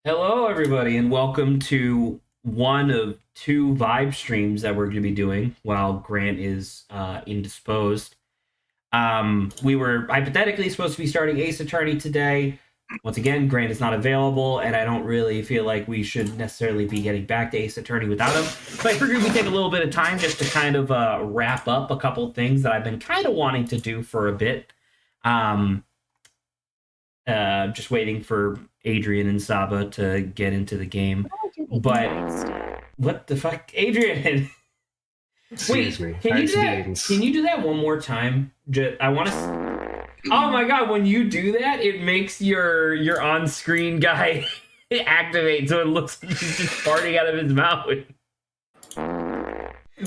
Hello, everybody, and welcome to one of two vibe streams that we're going to be doing while Grant is indisposed. We were hypothetically supposed to be starting Ace Attorney today. Once again, Grant is not available, and I don't really feel like we should necessarily be getting back to Ace Attorney without him. So I figured we'd take a little bit of time just to kind of wrap up a couple things that I've been kind of wanting to do for a bit. Just waiting for Adrian and Saba to get into the game. But what the fuck, Adrian? Excuse me. Can you do that? Can you do that one more time? I want to. Oh my god! When you do that, it makes your on-screen guy activate, so it looks like he's just farting out of his mouth.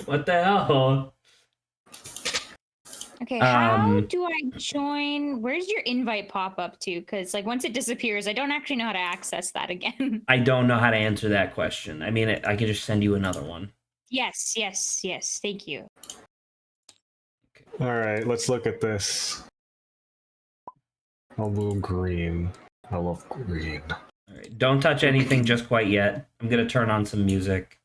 What the hell? Okay, how do I join? Where's your invite pop up to? Because like once it disappears, I don't actually know how to access that again. I don't know how to answer that question. I mean, I could just send you another one. Yes. Thank you. All right, let's look at this. I'll move green. I love green. All right, don't touch anything just quite yet. I'm gonna turn on some music.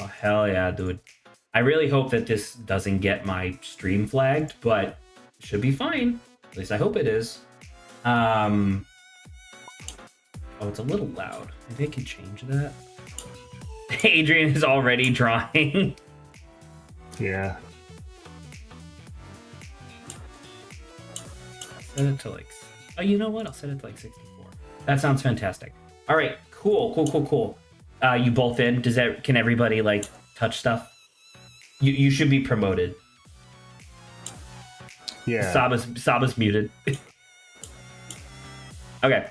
Oh, hell yeah, dude. I really hope that this doesn't get my stream flagged, but it should be fine. At least I hope it is. Oh, it's a little loud. Maybe I can change that. Adrian is already drawing. Yeah. Set it to like... Oh, you know what? I'll set it to like 64. That sounds fantastic. All right, cool. You both in? Can everybody like touch stuff? You should be promoted. Yeah. Saba's muted. Okay.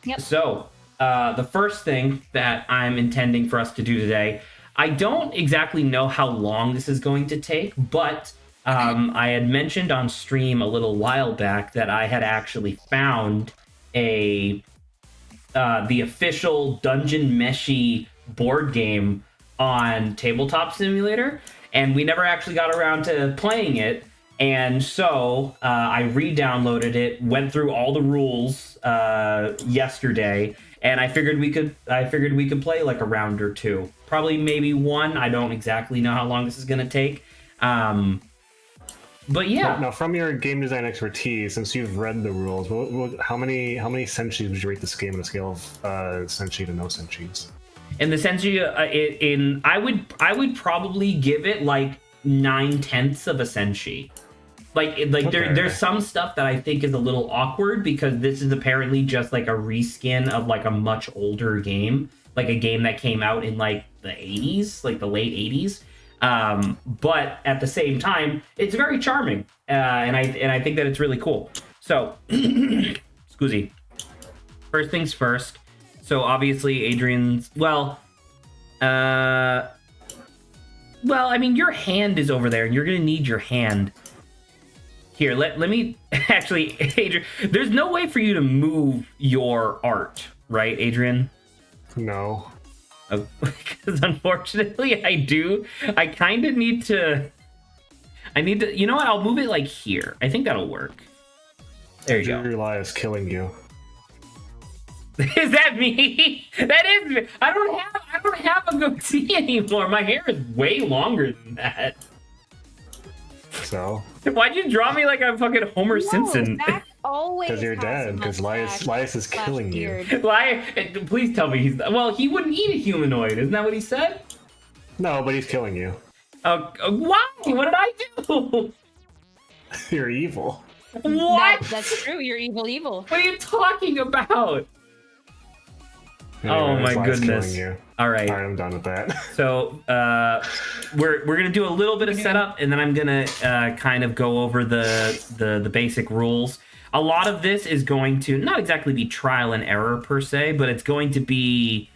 Yep. So the first thing that I'm intending for us to do today, I don't exactly know how long this is going to take, but I had mentioned on stream a little while back that I had actually found the official Dungeon Meshi board game on Tabletop Simulator, and we never actually got around to playing it. And so I re-downloaded it, went through all the rules yesterday, and I figured we could play like a round or two, probably maybe one. I don't exactly know how long this is gonna take. But yeah. Now, from your game design expertise, since you've read the rules, how many senshis would you rate this game on a scale of senshi to no senshis? In the senshi, I would probably give it like 9/10 of a senshi. Okay. There's some stuff that I think is a little awkward because this is apparently just like a reskin of like a much older game, like a game that came out in like the 80s, like the late 80s. But at the same time, it's very charming, and I think that it's really cool. So, excuse me. First things first. So obviously, Adrian's I mean, your hand is over there, and you're gonna need your hand. Here, let me actually, Adrian. There's no way for you to move your art, right, Adrian? No. Because unfortunately I do. I kind of need to. You know what? I'll move it like here. I think that'll work. There you go. Elias killing you. Is that me? That is me. I don't have a goatee anymore. My hair is way longer than that. So? Why'd you draw me like I'm fucking Homer Simpson? Because you're dead. Because Elias is killing you. Please tell me he's... Well, he wouldn't eat a humanoid. Isn't that what he said? No, but he's killing you. Why? What did I do? You're evil. What? That's true. You're evil. What are you talking about? Anyway, oh my goodness. All right, I'm done with that. So we're gonna do a little bit of setup, and then I'm gonna kind of go over the basic rules. A lot of this is going to not exactly be trial and error per se, but it's going to be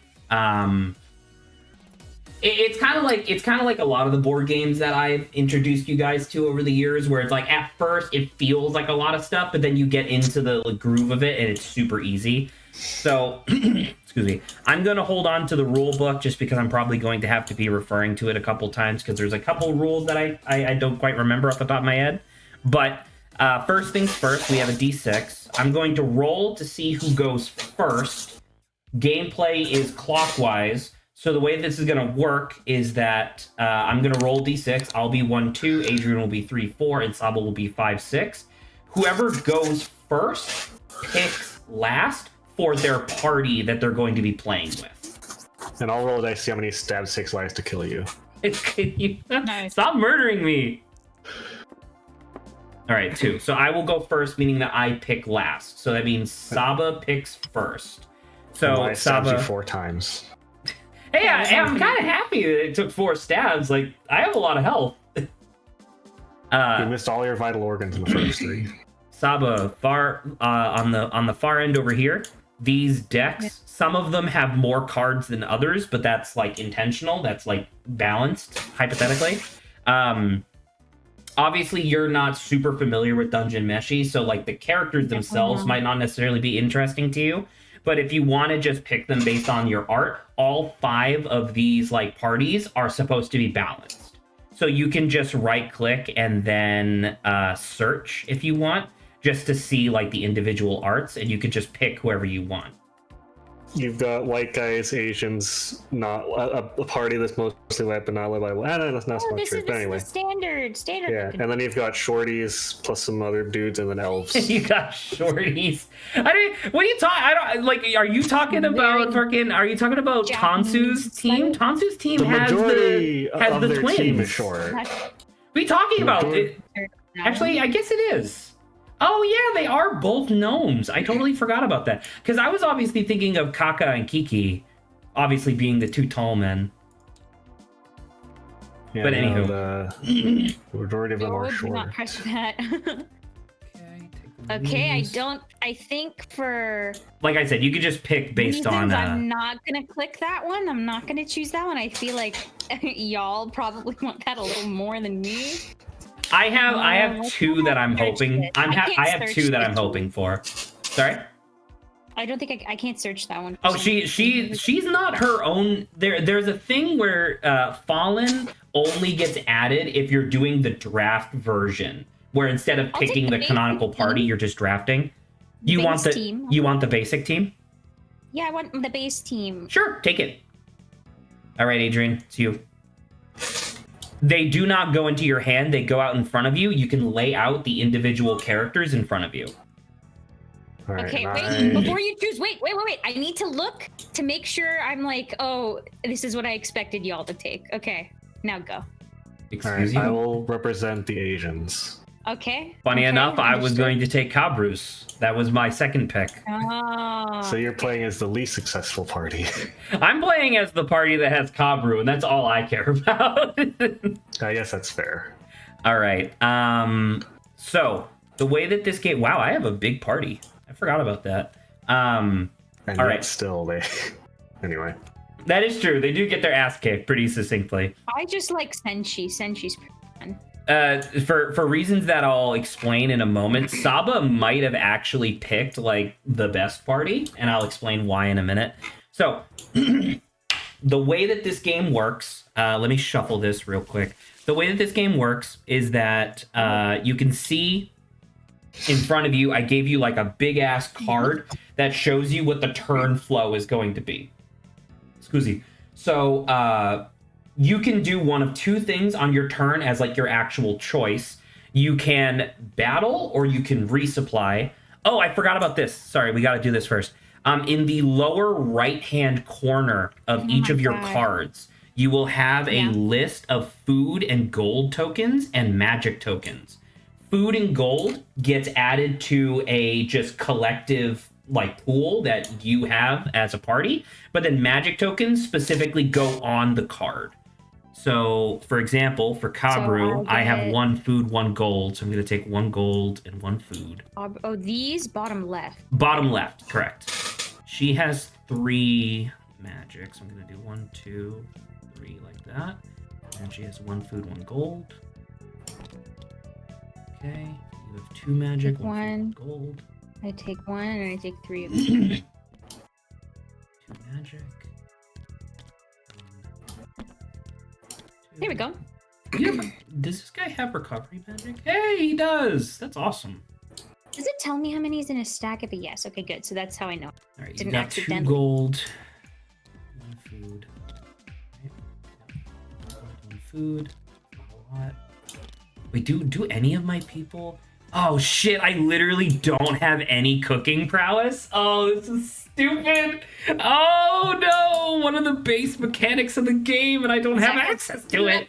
it's kind of like a lot of the board games that I've introduced you guys to over the years, where it's like at first it feels like a lot of stuff, but then you get into the groove of it and it's super easy. So, excuse me. I'm going to hold on to the rule book just because I'm probably going to have to be referring to it a couple times because there's a couple rules that I don't quite remember off the top of my head. But first things first, we have a D6. I'm going to roll to see who goes first. Gameplay is clockwise. So the way this is going to work is that I'm going to roll D6. I'll be 1, 2. Adrian will be 3, 4. And Saba will be 5, 6. Whoever goes first picks last for their party that they're going to be playing with. And I'll roll a dice, see how many stab 6 lies to kill you. Nice. Stop murdering me. All right, 2. So I will go first, meaning that I pick last. So that means Saba picks first. So I stabbed Saba, you 4 times. hey, I'm kind of happy that it took 4 stabs. Like I have a lot of health. You missed all your vital organs in the first 3. Saba, far on the far end over here. These decks, some of them have more cards than others, but that's like intentional. That's like balanced, hypothetically. Obviously, you're not super familiar with Dungeon Meshi, so like the characters themselves might not necessarily be interesting to you. But if you want to just pick them based on your art, all 5 of these like parties are supposed to be balanced. So you can just right click and then search if you want, just to see like the individual arts, and you could just pick whoever you want. You've got white guys, Asians, not a party that's mostly white, but not led by white. That's not so much This true, is but anyway. the standard. Yeah, and then you've got shorties plus some other dudes, and then elves. You got shorties. I mean, what are you talking? I don't like. Are you talking about fucking? Are you talking about Tansu's team? Tansu's team The has majority has of the their twins. team is short. What are you talking about? Actually, I guess it is. Oh yeah, they are both gnomes. I totally forgot about that because I was obviously thinking of Kaka and Kiki, obviously being the 2 tall men. Yeah, But no, anywho. the majority of them are do short. not press that. Okay, Okay, I think for like I said, you could just pick based reasons, on. I'm not gonna click that one. I'm not gonna choose that one. I feel like y'all probably want that a little more than me. I have let's 2 not that I'm search hoping. this. I can't have search 2 that I'm this one. hoping for. Sorry. I don't think I can't search that one. for Oh, some she's not her own. There's a thing where Fallen only gets added if you're doing the draft version, where instead of I'll take picking the the basic canonical party, team. you're just drafting. You want Base the team. you want the basic team? Yeah, I want the base team. Sure, take it. All right, Adrian, it's you. They do not go into your hand. They go out in front of you. You can lay out the individual characters in front of you. All right, Okay, and wait, before you choose, wait. I need to look to make sure I'm like, oh, this is what I expected y'all to take. Okay, now go. all Excuse right, I you. will represent the Asians. Okay. Funny okay, enough, I was understood. going to take Cabrus. That was my second pick. Oh. So you're playing as the least successful party. I'm playing as the party that has Kabru, and that's all I care about. I guess that's fair. All right. So the way that this game, wow, I have a big party. I forgot about that. And All yet right. still they. Anyway, That is true. They do get their ass kicked pretty succinctly. I just like Senshi. Senshi's pretty fun. For reasons that I'll explain in a moment, Saba might have actually picked like the best party, and I'll explain why in a minute. So the way that this game works, let me shuffle this real quick. The way that this game works is that you can see in front of you, I gave you like a big ass card that shows you what the turn flow is going to be. Excuse me. So you can do one of 2 things on your turn as like your actual choice. You can battle or you can resupply. Oh, I forgot about this. Sorry, we got to do this first. In the lower right-hand corner of each of your cards, you will have a list of food and gold tokens and magic tokens. Food and gold gets added to a just collective like pool that you have as a party, but then magic tokens specifically go on the card. So, for example, for Kabru, I have 1 food, 1 gold. So I'm going to take 1 gold and 1 food. Oh, these bottom left. Bottom left, correct. She has 3 magics. I'm going to do 1, 2, 3 like that. And she has 1 food, 1 gold. Okay. You have 2 magic, Take 1 one. food, 1 gold. I take 1 and I take 3 of them. There we go. Does this guy have recovery magic? Hey, he does. That's awesome. Does it tell me how many is in a stack of it? Yes. Okay, good. So that's how I know. All right, you Didn't got 2 accidentally. gold, 1 food. Okay. 1 food. Not a lot. Wait, do any of my people? Oh shit! I literally don't have any cooking prowess. Oh, this is stupid. Oh no! One of the base mechanics of the game, and I don't have access to it.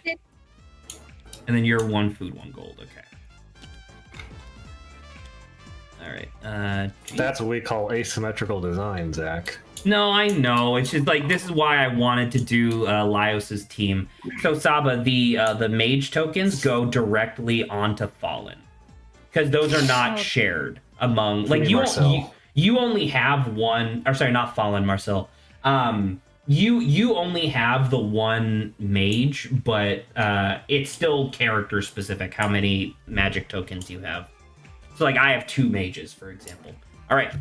And then you're 1 food, 1 gold. Okay. All right. That's what we call asymmetrical design, Zach. No, I know. It's just like this is why I wanted to do Lyos's team. So Saba, the mage tokens go directly onto Fallen because those are not shared among like you only have one. Or sorry, not Fallen, Marcel. You only have the one mage, but it's still character specific how many magic tokens you have. So like I have 2 mages, for example. All right,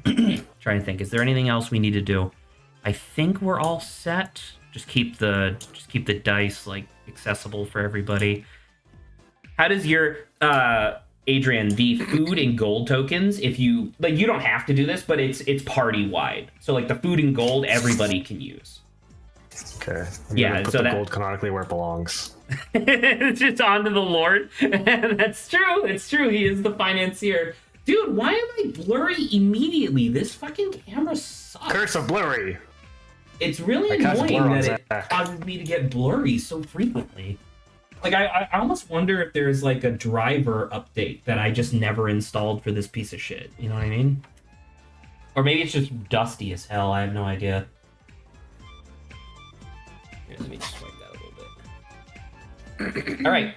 trying to think. Is there anything else we need to do? I think we're all set. Just keep the dice like accessible for everybody. How does your Adrian, the food and gold tokens? If you like, you don't have to do this, but it's party wide. So like the food and gold, everybody can use. Okay. Yeah, put so the that gold canonically where it belongs. it's just onto the Lord. That's true. It's true. He is the financier. Dude, why am I blurry immediately? This fucking camera sucks. Curse of blurry. It's really I cast annoying blur on that it Zach. causes me to get blurry so frequently. Like, I almost wonder if there's like a driver update that I just never installed for this piece of shit. You know what I mean? Or maybe it's just dusty as hell. I have no idea. Here, let me just wipe that a little bit. All right.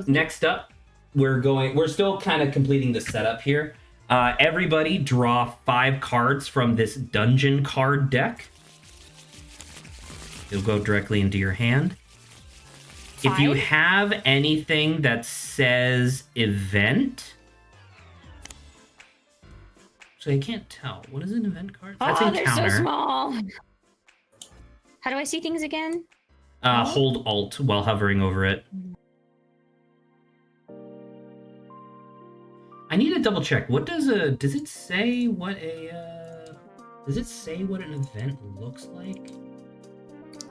Next up, we're still kind of completing the setup here. Everybody draw 5 cards from this dungeon card deck. It'll go directly into your hand. 5? If you have anything that says event, so I can't tell. What is an event card? That's Oh, encounter. they're so small. How do I see things again? Hold Alt while hovering over it. I need to double check. What does it say what does it say what an event looks like?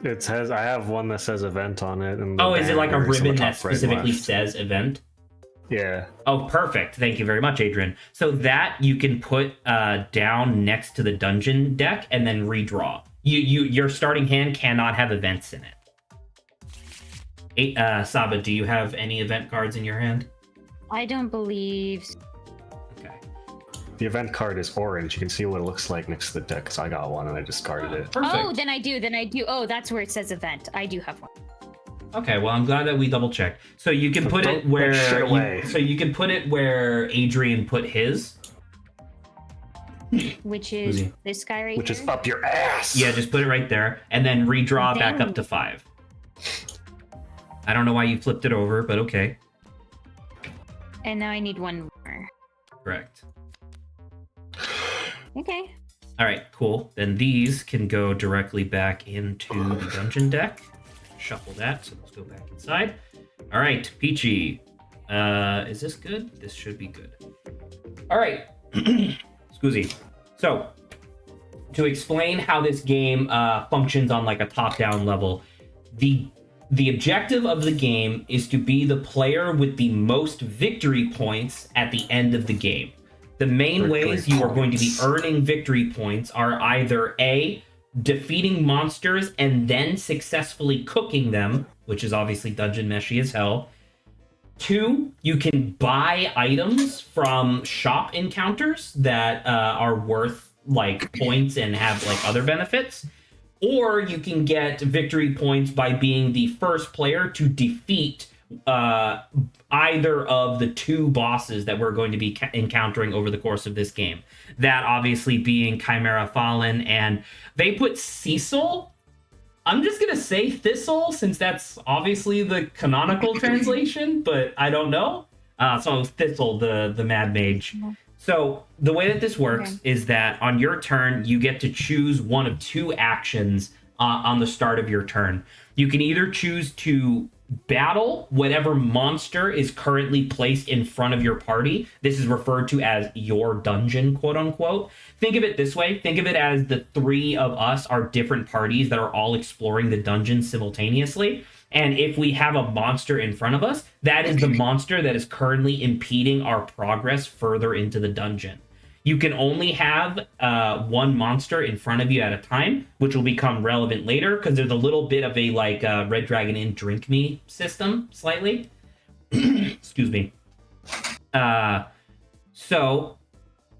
It says I have one that says event on it. And Oh, is it like a banners on the ribbon that top right and specifically left. says event? Yeah. Oh, perfect. Thank you very much, Adrian. So that you can put down next to the dungeon deck and then redraw. Your starting hand cannot have events in it. Saba, do you have any event cards in your hand? I don't believe. Okay. The event card is orange. You can see what it looks like next to the deck. So I got one and I discarded it. Perfect. Oh, then I do. Oh, that's where it says event. I do have one. Okay, well, I'm glad that we double checked. So you can So put it don't where put shit away. so you can put it where Adrian put his. Which is Who's he? this guy right Which here. is up your ass. Yeah, just put it right there, and then redraw back Damn. up to 5. I don't know why you flipped it over, but okay. And now I need one more. Correct. Okay. All right, cool. Then these can go directly back into the dungeon deck. Shuffle that, so let's go back inside. All right, Peachy. Is this good? This should be good. All right. Scusi. So, to explain how this game functions on like a top-down level, the objective of the game is to be the player with the most victory points at the end of the game. The main ways you are going to be earning victory points are either A, defeating monsters and then successfully cooking them, which is obviously dungeon meshy as hell. 2, you can buy items from shop encounters that are worth like points and have like other benefits. Or you can get victory points by being the first player to defeat either of the 2 bosses that we're going to be encountering over the course of this game. That obviously being Chimera Fallen, and they put Cecil. I'm just going to say Thistle since that's obviously the canonical translation, but I don't know. So Thistle, the Mad Mage. So the way that this works is that on your turn, you get to choose one of 2 actions on the start of your turn. You can either choose to battle whatever monster is currently placed in front of your party. This is referred to as your dungeon, quote unquote. Think of it this way. Think of it as the three of us are different parties that are all exploring the dungeon simultaneously. And if we have a monster in front of us, that is the monster that is currently impeding our progress further into the dungeon. You can only have one monster in front of you at a time, which will become relevant later because there's a little bit of a like Red Dragon Inn drink me system, slightly. Excuse me. So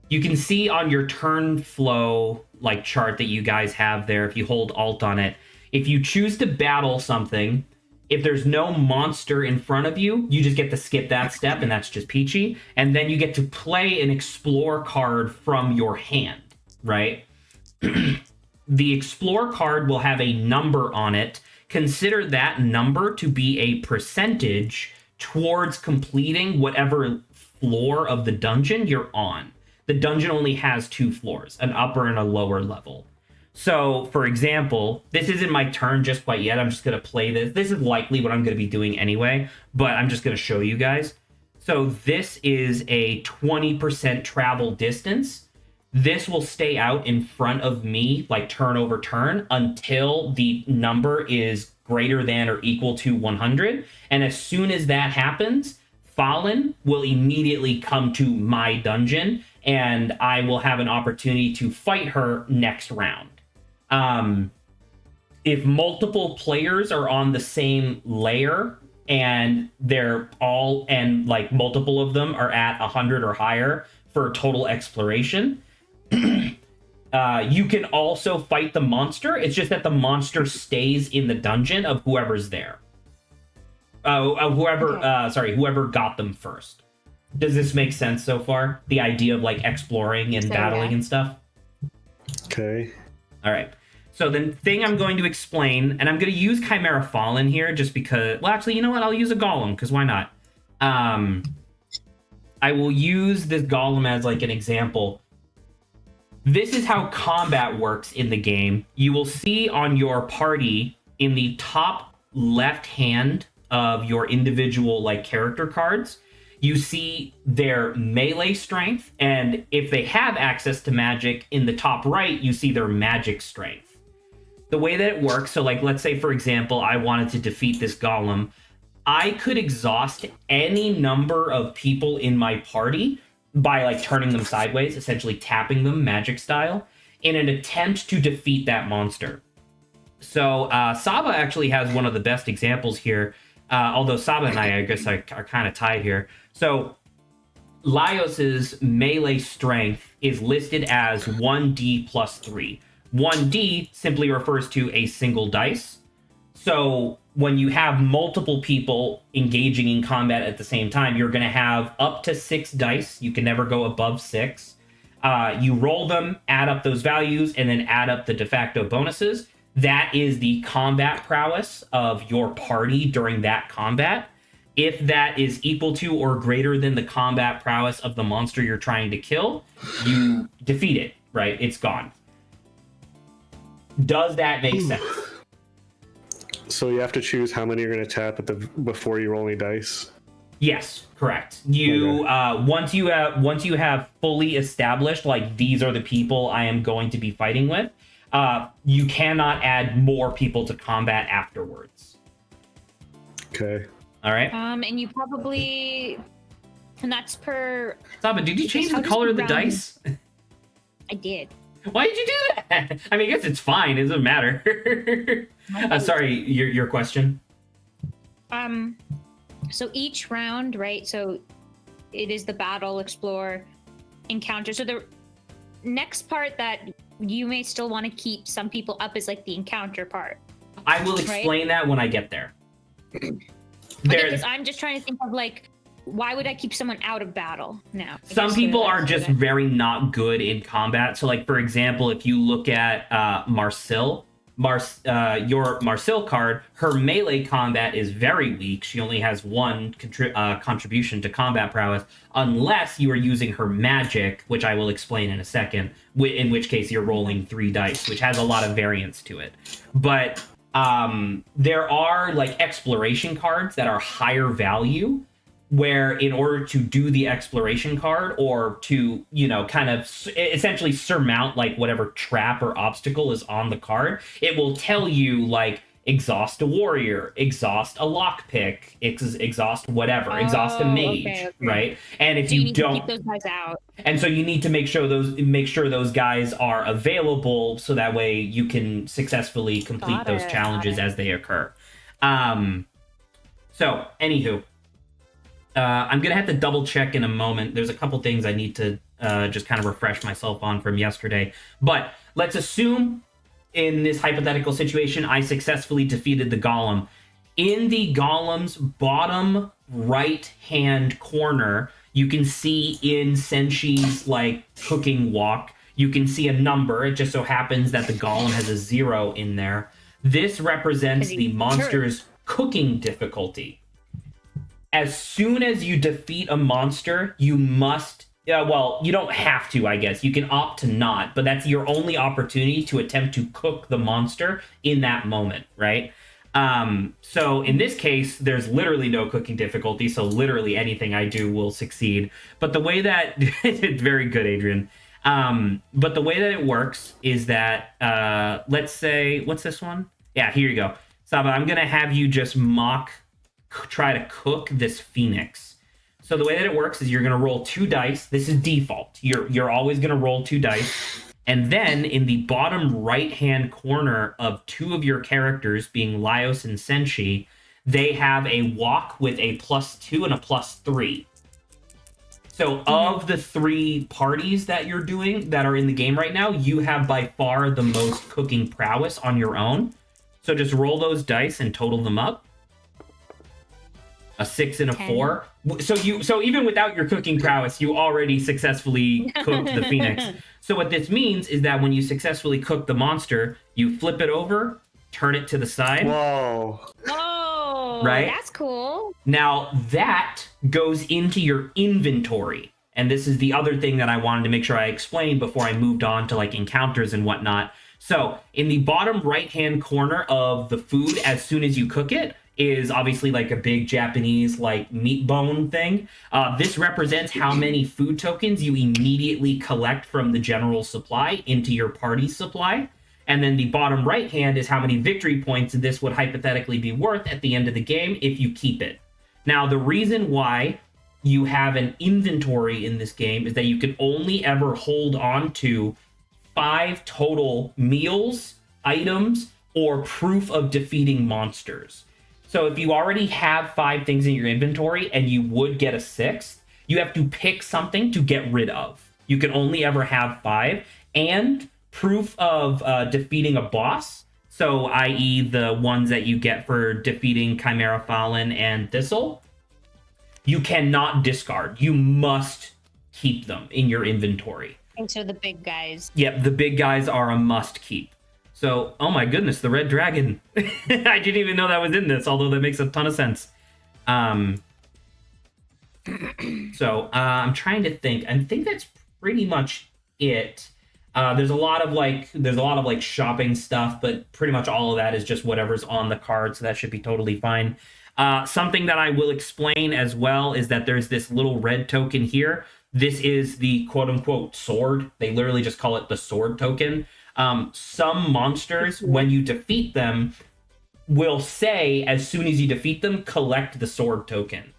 you can see on your turn flow like chart that you guys have there, if you hold Alt on it, if you choose to battle something, if there's no monster in front of you, you just get to skip that step, and that's just peachy. And then you get to play an explore card from your hand, right? The explore card will have a number on it. Consider that number to be a percentage towards completing whatever floor of the dungeon you're on. The dungeon only has 2 floors, an upper and a lower level. So, for example, this isn't my turn just quite yet. I'm just going to play this. This is likely what I'm going to be doing anyway, but I'm just going to show you guys. So this is a 20% travel distance. This will stay out in front of me, like turn over turn, until the number is greater than or equal to 100. And as soon as that happens, Fallen will immediately come to my dungeon, and I will have an opportunity to fight her next round. If multiple players are on the same layer and they're all, and like multiple of them are at 100 or higher for total exploration, you can also fight the monster. It's just that the monster stays in the dungeon of whoever's there. Whoever got them first. Does this make sense so far? The idea of like exploring and battling and stuff? Okay. All right. So the thing I'm going to explain, and I'm going to use Chimera Fallen here just because, well, actually, you know what? I'll use a Golem because why not? I will use this Golem as like an example. This is how combat works in the game. You will see on your party in the top left hand of your individual like character cards, you see their melee strength, and if they have access to magic, in the top right, you see their magic strength. The way that it works, so like, let's say, for example, I wanted to defeat this golem, I could exhaust any number of people in my party by like turning them sideways, essentially tapping them magic style, in an attempt to defeat that monster. So Saba actually has one of the best examples here, although Saba and I guess, are kind of tied here. So Laios's melee strength is listed as 1d plus 3. 1d simply refers to a single dice. So when you have multiple people engaging in combat at the same time, you're going to have up to 6 dice. You can never go above 6. You roll them, add up those values, and then add up the de facto bonuses. That is the combat prowess of your party during that combat. If that is equal to or greater than the combat prowess of the monster you're trying to kill, you defeat it, right? It's gone. Does that make sense? So you have to choose how many you're going to tap at before you roll any dice? Yes, correct. You once you have fully established, like, these are the people I am going to be fighting with, you cannot add more people to combat afterwards. Okay. All right. And you probably, and that's per. Saba, did you change the color of the dice? I did. Why did you do that? I mean, I guess it's fine. It doesn't matter. Sorry, your question. So each round, right? So it is the battle, explore, encounter. So the next part that you may still want to keep some people up is like the encounter part. I will explain that when I get there. Because I'm just trying to think of like, why would I keep someone out of battle now? Some people are just very not good in combat. So, like, for example, if you look at Marcille, your Marcille card, her melee combat is very weak. She only has 1 contribution to combat prowess, unless you are using her magic, which I will explain in a second, in which case you're rolling 3 dice, which has a lot of variance to it. But there are like exploration cards that are higher value, where in order to do the exploration card or to, you know, kind of essentially surmount like whatever trap or obstacle is on the card, it will tell you like exhaust a warrior, exhaust a lockpick, exhaust whatever, exhaust a mage, okay. right? And if So you need to don't, keep those guys out. and so you need to make sure those guys are available, so that way you can successfully complete Got those it, challenges got it. as they occur. So anywho, I'm gonna have to double check in a moment. There's a couple things I need to just kind of refresh myself on from yesterday. But let's assume in this hypothetical situation, I successfully defeated the golem. In the golem's bottom right hand corner, you can see in Senshi's like cooking wok, you can see a number. It just so happens that the golem has a 0 in there. This represents the monster's cooking difficulty. As soon as you defeat a monster, you must, well, you don't have to, I guess. You can opt to not, but that's your only opportunity to attempt to cook the monster in that moment, right? So in this case, there's literally no cooking difficulty, so literally anything I do will succeed. But the way that, it's very good, Adrian. But the way that it works is that, let's say, what's this one? Yeah, here you go. Saba, I'm going to have you just try to cook this phoenix. So the way that it works is you're going to roll 2 dice. This is default. You're always going to roll 2 dice. And then in the bottom right-hand corner of 2 of your characters, being Laios and Senshi, they have a wok with a +2 and a +3. So of the 3 parties that you're doing that are in the game right now, you have by far the most cooking prowess on your own. So just roll those dice and total them up. A 6 and a 10. 4. So even without your cooking prowess, you already successfully cooked the phoenix. So what this means is that when you successfully cook the monster, you flip it over, turn it to the side. Whoa. Oh, Right? that's cool. Now that goes into your inventory. And this is the other thing that I wanted to make sure I explained before I moved on to like encounters and whatnot. So in the bottom right-hand corner of the food, as soon as you cook it, is obviously like a big Japanese like meat bone thing. This represents how many food tokens you immediately collect from the general supply into your party supply. And then the bottom right hand is how many victory points this would hypothetically be worth at the end of the game if you keep it. Now, the reason why you have an inventory in this game is that you can only ever hold on to 5 total meals, items, or proof of defeating monsters. So if you already have 5 things in your inventory and you would get a 6th, you have to pick something to get rid of. You can only ever have 5. And proof of defeating a boss, so i.e. the ones that you get for defeating Chimera Fallen and Thistle, you cannot discard. You must keep them in your inventory. And so the big guys. Yep, the big guys are a must keep. So, oh my goodness, the red dragon. I didn't even know that was in this, although that makes a ton of sense. So, I'm trying to think. I think that's pretty much it. There's a lot of like shopping stuff, but pretty much all of that is just whatever's on the card, so that should be totally fine. Something that I will explain as well is that there's this little red token here. This is the quote-unquote sword. They literally just call it the sword token. Some monsters, when you defeat them, will say, as soon as you defeat them, collect the sword token.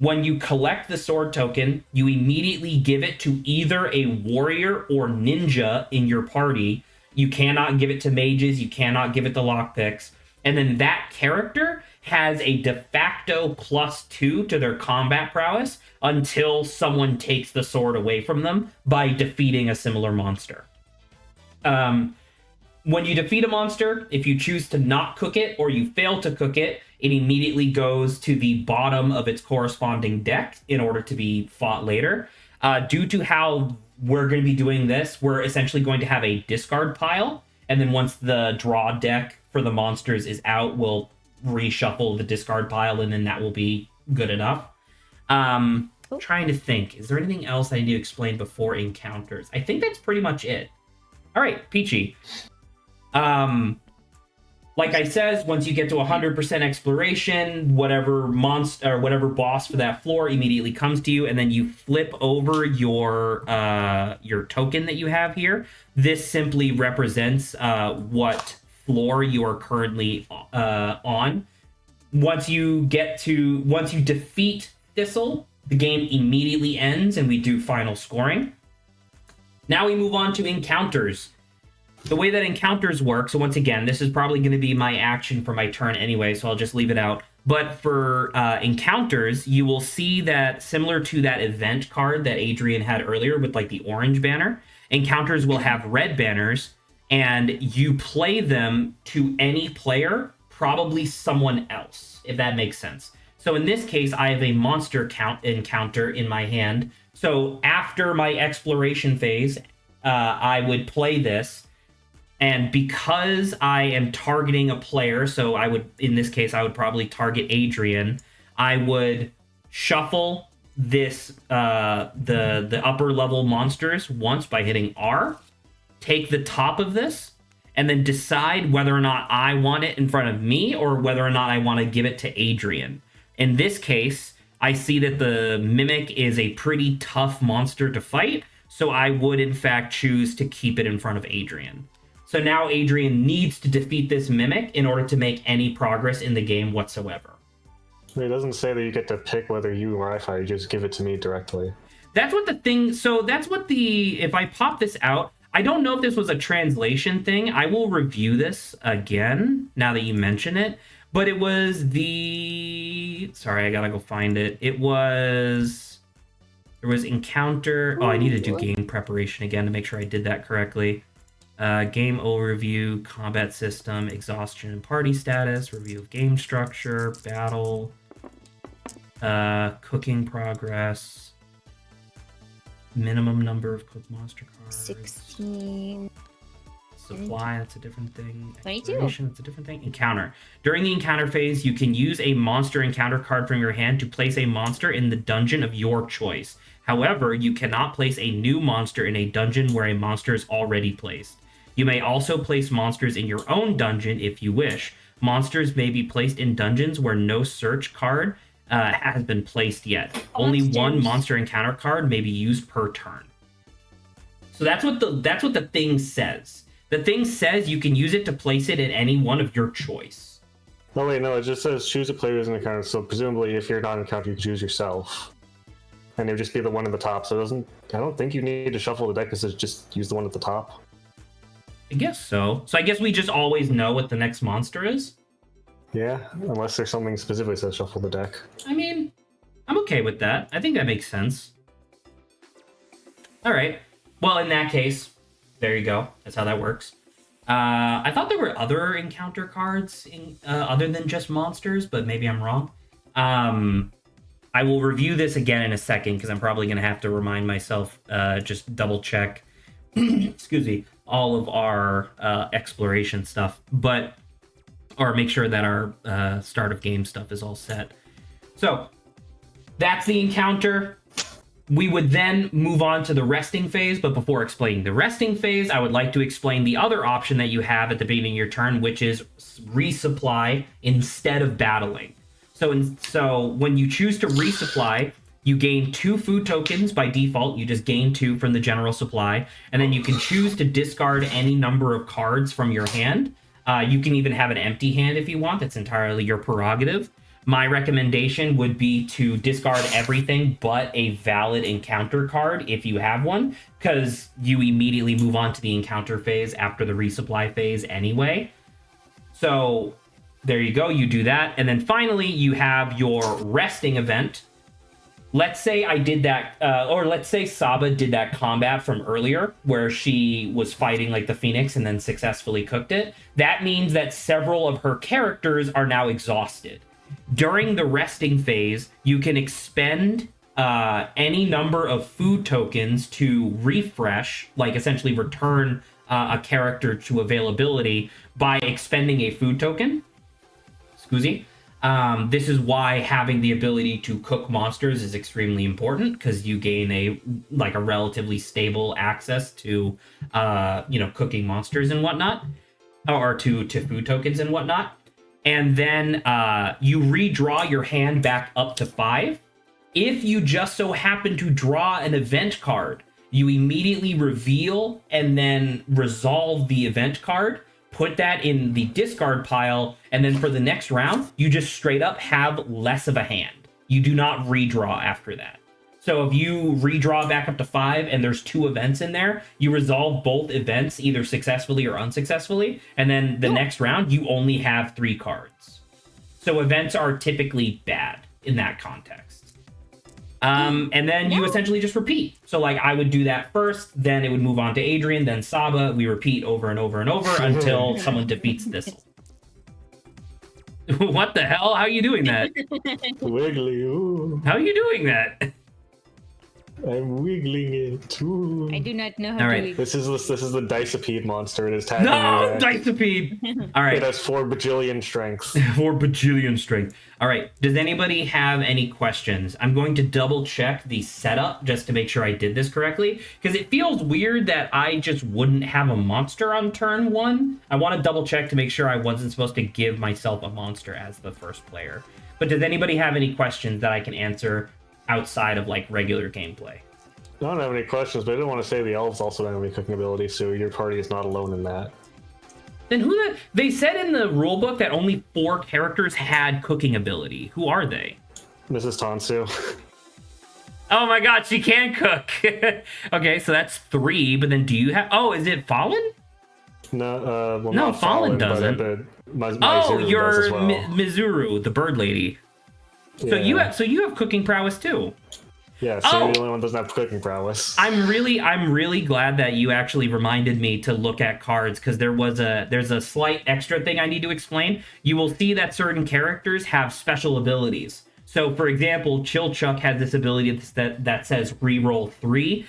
When you collect the sword token, you immediately give it to either a warrior or ninja in your party. You cannot give it to mages, you cannot give it to lockpicks. And then that character has a de facto +2 to their combat prowess until someone takes the sword away from them by defeating a similar monster. When you defeat a monster, if you choose to not cook it or you fail to cook it, it immediately goes to the bottom of its corresponding deck in order to be fought later. Due to how we're going to be doing this, we're essentially going to have a discard pile, and then once the draw deck for the monsters is out, we'll reshuffle the discard pile, and then that will be good enough. Trying to think, is there anything else I need to explain before encounters? I think that's pretty much it. All right, Peachy. like I says, once you get to 100% exploration, whatever monster or whatever boss for that floor immediately comes to you, and then you flip over your token that you have here. This simply represents what floor you are currently on. Once you defeat Thistle, the game immediately ends, and we do final scoring. Now we move on to encounters. The way that encounters work, so once again, this is probably going to be my action for my turn anyway, so I'll just leave it out. But for encounters, you will see that similar to that event card that Adrian had earlier with like the orange banner, encounters will have red banners, and you play them to any player, probably someone else, if that makes sense. So in this case, I have a monster encounter in my hand. So after my exploration phase, I would play this. And because I am targeting a player, so in this case, I would probably target Adrian, I would shuffle this, the upper level monsters once by hitting R, take the top of this, and then decide whether or not I want it in front of me or whether or not I want to give it to Adrian. In this case, I see that the Mimic is a pretty tough monster to fight, so I would in fact choose to keep it in front of Adrian. So now Adrian needs to defeat this Mimic in order to make any progress in the game whatsoever. It doesn't say that you get to pick whether you or I fight, you just give it to me directly. That's what if I pop this out, I don't know if this was a translation thing. I will review this again now that you mention it. But it was sorry, I gotta go find it. There was encounter. Oh, I need to do game preparation again to make sure I did that correctly. Game overview, combat system, exhaustion and party status, review of game structure, battle, cooking progress, minimum number of cooked monster cards. 16. Supply, that's a different thing. 22. Exploration, that's a different thing. Encounter. During the encounter phase, you can use a monster encounter card from your hand to place a monster in the dungeon of your choice. However, you cannot place a new monster in a dungeon where a monster is already placed. You may also place monsters in your own dungeon if you wish. Monsters may be placed in dungeons where no search card has been placed yet. Only one monster encounter card may be used per turn. So that's what the thing says. The thing says you can use it to place it in any one of your choice. Oh wait, no, it just says choose a player as an encounter, so presumably if you're not an encounter, you can choose yourself. And it would just be the one at the top, so I don't think you need to shuffle the deck, because it's just use the one at the top. I guess so. So I guess we just always know what the next monster is? Yeah, unless there's something specifically that says shuffle the deck. I mean, I'm okay with that. I think that makes sense. Alright. Well, in that case, there you go. That's how that works. I thought there were other encounter cards other than just monsters, but maybe I'm wrong. I will review this again in a second because I'm probably going to have to remind myself, just double check, excuse me, all of our exploration stuff, or make sure that our start of game stuff is all set. So that's the encounter. We would then move on to the resting phase, but before explaining the resting phase, I would like to explain the other option that you have at the beginning of your turn, which is resupply instead of battling. So when you choose to resupply, you gain 2 food tokens by default. You just gain 2 from the general supply, and then you can choose to discard any number of cards from your hand. You can even have an empty hand if you want. That's entirely your prerogative. My recommendation would be to discard everything but a valid encounter card if you have one, because you immediately move on to the encounter phase after the resupply phase anyway. So there you go, you do that. And then finally, you have your resting event. Let's say I did that, or let's say Saba did that combat from earlier where she was fighting like the Phoenix and then successfully cooked it. That means that several of her characters are now exhausted. During the resting phase, you can expend any number of food tokens to refresh, like essentially return a character to availability by expending a food token. Scusi. This is why having the ability to cook monsters is extremely important, because you gain a relatively stable access to cooking monsters and whatnot. or to food tokens and whatnot. And then you redraw your hand back up to 5. If you just so happen to draw an event card, you immediately reveal and then resolve the event card, put that in the discard pile, and then for the next round, you just straight up have less of a hand. You do not redraw after that. So if you redraw back up to 5 and there's 2 events in there, you resolve both events either successfully or unsuccessfully, and then the next round, you only have 3 cards. So events are typically bad in that context. And then you essentially just repeat. So like I would do that first, then it would move on to Adrian, then Saba. We repeat over and over and over until someone defeats Thistle. What the hell? How are you doing that? Wiggly, ooh. How are you doing that? I'm wiggling it. Ooh. I do not know how All to right. wiggle. This is the Dicipede monster. It is tagging No, you. Dicipede. All It right. has 4 bajillion strength. 4 bajillion strength. All right. Does anybody have any questions? I'm going to double check the setup just to make sure I did this correctly, because it feels weird that I just wouldn't have a monster on turn 1. I want to double check to make sure I wasn't supposed to give myself a monster as the first player. But does anybody have any questions that I can answer outside of like regular gameplay? I don't have any questions, but I didn't want to say the elves also don't have any cooking ability, so your party is not alone in that. Then they said in the rulebook that only 4 characters had cooking ability. Who are they? Mrs. Tansu. Oh my god, she can cook. Okay, so that's 3, but then do you have... Oh, is it Fallen? No, well, No, not Fallen doesn't. But Oh, Mizuru does you're as well. Mizuru, the bird lady. So Yeah. you have cooking prowess too. Yeah, so Oh! you're the only one that doesn't have cooking prowess. I'm really glad that you actually reminded me to look at cards, because there's a slight extra thing I need to explain. You will see that certain characters have special abilities. So for example, Chilchuck has this ability that says reroll 3.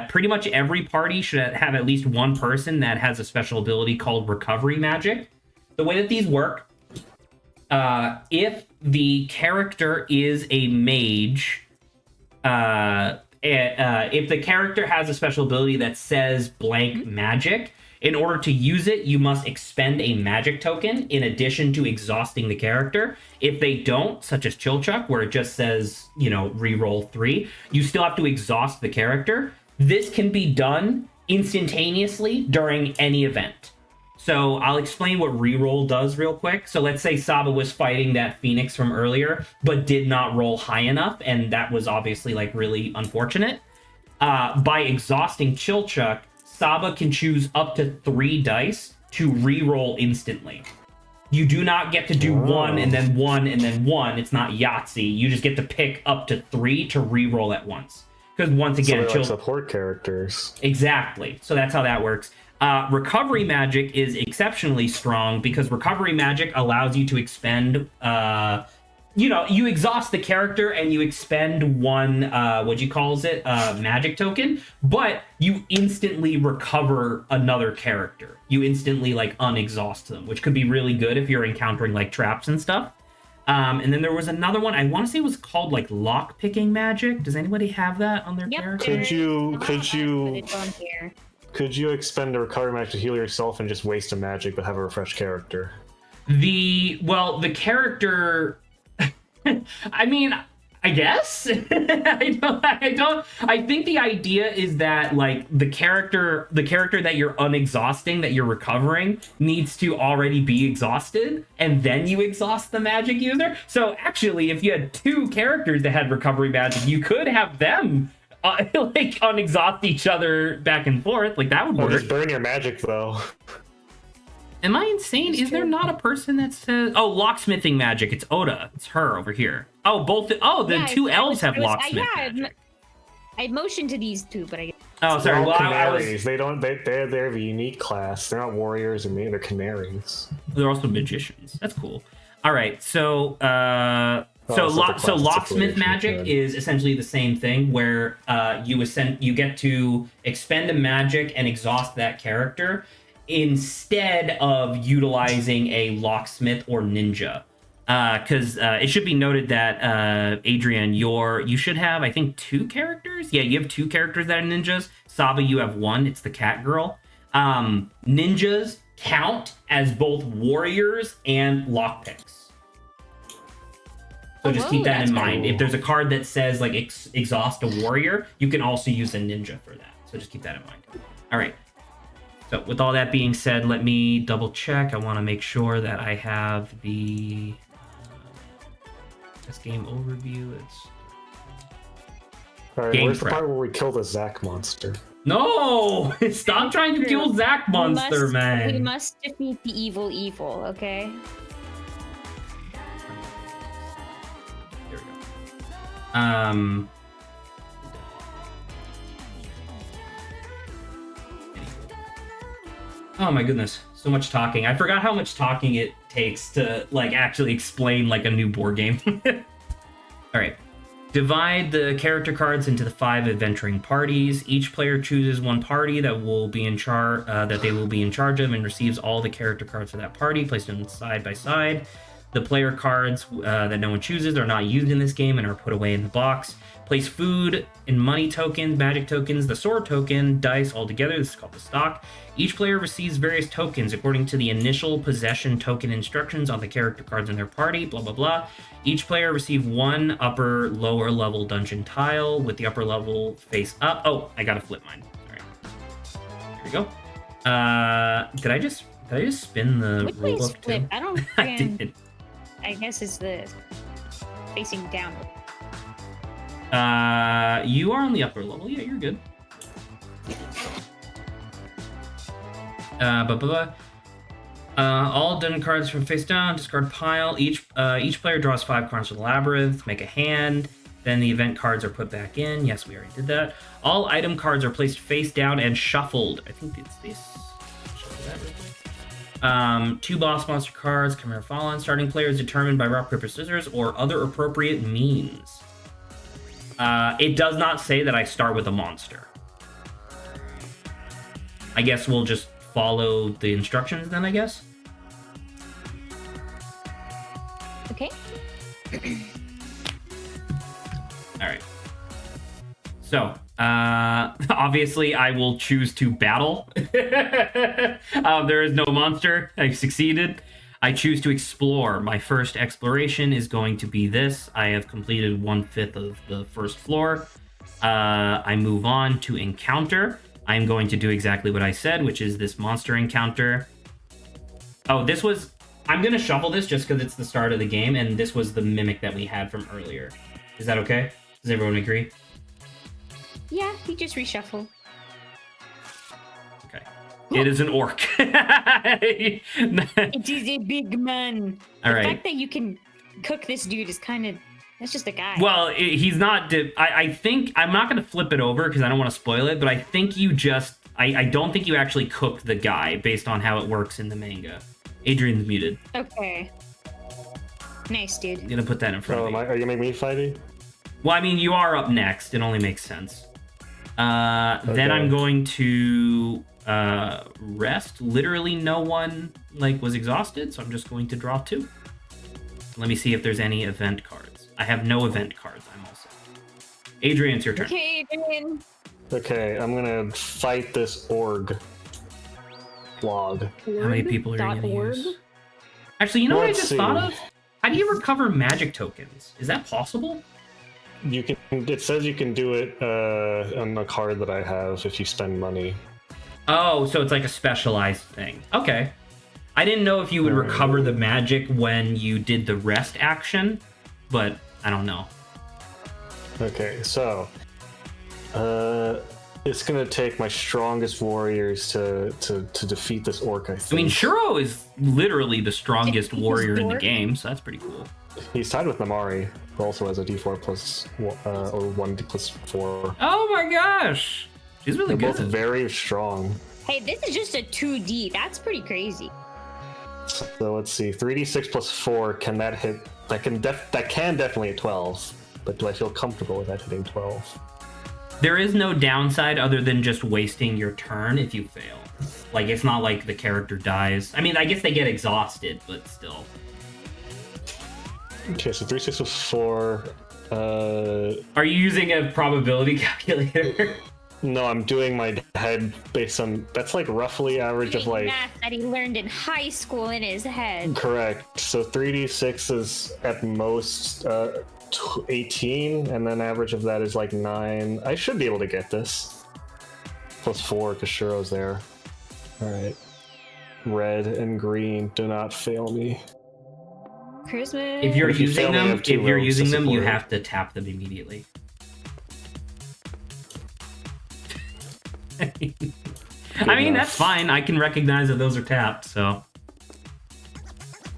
Pretty much every party should have at least one person that has a special ability called recovery magic. The way that these work, if the character is a mage, if the character has a special ability that says blank magic, in order to use it, you must expend a magic token in addition to exhausting the character. If they don't, such as Chilchuck, where it just says, reroll 3, you still have to exhaust the character. This can be done instantaneously during any event. So I'll explain what reroll does real quick. So let's say Saba was fighting that Phoenix from earlier, but did not roll high enough, and that was obviously like really unfortunate. By exhausting Chilchuck, Saba can choose up to 3 dice to reroll instantly. You do not get to do 1 and then 1 and then 1. It's not Yahtzee. You just get to pick up to 3 to reroll at once. Because once again, so they're like support characters. Exactly. So that's how that works. Recovery magic is exceptionally strong because recovery magic allows you to expend, you exhaust the character and you expend 1, magic token, but you instantly recover another character. You instantly unexhaust them, which could be really good if you're encountering traps and stuff. And then there was another one, I want to say it was called lock picking magic. Does anybody have that on their character? Could you expend a recovery magic to heal yourself and just waste a magic but have a refreshed character? The character, I mean, I guess. I think the idea is that the character that you're unexhausting, that you're recovering, needs to already be exhausted, and then you exhaust the magic user. So actually, if you had 2 characters that had recovery magic, you could have them unexhaust each other back and forth. That would Or work. just burn your magic though. Am I insane? Is there not a person that says... Oh, locksmithing magic. It's Oda. It's her over here. Oh, both... the 2 elves have locksmith magic. I motioned to these 2, but I... Oh, sorry. They're all Well, I was... canaries. They're the unique class. They're not warriors and they're canaries. They're also magicians. That's cool. All right, so... so the class locksmith affiliation, magic good. is essentially the same thing, where you get to expend a magic and exhaust that character instead of utilizing a locksmith or ninja. Because it should be noted that Adrian, you should have, I think, 2 characters. Yeah, you have 2 characters that are ninjas. Saba, you have 1. It's the cat girl. Ninjas count as both warriors and lockpicks. So just keep that in mind. cool. If there's a card that says like exhaust a warrior, you can also use a ninja for that. So just keep that in mind. All right. So with all that being said, let me double check. I want to make sure that I have the this game overview. It's Alright, Game where's the prep. part where we kill the Zac monster? no. Stop trying to kill Zac Monster, man. We must defeat the evil, okay? There we go. Oh my goodness, so much talking. I forgot how much talking it takes to like actually explain like a new board game. All right. Divide the character cards into the 5 adventuring parties. Each player chooses one party that will be in charge that they will be in charge of and receives all the character cards for that party, placed them side by side. The player cards that no one chooses are not used in this game and are put away in the box. Place food and money tokens, magic tokens, the sword token, dice all together. This is called the stock. Each player receives various tokens according to the initial possession token instructions on the character cards in their party, blah, blah, blah. Each player receives one upper, lower level dungeon tile with the upper level face up. Oh, I gotta flip mine. All right. Here we go. Did I just spin the Which way is rulebook flip? too? I don't I think. did. I guess it's the facing down. You are on the upper level. Yeah, you're good. All dungeon cards from face down, discard pile. Each player draws 5 cards from the labyrinth, make a hand. Then the event cards are put back in. Yes, we already did that. All item cards are placed face down and shuffled. I think it's this. Shuffle that real quick. 2 boss monster cards, Chimera Fallen. Starting player is determined by rock, paper, scissors or other appropriate means. It does not say that I start with a monster. I guess we'll just follow the instructions then, I guess. Okay. All right. So, obviously, I will choose to battle. There is no monster. I've succeeded. I choose to explore. My first exploration is going to be this. I have completed 1/5 of the first floor. I move on to encounter. I'm going to do exactly what I said, which is this monster encounter. Oh, this was... I'm going to shuffle this just because it's the start of the game, and this was the mimic that we had from earlier. Is that okay? Does everyone agree? Yeah, you just reshuffle. Okay. It is an orc. It is a big man. All the right. fact that you can cook this dude is kind of... That's just a guy. Well, he's not... I think... I'm not going to flip it over because I don't want to spoil it, but I think you just... I don't think you actually cook the guy based on how it works in the manga. Adrian's muted. Okay. Nice, dude. I'm going to put that in front Oh, of me. are you gonna make me fighty? Well, I mean, you are up next. It only makes sense. Then Okay. I'm going to rest. Literally no one was exhausted, so I'm just going to draw 2. Let me see if there's any event cards. I have no event cards. I'm all set. Adrian, it's your turn. Okay, Adrian. Okay, I'm gonna fight this org log. How many people are you going to .org? use? Actually, you know what I Let's just see. thought of? How do you recover magic tokens? Is that possible? You can. It says you can do it on the card that I have if you spend money. Oh, so it's like a specialized thing. Okay. I didn't know if you would recover the magic when you did the rest action, but I don't know. Okay, so it's gonna take my strongest warriors to defeat this orc. I think. I mean, Shuro is literally the strongest He's warrior in the dork. game, so that's pretty cool. He's tied with Namari, who also has a D4 plus or 1 plus 4. Oh my gosh! She's really They're both good. very strong. Hey, this is just a 2D. That's pretty crazy. So let's see, 3d6 plus 4. Can that hit? That can definitely hit 12. But do I feel comfortable with that hitting 12? There is no downside other than just wasting your turn if you fail. Like, it's not like the character dies. I mean, I guess they get exhausted, but still. Okay, so 3d6 plus 4. Are you using a probability calculator? No, I'm doing my head based on that's like roughly average of Doing like math that he learned in high school in his head. correct. So 3d6 is at most 18, and then average of that is like 9. I should be able to get this. Plus 4 because Shuro's there. All right. Red and green, do not fail me. Christmas. If you're If you using fail me, I them, have if 2 you're rogues to using them, you support. have to tap them immediately. I mean, enough. that's fine. I can recognize that those are tapped, so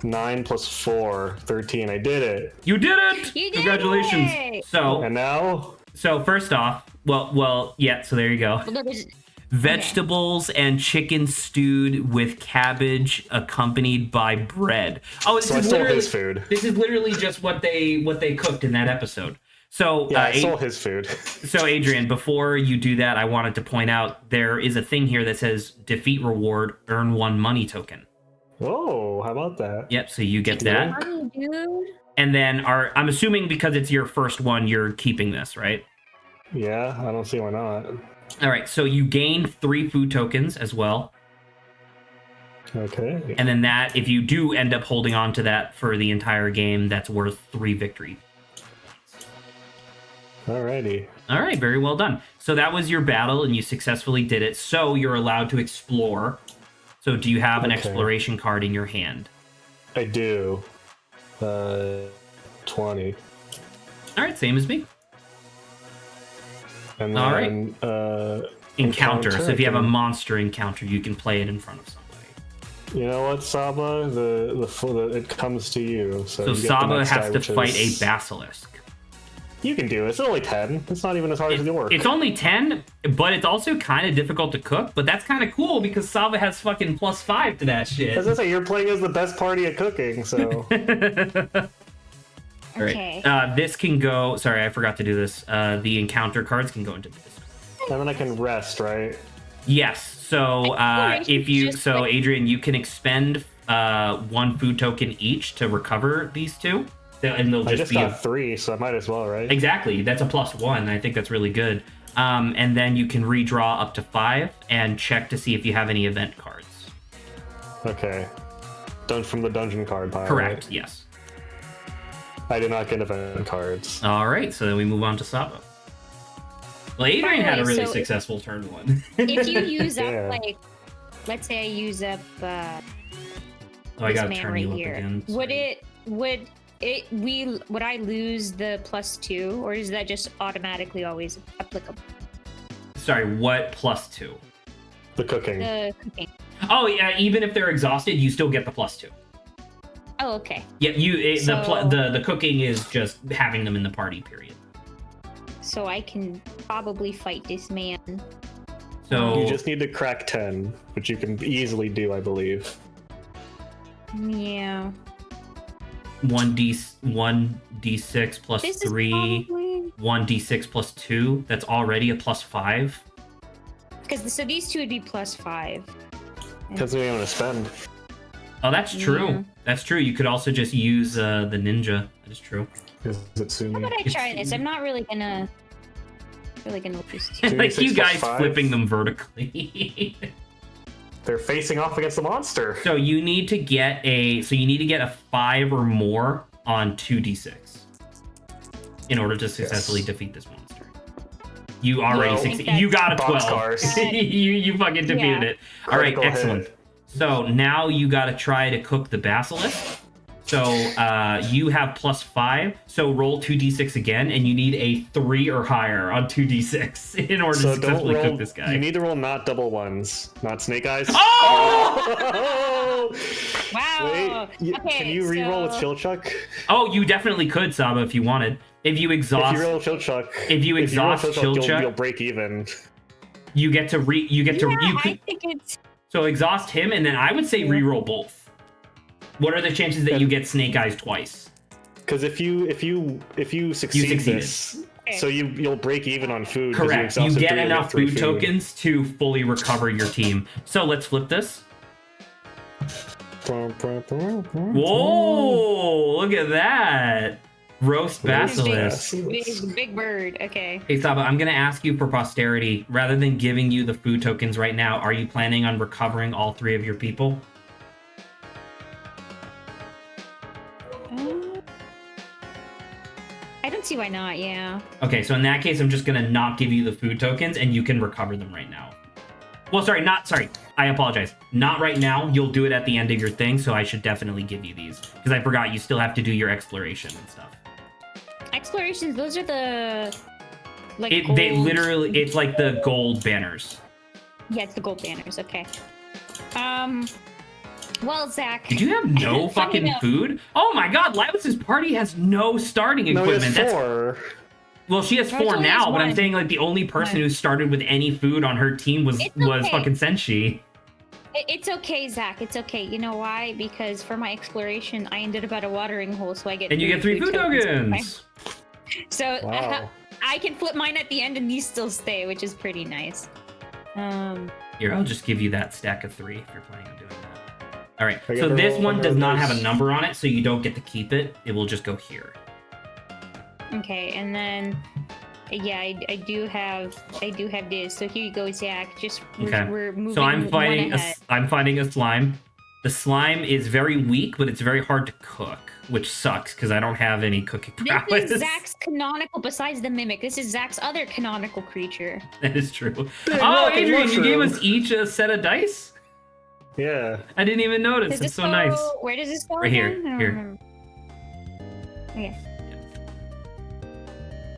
9 plus 4, 13. I did it. you did it. You did Congratulations. it! And now So first off, well, yeah. So there you go. Well, there's- Vegetables and chicken stewed with cabbage, accompanied by bread. Oh, this so I is stole literally his food. this is literally just what they cooked in that episode. So Yeah, I stole his food. So Adrian, before you do that, I wanted to point out there is a thing here that says defeat reward, earn 1 money token. Oh, how about that? Yep, so you get that. Funny, dude. And then I'm assuming because it's your first one, you're keeping this, right? Yeah, I don't see why not. All right, so you gain 3 food tokens as well. Okay. And then that, if you do end up holding on to that for the entire game, that's worth 3 victory. Alrighty. All right, very well done. So that was your battle, and you successfully did it. So you're allowed to explore. So do you have an Okay. exploration card in your hand? I do. 20. All right, same as me. And All then, Encounter. So if you have a again. monster encounter, you can play it in front of somebody. You know what, Saba? It comes to you. So, So you get the Saba next has die, to which fight is- a basilisk. You can do it. It's only 10. It's not even as hard as the orc. It's only 10, but it's also kind of difficult to cook. But that's kind of cool because Saba has fucking +5 to that shit. As I say, you're playing as the best party at cooking, so. All right. Okay. This can go. Sorry, I forgot to do this. The encounter cards can go into this. And then I can rest, right? Yes. So Exploration if you, is just so like- Adrian, you can expend 1 food token each to recover these 2, and they'll I just just be got 3, so I might as well, right? exactly. That's a +1. I think that's really good. And then you can redraw up to 5 and check to see if you have any event cards. Okay. Done from the dungeon card pile. Correct. right? Yes. I did not get event cards. All right. So then we move on to Saba. Well, Adrian had a Alright, really so- successful turn 1. If you use up Yeah. like, let's say I use up Oh, I this gotta man turn right you up here. again. Would Sorry. would I lose the +2, or is that just automatically always applicable? Sorry, what +2? The cooking. The cooking. Oh yeah, even if they're exhausted, you still get the +2. Oh, okay. Yeah, So- the cooking is just having them in the party period. So I can probably fight this man. So You just need to crack 10, which you can easily do, I believe. Yeah. 1d6 plus This 3, is probably 1d6 plus 2. That's already a +5. because so these 2 would be +5. Because we want to spend. Oh, that's true. Yeah. That's true. You could also just use the ninja. That is true. Is it How Sumi? about I try this? I'm not really gonna lose. Like you 2d6 plus guys 5? flipping them vertically. They're facing off against the monster. So you need to get a 5 or more on 2d6 in order to successfully defeat this monster. You already Well, succeeded. You got a 12. Boxcars. you fucking defeated Yeah. it. All right, Critical excellent. hit. So now you got to try to cook the basilisk. So you have +5. So roll 2d6 again, and you need a 3 or higher on 2d6 in order to So don't successfully roll. cook this guy. You need to roll not double ones, not snake eyes. Oh! Wow. Wait, Okay, can you re-roll with so- Chilchuck? Oh, you definitely could, Saba, if you wanted. If you If exhaust, you roll Chilchuck, if you exhaust roll Chilchuck- you'll break even. you get to you Yeah, could I think it's so exhaust him, and then I would say reroll both. What are the chances that you get snake eyes twice? Because if you succeed succeeded. this, so you'll break even on food. 'cause Correct. You exhausted get 3 and enough 3 food tokens to fully recover your team. So let's flip this. Whoa! Look at that. Roast basilisk. Big bird. Okay. Hey Saba, I'm gonna ask you for posterity. Rather than giving you the food tokens right now, are you planning on recovering all 3 of your people? I don't see why not. Yeah. Okay, so in that case, I'm just gonna not give you the food tokens, and you can recover them right now. Well, sorry. I apologize. Not right now. You'll do it at the end of your thing, so I should definitely give you these because I forgot you still have to do your exploration and stuff. Explorations. Those are the like. They gold- literally, it's like the gold banners. Yeah, it's the gold banners. Okay. Well, Zach. Did you have no fucking enough. food? Oh my god, Lavis's party has no starting No, equipment. it's 4. Well, she has No, 4 she only now, has but I'm 1. saying like the only person One. who started with any food on her team was It's okay. fucking Senshi. It's okay, Zach. It's okay. You know why? Because for my exploration, I ended up at a watering hole, so I get. And you get 3 food tokens. So Wow. I can flip mine at the end, and these still stay, which is pretty nice. Here, I'll just give you that stack of 3 if you're planning on doing that. All right, I so gotta this roll one one does of not have a those. number on it, so you don't get to keep it. It will just go here. Okay, and then yeah, I do have this. So here you go, Zach. Just Okay. we're moving. So I'm one fighting ahead. I'm fighting a slime. The slime is very weak, but it's very hard to cook, which sucks because I don't have any cooking prowess. This is Zach's canonical, besides the mimic. This is Zach's other canonical creature. That is true. Big Oh, rocking Adrian, you gave mushroom. us each a set of dice? Yeah. I didn't even notice. Does It's this so go- nice. Where does this go? Right here, again? I don't here. remember. Okay.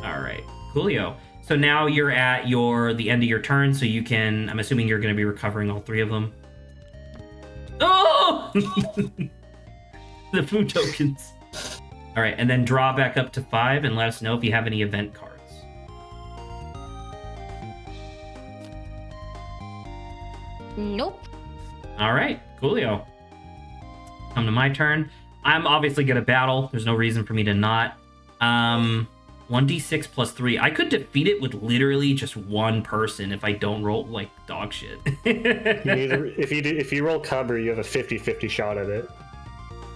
All right, coolio. So now you're at the end of your turn, so you can. I'm assuming you're going to be recovering all 3 of them. Oh, the food tokens. All right, and then draw back up to 5 and let us know if you have any event cards. Nope. All right, coolio. Come to my turn. I'm obviously gonna battle. There's no reason for me to not. 1d6 plus 3. I could defeat it with literally just one person if I don't roll like dog shit. If you roll cover, you have a 50-50 shot at it.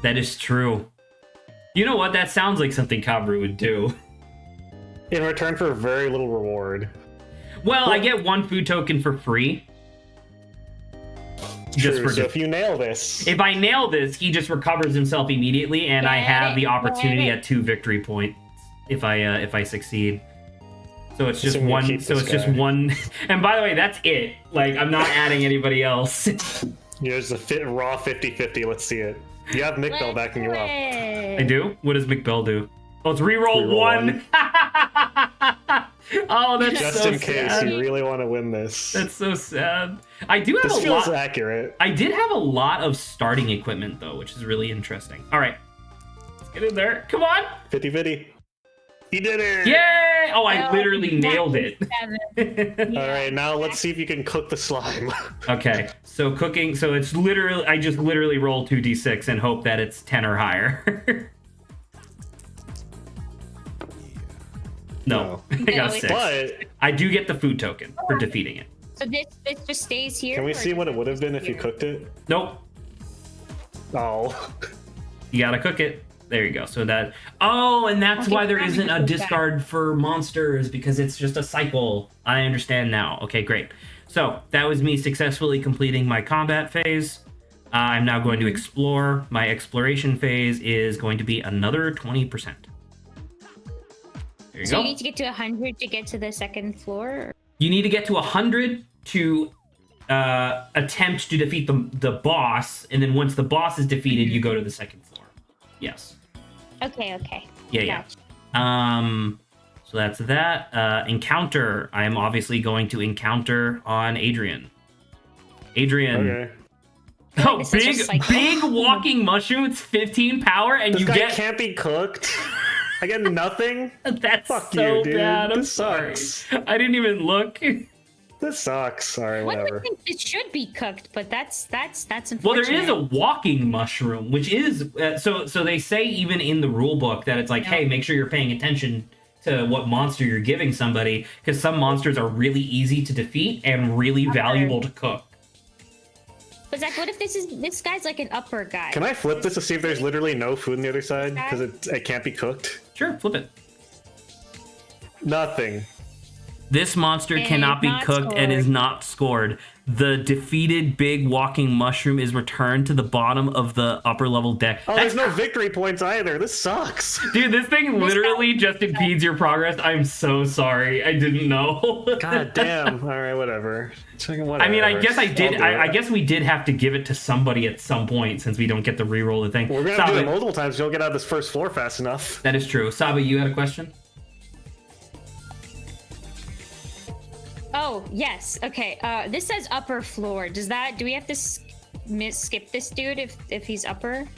That is true. You know what? That sounds like something Kabru would do. In return for very little reward. Well, I get 1 food token for free. Just True, for so if you nail this, if I nail this, he just recovers himself immediately, and I Get have it, the opportunity get it. at 2 victory points if I succeed. So it's just Assuming you one. keep So this it's just guy. one. And by the way, that's it. Like I'm not adding anybody else. there's a raw 50-50. Let's see it. You have Mick Bell Let's backing you do up. it. I do. What does McBell do? Oh, it's reroll Reroll 1. Oh, that's Just so in case sad. you really want to win this. That's so sad. I do have This a feels lot. accurate. I did have a lot of starting equipment though, which is really interesting. All right, let's get in there. Come on. 50-50. He did it! Yay! Oh, I Oh, literally nailed it. Seven. All right, now let's see if you can cook the slime. Okay, so cooking. So it's literally. I just literally roll 2d6 and hope that it's 10 or higher. No, I got No, 6. But I do get the food token for defeating it. So this just stays here. can we or see does what it it would have been if you disappear? cooked it? Nope. Oh. You gotta cook it. There you go. So that. Oh, and that's Okay, why there now we isn't can a cook that. discard for monsters because it's just a cycle. I understand now. Okay, great. So that was me successfully completing my combat phase. I'm now going to explore. My exploration phase is going to be another 20%. There you So go. you need to get to 100 to get to the second floor. Or... You need to get to 100 to attempt to defeat the boss, and then once the boss is defeated, you go to the second floor. Yes. Okay. Yeah. Gotcha. So that's that. Encounter. I am obviously going to encounter on Adrian. Adrian. Okay. Oh, This is big, just like- big walking mushroom. It's 15 power, and This you guy get. can't be cooked. I get nothing. That's Fuck so you, dude. bad. I'm This sorry. sucks. I didn't even look. This sucks. All right, One whatever. would think it should be cooked, but that's unfortunate. Well, there is a walking mushroom, which is so they say even in the rule book that it's like, Yeah. hey, make sure you're paying attention to what monster you're giving somebody because some monsters are really easy to defeat and really valuable to cook. But Zach, what if this guy's like an upper guy? Can I flip this to see if there's literally no food on the other side? Because it can't be cooked? Sure, flip it. Nothing. This monster And cannot be not cooked and is scored. not scored. The defeated big walking mushroom is returned to the bottom of the upper level deck. Oh, there's no victory points either. This sucks. Dude, this thing literally just impedes your progress. I'm so sorry. I didn't know. God damn. All right, whatever. I mean, I guess I did. I'll do I it. guess we did have to give it to somebody at some point since we don't get to re-roll the thing. We're gonna have to do it Saba, multiple times. You'll get out of this first floor fast enough. that is true. Saba, you had a question? Oh, yes. Okay. This says upper floor. Do we have to skip this dude if he's upper?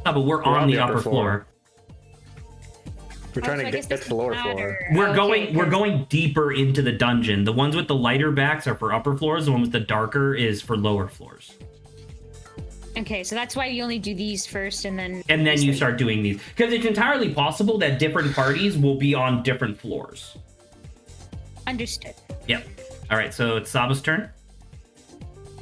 Saba, we're on the upper floor. We're trying Oh, so I to guess get this to the lower doesn't floor. matter. We're going deeper into the dungeon. The ones with the lighter backs are for upper floors. The one with the darker is for lower floors. Okay, so that's why you only do these first, and then You start doing these because it's entirely possible that different parties will be on different floors. Understood. Yep. All right, so it's Saba's turn.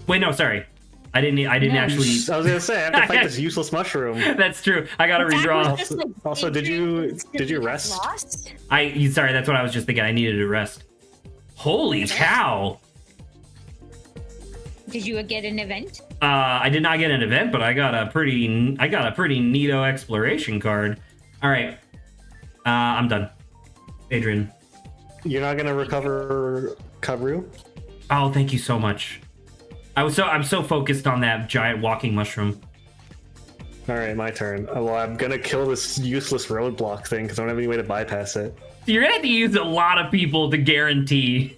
Wait, no, sorry. I didn't No. actually. I was gonna say I have to fight this useless mushroom. That's true. I gotta Zach was redraw. just, like, Also, did you rest? Lost? Sorry, that's what I was just thinking. I needed to rest. Holy cow! Did you get an event? I did not get an event, but I got a pretty neato exploration card. All right, I'm done. Adrian. You're not gonna recover Kabru? Oh, thank you so much. I'm so focused on that giant walking mushroom. All right, my turn. Well, I'm gonna kill this useless roadblock thing because I don't have any way to bypass it. You're gonna have to use a lot of people to guarantee.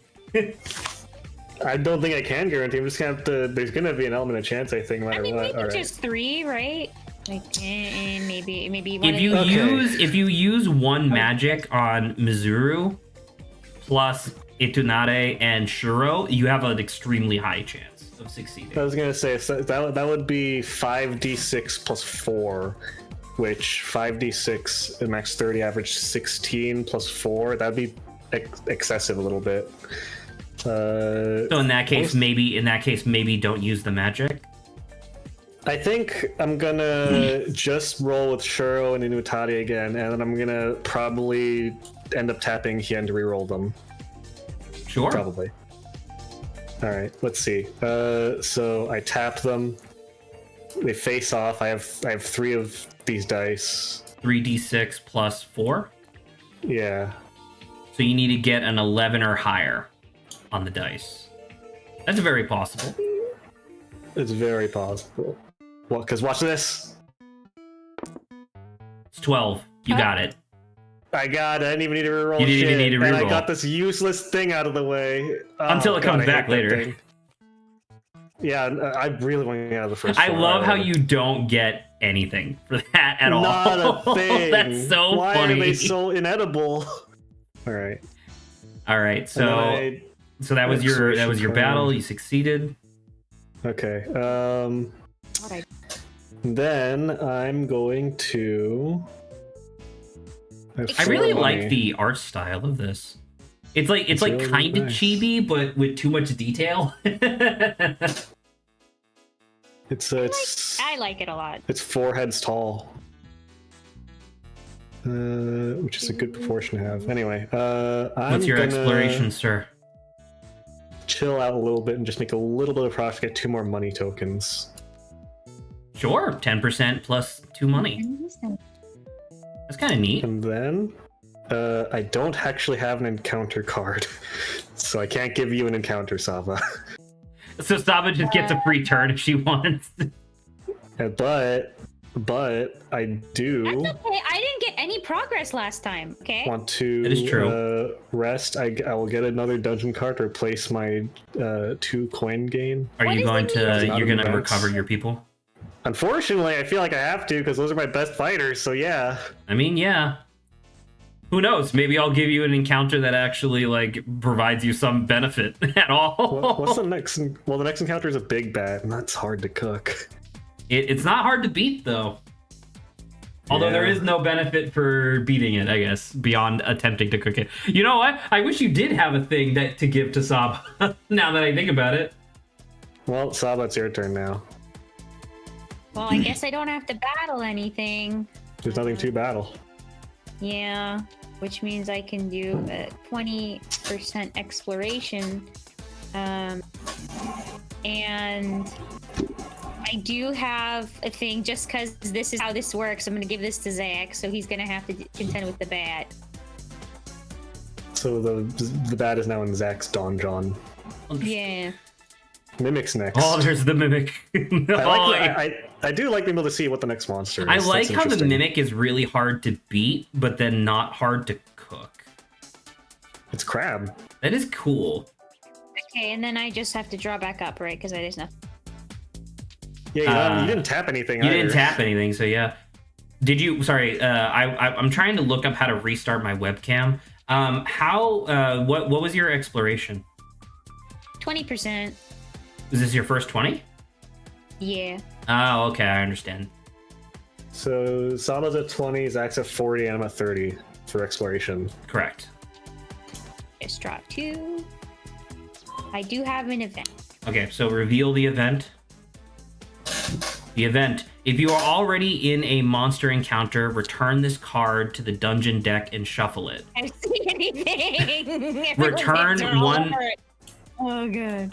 I don't think I can guarantee. I'm just gonna have to. There's gonna be an element of chance, I think, no matter I mean, what. maybe All right. just 3, right? Like, and maybe one If you Okay. use one magic on Mizuru plus Itunare and Shuro, you have an extremely high chance of succeeding. I was gonna say so that would be 5d6 plus 4, which 5d6 at max 30, average 16 plus 4. That'd be excessive a little bit. So in that case, maybe don't use the magic. I think I'm gonna just roll with Shuro and Inutari again, and then I'm gonna probably end up tapping Hien to reroll them. Sure. Probably. All right, let's see. So I tap them. They face off. I have 3 of these dice. 3d6 plus 4. Yeah. So you need to get an 11 or higher on the dice. That's very possible. It's very possible. Well, because watch this. It's 12. You got it. I got it. I didn't even need to reroll You didn't shit. even need to And I reroll. got this useless thing out of the way. Until it God, comes I back hate that later. thing. Yeah, I really want to get out of the first I floor. love how you don't get anything for that at all. Not a thing. That's so Why funny. are they so inedible? All right. All right, And so then that was your Exploration battle. card. You succeeded. Okay. God, I- Then I'm going to. have I 4 really money. like the art style of this. It's like really kind of nice. chibi, but with too much detail. It's I like it a lot. it's 4 heads tall. Which is a good proportion to have. Anyway, I'm What's your gonna exploration, sir? chill out a little bit and just make a little bit of profit, get 2 more money tokens. Sure, 10% plus 2 money. That's kind of neat. And then I don't actually have an encounter card, so I can't give you an encounter, Sava. So Saba just gets a free turn if she wants. But I do That's okay. I didn't get any progress last time. Okay. want to That is true. rest. I will get another dungeon card to replace my 2 coin gain. Are What you does going it to? mean? You're going to Not recover events. your people? Unfortunately, I feel like I have to because those are my best fighters. So yeah. I mean, yeah. Who knows? Maybe I'll give you an encounter that actually like provides you some benefit at all. What's the next? Well, the next encounter is a big bat, and that's hard to cook. It's not hard to beat though. Although there Yeah. is no benefit for beating it, I guess, beyond attempting to cook it. You know what? I wish you did have a thing that to give to Saba. Now that I think about it. Well, Saba, it's your turn now. Well, I guess I don't have to battle anything. There's nothing to battle. Yeah, which means I can do a 20% exploration. And I do have a thing, just because this is how this works, I'm going to give this to Zach, so he's going to have to contend with the bat. So the bat is now in Zach's donjon. Yeah. Mimic's next. Oh, there's the mimic. I do like being able to see what the next monster is. I like That's how the interesting. mimic is really hard to beat, but then not hard to cook. It's crab. That is cool. Okay, and then I just have to draw back up, right? Because I just know. Yeah, you didn't tap anything. You either. didn't tap anything, so yeah. Did you? Sorry, I'm trying to look up how to restart my webcam. What was your exploration? 20%. Is this your first 20? Yeah. Oh, okay, I understand. So Saba's at 20, Zach's at 40, and I'm at 30 for exploration. Correct. Just drop 2. I do have an event. Okay, so reveal the event. The event. If you are already in a monster encounter, return this card to the dungeon deck and shuffle it. I don't see anything. Return one. Oh, good.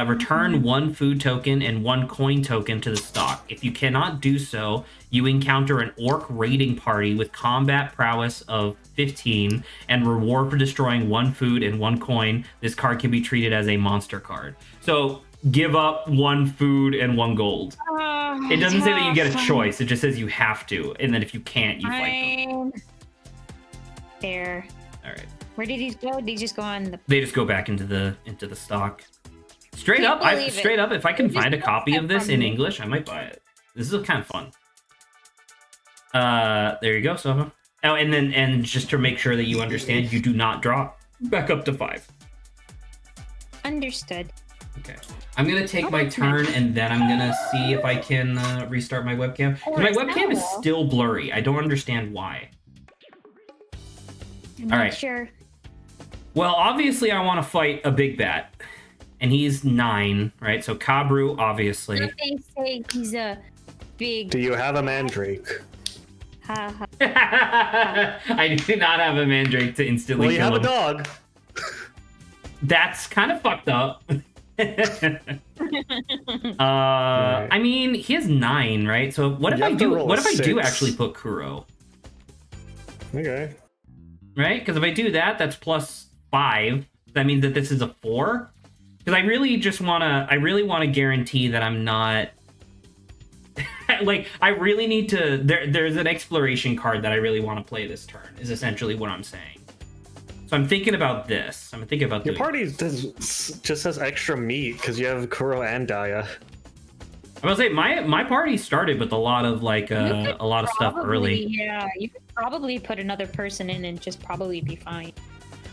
Return 1 food token and 1 coin token to the stock. If you cannot do so, you encounter an orc raiding party with combat prowess of 15 and reward for destroying 1 food and 1 coin. This card can be treated as a monster card. So give up 1 food and 1 gold. It doesn't say that you get a choice. It just says you have to, and then if you can't, you fight them. There. All right. Where did he go? Did he just go on the? They just go back into the stock. Straight up, if I can find a copy of this in English, I might buy it. This is kind of fun. There you go, Soho. Oh, and just to make sure that you understand, you do not drop back up to 5. Understood. Okay. I'm gonna take my turn, and then I'm gonna see if I can restart my webcam. My webcam is still blurry. I don't understand why. I'm not right. sure. Well, obviously, I want to fight a big bat, and he's 9, right? So Kabru, obviously. They say he's a big. Do you have a mandrake? Ha ha. I do not have a mandrake to instantly Well, you kill have him. a dog. That's kind of fucked up. Right. I mean, he has 9, right? So what if You I have to do? roll What if I do 6. actually put Kuro? Okay. Right? Because if I do that, that's plus 5. That means that this is a 4. Because I really want to guarantee that I'm not. Like, I really need to. There's an exploration card that I really want to play this turn. Is essentially what I'm saying. So I'm thinking about this. I'm thinking about Your doing. party just has extra meat because you have Kuro and Daya. I was say my party started with a lot of stuff early. Yeah, you could probably put another person in and just probably be fine.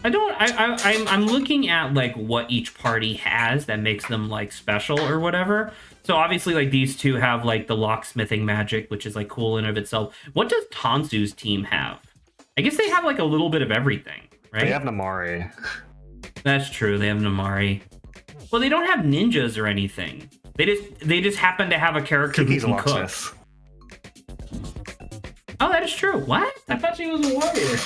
I'm looking at like what each party has that makes them like special or whatever. So obviously like these two have like the locksmithing magic, which is like cool in of itself. What does Tansu's team have? I guess they have like a little bit of everything, right? They have Namari. That's true. They have Namari. Well, they don't have ninjas or anything. They just happen to have a character Kiki's who a can cook. locksmith. Oh, that is true. What? I thought she was a warrior.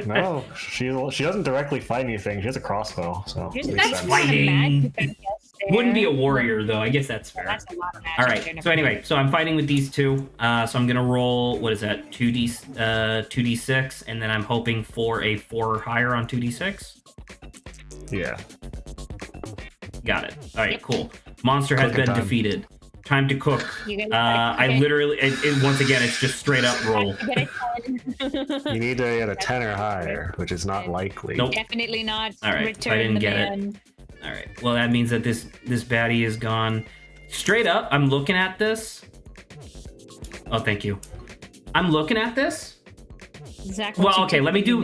No, she doesn't directly fight anything. She has a crossbow, so There's it not makes a sense. lot of Fighting. magic, I guess, there. Wouldn't be a warrior though. I guess that's fair. That's a lot of magic. All there, right. So anyway, so I'm fighting with these two. So I'm gonna roll. What is that? 2d6, and then I'm hoping for a 4 or higher on 2d6. Yeah. Got it. All right. Cool. Monster has Cooking been time. defeated. Time to cook. You guys I literally. Once again, it's just straight up roll. You need to get a 10 or higher, which is not likely. Nope. Definitely not. All right, Return I didn't the get it. man. All right. Well, that means that this baddie is gone. Straight up, I'm looking at this. Oh, thank you. I'm looking at this. Zach, Well, okay. Let me do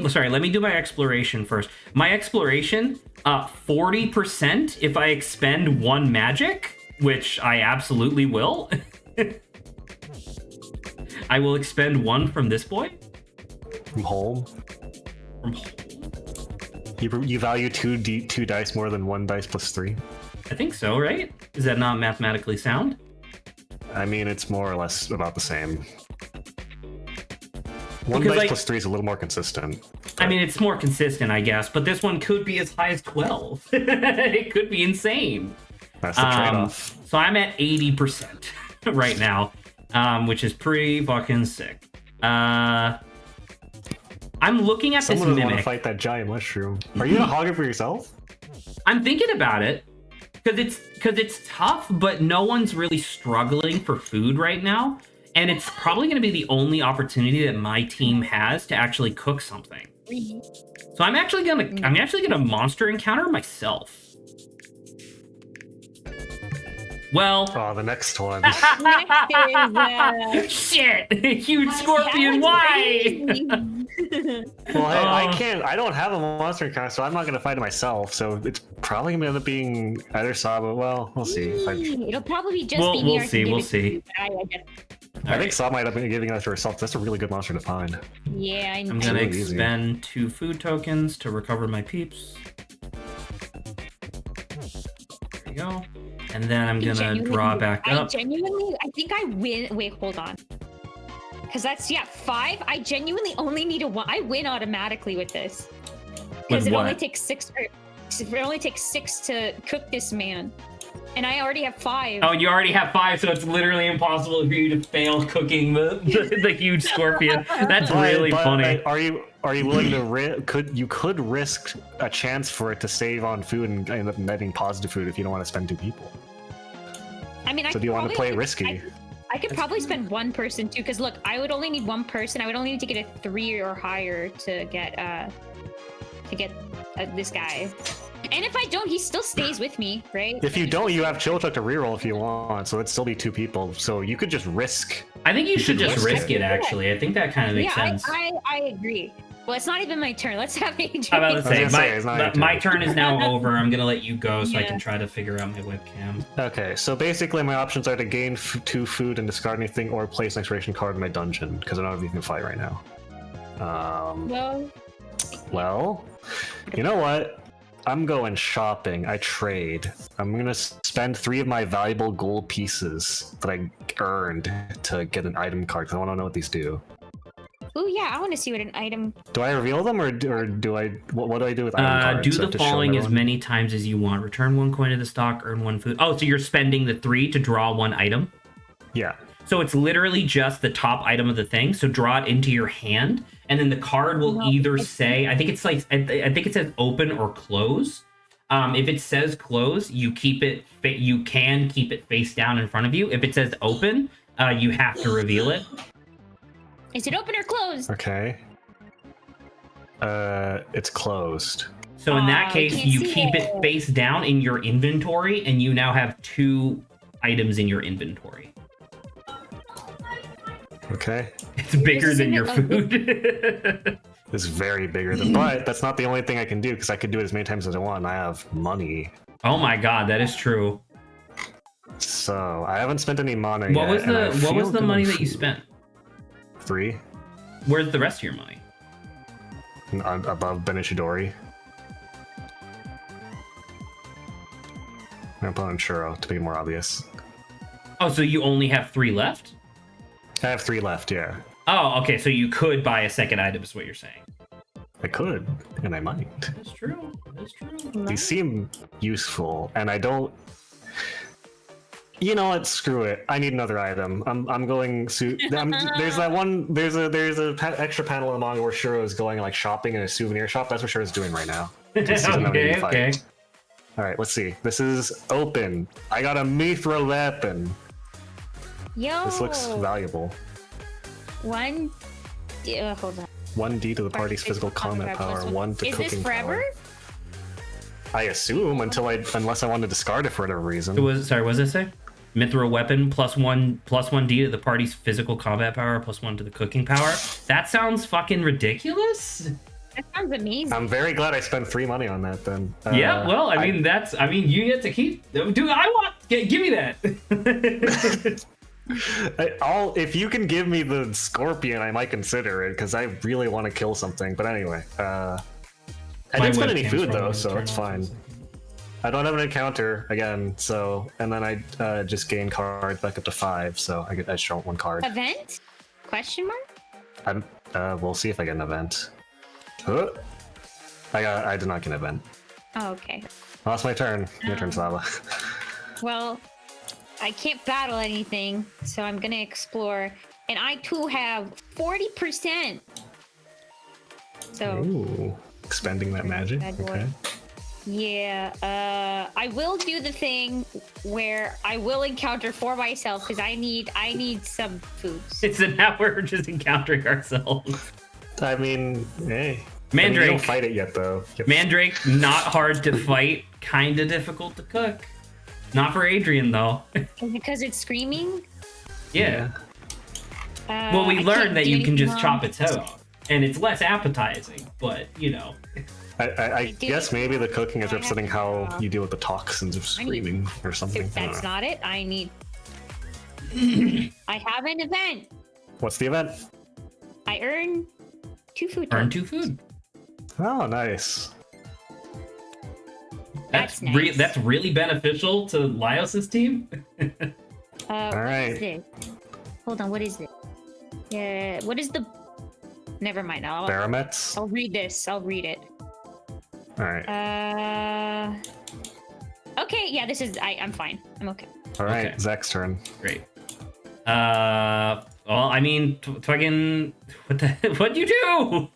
my exploration first. My exploration, 40% if I expend 1 magic, which I absolutely will. I will expend 1 from this boy. From home. From home. You value two dice more than 1 dice plus 3? I think so, right? Is that not mathematically sound? I mean, it's more or less about the same. 1 Because, dice like- plus 3 is a little more consistent. I mean, it's more consistent, I guess, but this one could be as high as 12. It could be insane. That's the trade-off. So I'm at 80% right now, which is pretty fucking sick. I'm looking at Someone this doesn't want to mimic. fight that giant mushroom. Are you gonna hog it for yourself? I'm thinking about it because it's tough, but no one's really struggling for food right now, and it's probably going to be the only opportunity that my team has to actually cook something. So I'm actually gonna monster encounter myself. Well, Oh, the next one. shit, huge scorpion. Why? Well, I can't. I don't have a monster encounter, so I'm not gonna fight it myself. So it's probably gonna end up being either Saba. Well, we'll see. It'll probably just be We'll me. see. We'll see. I think Saba might have been giving that to herself. That's a really good monster to find. Yeah, I'm gonna really easy. expend 2 food tokens to recover my peeps. There we go. And then I'm gonna draw back up. I think I win. Wait, hold on. Because that's 5. I genuinely only need a 1. I win automatically with this. Because With it only what? takes 6. It only takes 6 to cook this man, and I already have 5. Oh, you already have 5, so it's literally impossible for you to fail cooking the huge scorpion. That's really funny. Are you willing to could risk a chance for it to save on food and end up netting positive food if you don't want to spend 2 people? I mean, So do you want to play it risky? I could probably spend 1 person too, because look, I would only need 1 person. I would only need to get a 3 or higher to get this guy. And if I don't, he still stays with me, right? If you don't, you have Chilchuck to reroll if you want, so it'd still be 2 people. So you could just risk. I think you should just risk risk it. it, actually. I think that kind of makes sense. I agree. Well, it's not even my turn. Let's have Adrian. I'm about to I was say, gonna say, it's not your my turn. turn is now over. I'm gonna let you go so I Yeah. can try to figure out my webcam. Okay, so basically my options are to gain 2 food and discard anything, or place an expiration card in my dungeon because I don't have anything to fight right now. Well, you know what? I'm going shopping. I trade. I'm gonna spend 3 of my valuable gold pieces that I earned to get an item card because I want to know what these do. Oh yeah, I want to see what an item. Do I reveal them or do I? What do I do with item cards? Do I have the to show following as everyone? many times as you want. Return 1 coin to the stock, earn 1 food. Oh, so you're spending the 3 to draw 1 item? Yeah. So it's literally just the top item of the thing. So draw it into your hand, and then the card will either say, I think it's like, I think it says open or close. If it says close, you keep it. You can keep it face down in front of you. If it says open, you have to reveal it. Is it open or closed? Okay. It's closed. So in that I case, can't you see keep it it. face down in your inventory, and you now have 2 items in your inventory. Okay. It's bigger is than in your it. food. It's very bigger than, but that's not the only thing I can do because I could do it as many times as I want. And I have money, Oh my god, that is true. so I haven't spent any money. What was yet, and I the feel good money on that you food. spent? 3 Where's the rest of your money? above Benishidori. I'm gonna put on Churro to be more obvious. Oh, so you only have 3 left? I have 3 left. Yeah, Oh, okay, so you could buy a second item, is what you're saying. I could, and I might. That's true. That's true. These seem useful, and I don't. You know what? Screw it. I need another item. I'm going. There's that one. There's a extra panel in the manga where Shiro is going like shopping in a souvenir shop. That's what Shiro's doing right now. This is another Okay, new fight. okay. All right, let's see. This is open. I got a Mithra weapon. Yo. This looks valuable. 1. Hold on. 1d to the party's physical combat power. 1 to Is cooking this forever? power. I assume unless I want to discard it for whatever reason. It was, sorry, what does it say? Mithril weapon plus 1d to the party's physical combat power plus 1 to the cooking power. That sounds fucking ridiculous. That sounds amazing. I'm very glad I spent 3 money on that then. Yeah, well, I mean, you get to keep. Dude, give me that. If you can give me the scorpion, I might consider it because I really want to kill something. But anyway, I My didn't spend any webcam's food though, probably so gonna it's turn off in a fine. second. I don't have an encounter again, so and then I just gain cards back up to 5, so I just draw 1 card. Event? Question mark? We'll see if I get an event. I did not get an event. Oh, okay. Lost my turn. Your turn, Slava. Well, I can't battle anything, so I'm gonna explore. And I too have 40%. So Ooh, expending that magic. Bad boy. Okay. yeah, I will do the thing where I will encounter for myself because I need some foods. So now we're just encountering ourselves. I mean, hey. I mean, you Mandrake. don't fight it yet, though. Mandrake, not hard to fight, kind of difficult to cook. Not for Adrian, though. Because it's screaming. Yeah. Well, we I learned can't that do you can anything just wrong. chop its head off. And it's less appetizing, but, you know. I do. guess maybe the cooking is I have representing how to- you deal with the toxins of I need- screaming or something. If I don't that's know. not it, I need. I have an event. What's the event? I earn 2 food. Earn tokens. 2 food. Oh, nice. That's nice. That's really beneficial to Lyos's team. All right. This? Hold on. What is it? Yeah. What is the? Never mind. Baramets? I'll read this. I'll read it. Alright. Okay. Yeah. This is. I'm fine. I'm okay. Alright, okay. Zach's turn. Great. Well, I mean, fucking, what'd you do?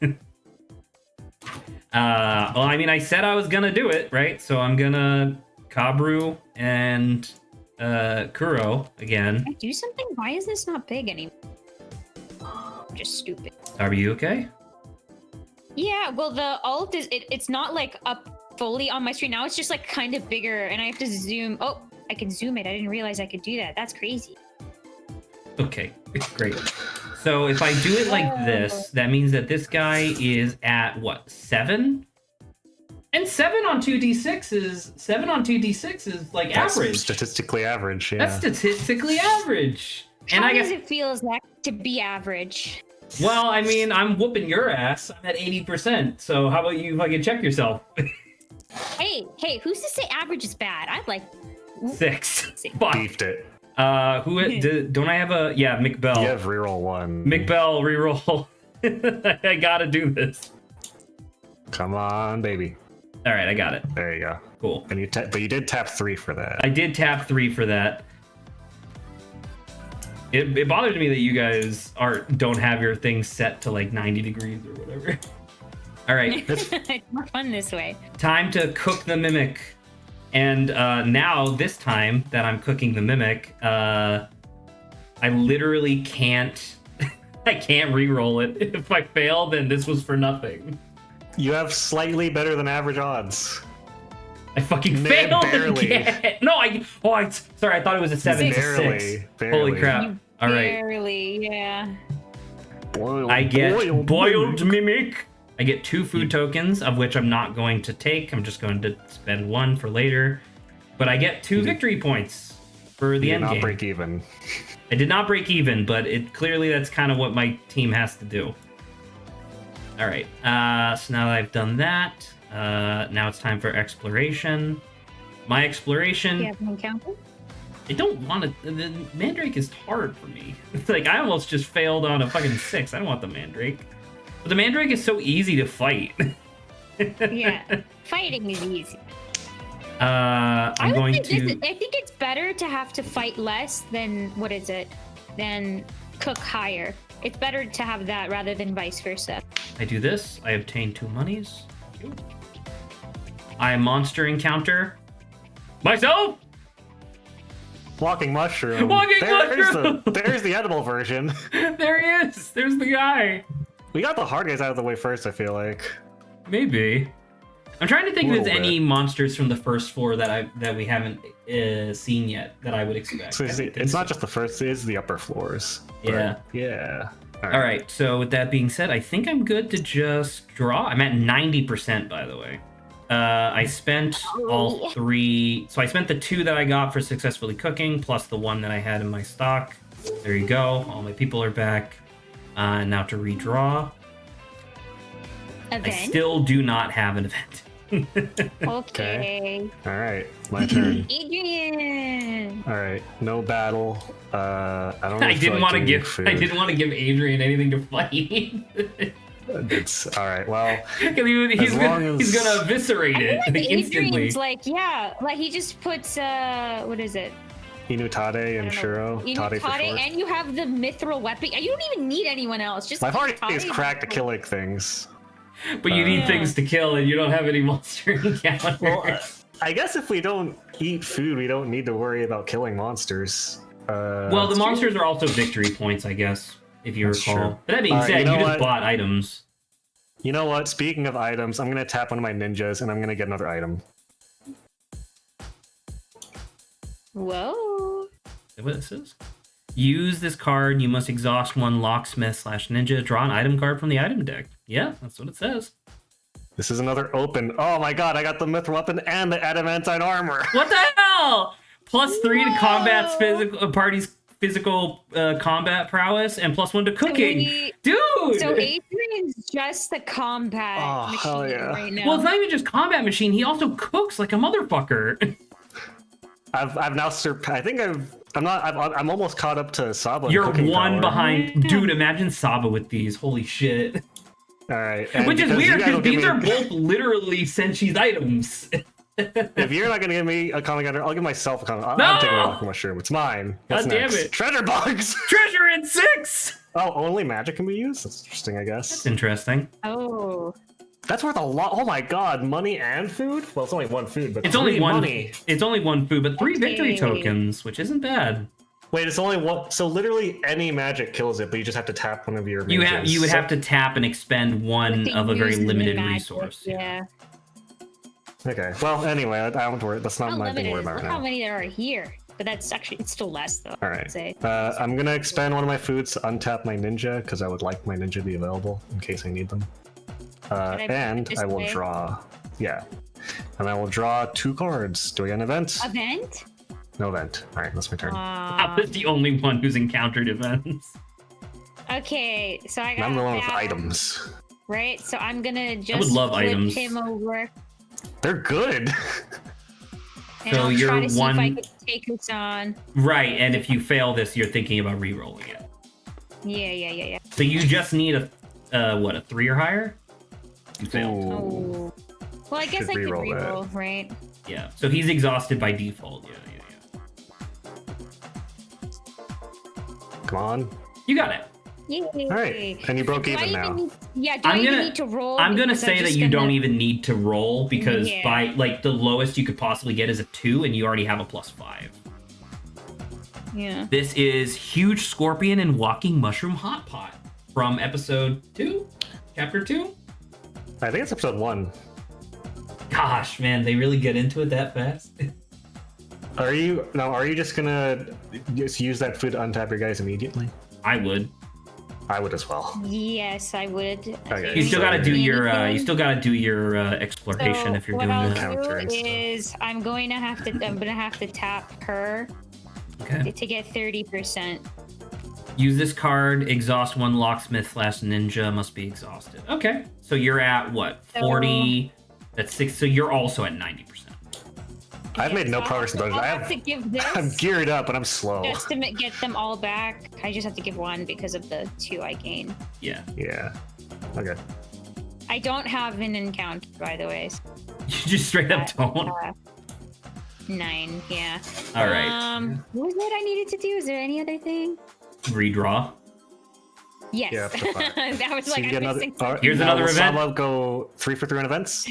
Well, I mean, I said I was gonna do it, right? So I'm gonna Kabru and Kuro again. Can I do something? Why is this not big anymore? I'm just stupid. Are you okay? Yeah. Well, the alt is. It's not like up fully on my screen now. It's just like kind of bigger, and I have to zoom. Oh, I can zoom it. I didn't realize I could do that. That's crazy. Okay, great. So if I do it like this, that means that this guy is at what, 7? And 7 on 2d6 is like That's average. statistically average, yeah. That's statistically average. And How I does guess, it feel, Zach, to be average? well, I mean, I'm whooping your ass. I'm at 80%. So how about you fucking check yourself? Hey, who's to say average is bad? I'd like 6. Fuck. Beefed it. Don't I have a, yeah, McBell. You have reroll 1. McBell reroll. I gotta do this. Come on, baby. All right, I got it. There you go. Cool. And but you did tap 3 for that. I did tap 3 for that. It bothers me that you guys don't have your thing set to like 90 degrees or whatever. All right, it's more fun this way. time to cook the mimic. And now this time that I'm cooking the mimic, I literally can't. I can't re-roll it. If I fail, then this was for nothing. You have slightly better than average odds. I fucking Man, failed barely. again. No, sorry, I thought it was a 7 to 6. Barely, Holy barely. crap. All right. Barely, yeah. Boiled, I get boiled mimic. mimic. I get 2 food tokens, of which I'm not going to take. I'm just going to spend 1 for later. But I get 2 victory points for the You did end not game. break even. I did not break even, but clearly that's kind of what my team has to do. All right. So now that I've done that, now it's time for exploration. My exploration. You have an encounter? I don't want to. The Mandrake is hard for me. It's like I almost just failed on a fucking 6. I don't want the Mandrake. But the Mandrake is so easy to fight. Yeah. Fighting is easy. I'm going to. I think it's better to have to fight less than than cook higher. It's better to have that rather than vice versa. I do this. I obtain 2 monies. I monster encounter myself. Walking mushroom. Walking There's mushroom! There's the edible version. There he is. There's the guy. We got the hard guys out of the way first, I feel like. Maybe. I'm trying to think if Little there's any bit. monsters from the first 4 that we haven't seen yet that I would expect. So I don't think it's not so. just the first, it's the upper floors. But Yeah. Yeah. All right. So with that being said, I think I'm good to just draw. I'm at 90%, by the way. I spent all 3. So I spent the 2 that I got for successfully cooking, plus the 1 that I had in my stock. There you go. All my people are back. Now to redraw. Event. I still do not have an event. Okay. All right, my turn. Adrian. All right, no battle. I don't. I really feel didn't like want to doing give. food. I didn't want to give Adrian anything to fight. It's all right. Well, Because he's long as- gonna eviscerate I it feel like instantly. Adrian's like, yeah, like he just puts what is it? Inutade and Shuro. Tade for Tade, short. and you have the mithril weapon. You don't even need anyone else. Just My party Tade is and cracked at mithril. killing things. But you need Yeah. things to kill, and you don't have any monster encounters. Well, I guess if we don't eat food, we don't need to worry about killing monsters. Well, the monsters are also victory points, I guess, if you That's recall. true. But that being Alright, said, you know you just what? bought items. You know what? Speaking of items, I'm gonna tap one of my ninjas and I'm gonna get another item. Whoa. Is that what this is? Use this card. You must exhaust one locksmith/ninja. Draw an item card from the item deck. Yeah, that's what it says. This is another open. Oh my god! I got the mithril weapon and the adamantine armor. What the hell? +3 to combat's Whoa. physical party's physical combat prowess, and +1 to cooking. we- Dude. So Adrian's just the combat Oh, hell machine yeah. right now. Well, it's not even just combat machine. He also cooks like a motherfucker. I've now surpassed. I think I'm almost caught up to Saba. in You're cooking one power. behind. Yeah. Dude, imagine Saba with these. Holy shit. All right, and Which is because you weird guys because don't give these me- are both literally Senshi's items. If you're not gonna give me a comic hunter, I'll give myself a comic. No! I'm taking a rock mushroom. It's mine. That's God damn next. it. Treasure bugs. Treasure in 6! Oh, only magic can be used. That's interesting, I guess. That's interesting. Oh. That's worth a lot. Oh my god, money and food. Well, it's only one food, but It's only three one. money. It's only one food, but 3 victory Okay. tokens, which isn't bad. Wait, it's only one. So literally any magic kills it, but you just have to tap one of your. You mages. would So- have to tap and expend one With the of a very used limited magic, resource. Yeah. Okay. Well, anyway, I don't worry. That's not How my thing to limited worry is about look right how now. many there are here. But that's actually it's still less though. All I'd right. say. I'm gonna expand one of my foods to untap my ninja because I would like my ninja to be available in case I need them. I put it And this I will way? draw. Yeah. And I will draw 2 cards. Do I get an event? Event? No event. All right, that's my turn. I was the only one who's encountered events. Okay, so I And got I'm the one with that, items. right? So I'm gonna just love flip items. him over They're good. and So I'll you're try to see if I one- can take this on. Right, and if you fail this, you're thinking about re-rolling it. Yeah. So you just need a 3 or higher? You failed. Ooh. Oh. Well, I guess Should I could reroll that. reroll, right? Yeah. So he's exhausted by default. Yeah. Come on. You got it. Yay. All right. And you broke Do I even now. need, yeah, do I'm I even gonna- need to roll? I'm gonna Because say that just you gonna- don't even need to roll because Yeah. by like the lowest you could possibly get is a 2, and you already have a +5. Yeah. This is Huge Scorpion and Walking Mushroom Hot Pot from episode 2, chapter 2. I think it's episode 1. Gosh, man, they really get into it that fast. Are you just gonna just use that food to untap your guys immediately? I would. I would as well. Yes, I would. Okay, You still So- gotta do your Anything? exploration if you're what doing I'll that. Counter and do stuff. is I'm gonna have to tap her Okay. to get 30%. Use this card. Exhaust one locksmith/ninja must be exhausted. Okay. So you're at what? So- 40. That's 6. So you're also at 90%. I've made no so I'll progress in have to- those. I'll have to give this I'm geared up, but I'm slow. just to get them all back. I just have to give one because of the 2 I gained. Yeah. Yeah. Okay. I don't have an encounter, by the way. So, You just straight up don't. 9, yeah. All right. What was that I needed to do? Is there any other thing? Redraw. Yes. Yeah, up to 5. That was So like you I'm get another. missing all right, something. Here's now another will event. Saba go 3 for 3 on events.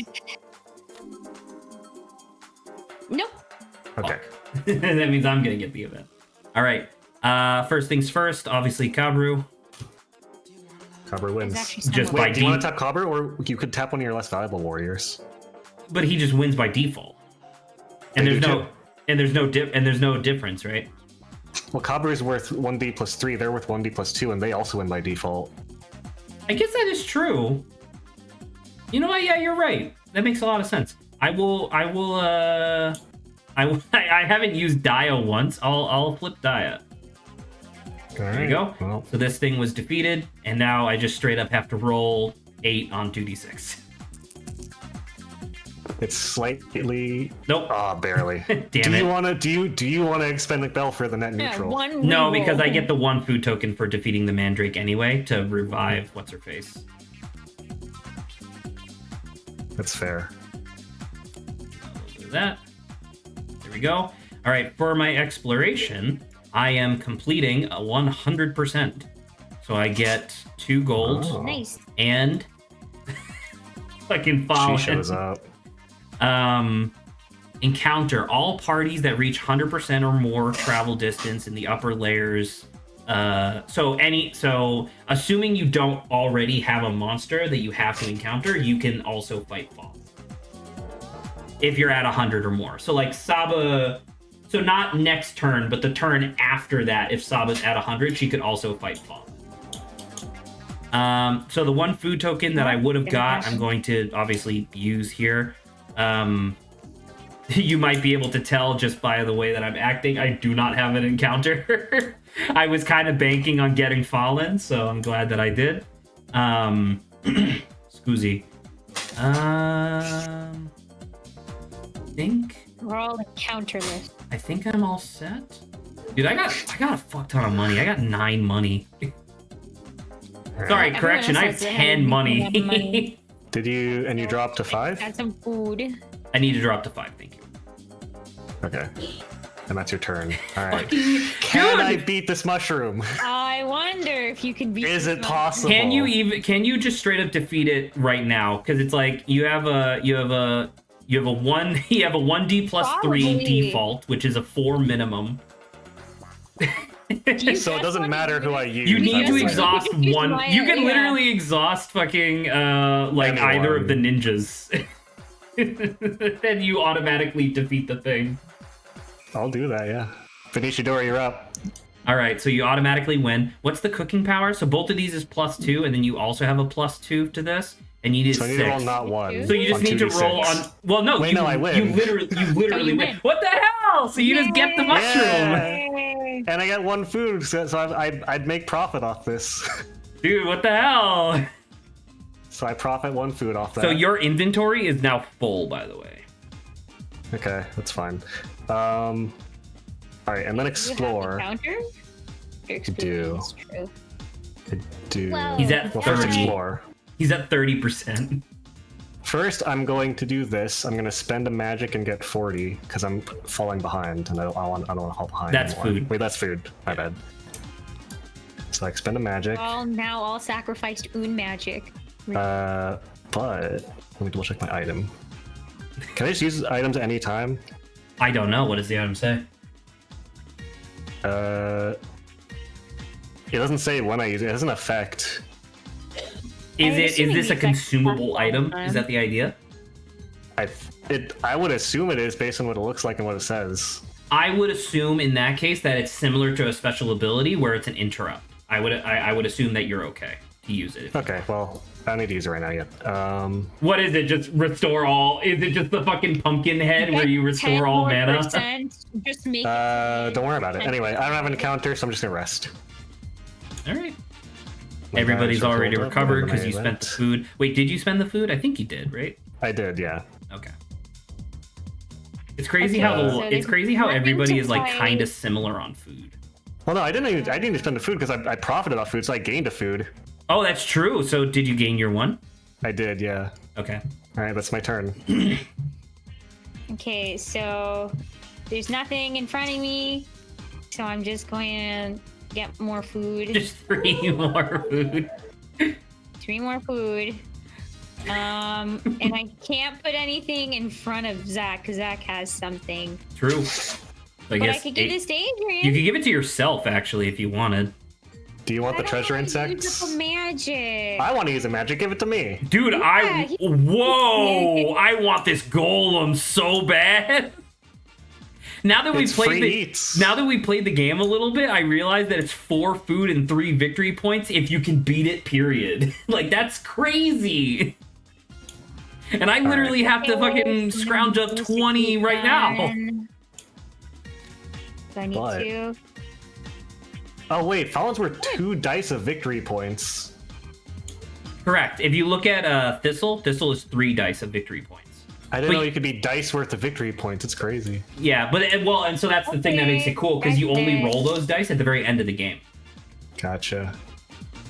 Nope. Okay. That means I'm gonna get the event. All right. First things first. Obviously, Kabru. Kabru wins. There's actually Just someone- by Do you want deep, to tap Kabru, or you could tap one of your less valuable warriors? but he just wins by default. And They there's do no, too. and there's no difference, right? Well, Kabru is worth 1d plus 3. They're worth 1d plus 2, and they also win by default. I guess that is true. You know what? Yeah, you're right. That makes a lot of sense. I haven't used Dia once. I'll flip Dia. All There you go. Well, So this thing was defeated, and now I just straight up have to roll 8 on 2d6. It's slightly. Nope. Ah, barely. Damn do it. you want to do you want to expend the bell for the net Yeah, neutral? one No, reroll. because I get the 1 food token for defeating the Mandrake anyway to revive what's her face. That's fair. Do that. There we go. All right, for my exploration, I am completing a 100%. So I get 2 gold Oh. Nice. and fucking She follow. shows up. Encounter all parties that reach 100% or more travel distance in the upper layers. So assuming you don't already have a monster that you have to encounter, you can also fight Fall. If you're at 100 or more. So like Saba, so not next turn, but the turn after that, if Saba's at 100, she could also fight Fall. So the 1 food token that I would have got, I'm going to obviously use here. You might be able to tell just by the way that I'm acting, I do not have an encounter. I was kind of banking on getting Fallen, so I'm glad that I did. Scoozy. We're all encounterless. I think I'm all set. Dude, I got a fuck ton of money. I got 9 money. Sorry, Everyone correction. else I have has a 10 money. money. Did you and you dropped to 5? Got some food. I need to drop to 5. Thank you. Okay. And that's your turn. All right. Fucking Can I dude! beat this mushroom? I wonder if you can beat. Is this it one. possible? Can you just straight up defeat it right now? Because it's like you have a 1d plus 3 Probably. default, which is a 4 minimum. Do you So it just doesn't wanna matter who use- I use. You need to Yes. exhaust Use one. Maya, You can yeah. literally exhaust fucking like Anyone. either of the ninjas. Then you automatically defeat the thing. I'll do that, yeah. Venetiador, you're up. All right, so you automatically win. What's the cooking power? So both of these is +2, and then you also have a +2 to this, and you need So I need 6. to roll not 1. So you just on need to 2d6. roll on. Well, no, Wait, you, no, I win. You literally you win. win. What the hell? So you just get the mushroom, Yay. And I get 1 food, so I'd make profit off this. dude. What the hell? So I profit 1 food off that. So your inventory is now full, by the way. Okay, that's fine. All right, and then Do you have explore. encounter? Your do. experience, True. Do Well, He's at well, first 30. explore. He's at 30%. First, I'm going to do this. I'm going to spend a magic and get 40 because I'm falling behind, and I don't want to fall behind. That's anymore. food. Wait, that's food. My bad. So I expend a magic. Well, now all sacrificed Un magic. But let me double check my item. Can I just use items at any time? I don't know. What does the item say? It doesn't say when I use it. It has an effect. Is I'm it? Is assuming this the a effect consumable lasts a item? long time. Is that the idea? I would assume it is based on what it looks like and what it says. I would assume in that case that it's similar to a special ability where it's an interrupt. I would assume that you're okay to use it. Okay, well, I don't need to use it right now yet. What is it? Just restore all? Is it just the fucking pumpkin head where you restore all mana? 10%, just make Don't worry about it. Anyway, I don't have an encounter, so I'm just gonna rest. All right. My Everybody's badge is already rolled up, recovered and because my you spent event. the food. Wait, did you spend the food? I think you did, right? I did, yeah. Okay. It's crazy Okay, how so it's there's crazy how nothing everybody to is like fight. kind of similar on food. Well, no, I didn't even spend the food because I profited off food, so I gained a food. Oh, that's true. So did you gain your one? I did, yeah. Okay. All right, that's my turn. Okay, so there's nothing in front of me, so I'm just going to get more food. Just 3 more food. 3 more food. And I can't put anything in front of Zach because Zach has something. True. So I But guess I could give this to Adrian. you could give it to yourself actually if you wanted. Do you want the treasure insects? Beautiful magic. I want to use a magic. Give it to me. Dude, Yeah, whoa! I want this golem so bad. Now that we It's played free the eats. now that we played the game a little bit, I realized that it's 4 food and 3 victory points if you can beat it. Period. Like that's crazy. And I literally have to fucking scrounge up 20 right now. So I need But- to. Oh wait, Fallons were 2 dice of victory points. Correct. If you look at Thistle is 3 dice of victory points. I didn't But- know you could be dice worth of victory points. It's crazy. Yeah, but and so that's the thing that makes it cool because you only roll those dice at the very end of the game. Gotcha.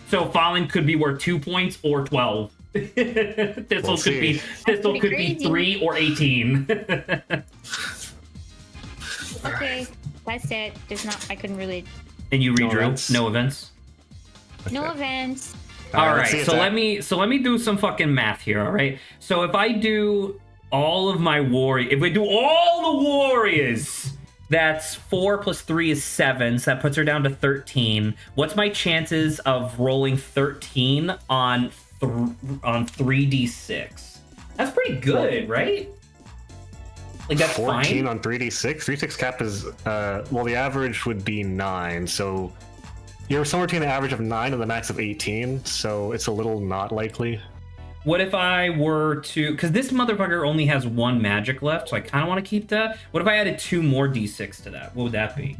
So Fallen could be worth 2 points or 12. Thistle see. Thistle could be crazy. 3 or 18. Okay, that's it. There's not. I couldn't really. And you redrew. events. No events. No Okay. events. All let's see right, so attack. let me do some fucking math here. All right, so if I do all of my if we do all the warriors, that's 4 plus 3 is 7, so that puts her down to 13. What's my chances of rolling 13 on 3d6? That's pretty good, right? Like that's 14 fine. on 3d6. 3d6 cap is well, the average would be 9, so you're somewhere between the average of 9 and the max of 18, so it's a little not likely. What if I were to, because this motherfucker only has 1 magic left, so I kind of want to keep that. What if I added 2 more d6 to that? What would that be?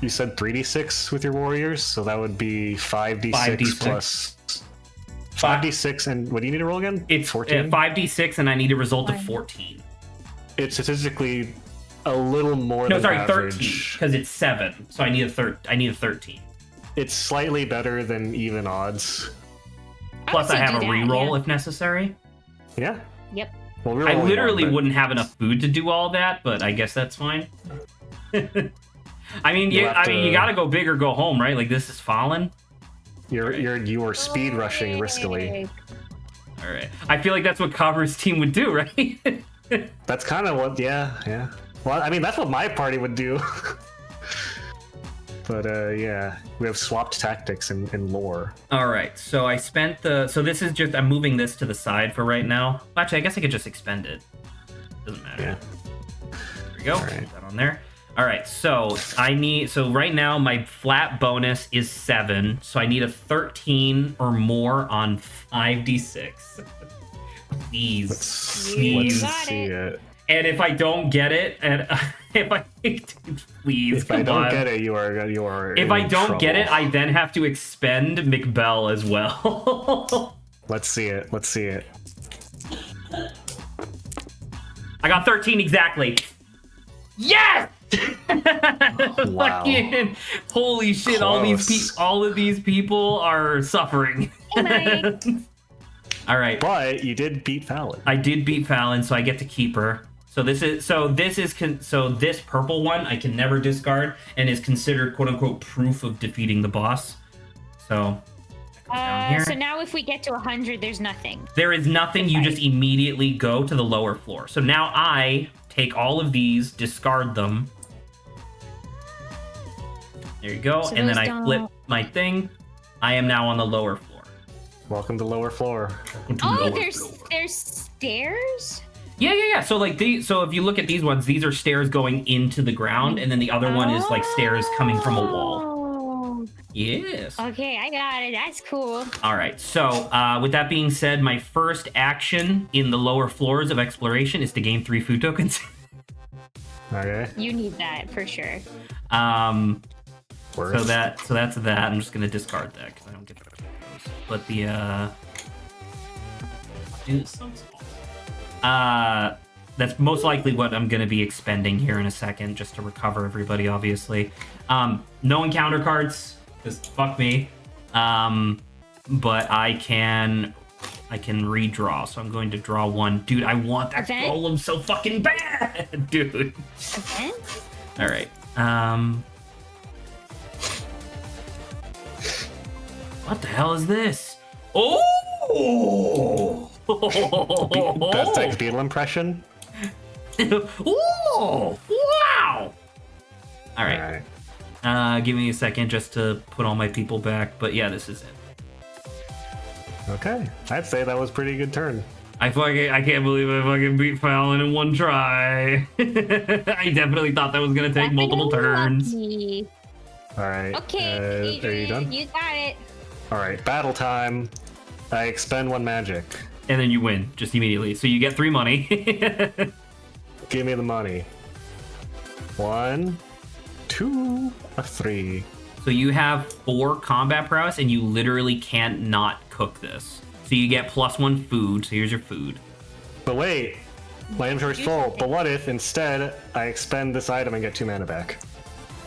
You said 3d6 with your warriors, so that would be 5d6, 5d6. plus 5d6, and what do you need to roll again? It's 14. 5d6, and I need a result of Fine. 14. It's statistically a little more No, than sorry, 13, average. because it's 7. So I need a 13. It's slightly better than even odds. Plus, I would say have a do that, reroll yeah. if necessary. Yeah. Yep. Well, we're I rolling literally one, but wouldn't have enough food to do all that, but I guess that's fine. I mean, You'll have you to- gotta go big or go home, right? Like this is Fallen. You were speed rushing riskily. Yay. All right. I feel like that's what Cobra's team would do, right? That's kind of what, yeah. Well, I mean, that's what my party would do. But yeah, we have swapped tactics in lore. All right, so I spent so this is just, I'm moving this to the side for right now. Actually, I guess I could just expend it. Doesn't matter. Yeah. There we go. right. Put that on there. All right, so so right now my flat bonus is 7, so I need a 13 or more on 5d6. Please. Let's got see it. it. And if I don't get it, and if I please, If I come don't on. get it, you are. If in I don't get it, trouble. I then have to expend McBell as well. Let's see it. I got 13 exactly. Yes! Wow. Fucking holy shit! Close. All of these people are suffering. Hey, Mike. All right, But you did beat Fallon. I did beat Fallon, so I get to keep her. So this purple one I can never discard and is considered quote unquote proof of defeating the boss. So down here. So now if we get to 100, there's nothing. There is nothing. You just immediately go to the lower floor. So now I take all of these, discard them. There you go. So And then those I flip don't- my thing. I am now on the lower floor. Welcome to lower floor. Welcome to Oh, lower there's floor. stairs. Yeah. So like so if you look at these ones, these are stairs going into the ground, and then the other one is like stairs coming from a wall. Oh. Yes. Okay, I got it. That's cool. All right. So with that being said, my first action in the lower floors of exploration is to gain 3 food tokens. Okay. You need that for sure. Worth. So that's that. I'm just gonna discard that because I don't get those. But the dude, it's so small. That's most likely what I'm gonna be expending here in a second, just to recover everybody. Obviously, no encounter cards because fuck me. But I can redraw. So I'm going to draw 1. Dude, I want that Event? golem so fucking bad, dude. Event? All right. What the hell is this? Oh! Best X Beetle impression. Oh! Wow! All right. Alright. Give me a second just to put all my people back. But yeah, this is it. Okay. I'd say that was a pretty good turn. I can't believe I fucking beat Fallon in 1 try. I definitely thought that was gonna take multiple turns. Lucky. Alright. Okay, are you Adrian, done? you got it. Alright, battle time. I expend 1 magic. And then you win just immediately. So you get 3 money. Give me the money. 1, 2, 3. So you have 4 combat prowess, and you literally can't not cook this. So you get +1 food. So here's your food. But wait, my inventory's full. But what if instead I expend this item and get 2 mana back?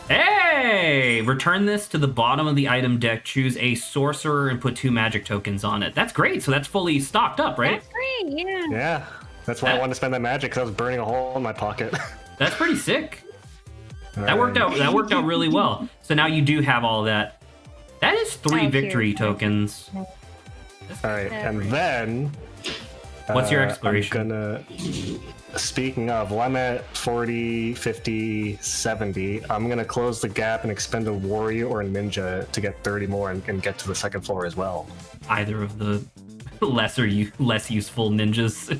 Hey! Return this to the bottom of the item deck, choose a sorcerer, and put 2 magic tokens on it. That's great. So that's fully stocked up, right? That's great. Yeah. Yeah, that's why I wanted to spend that magic, because I was burning a hole in my pocket. That's pretty sick. That worked out. That worked out really well. So now you do have all of that. That is 3 Oh, victory here. tokens. All right, and then What's your exploration? Speaking of, well, I'm at 40, 50, 70. I'm gonna close the gap and expend a warrior or a ninja to get 30 more and get to the second floor as well. Either of the less useful ninjas.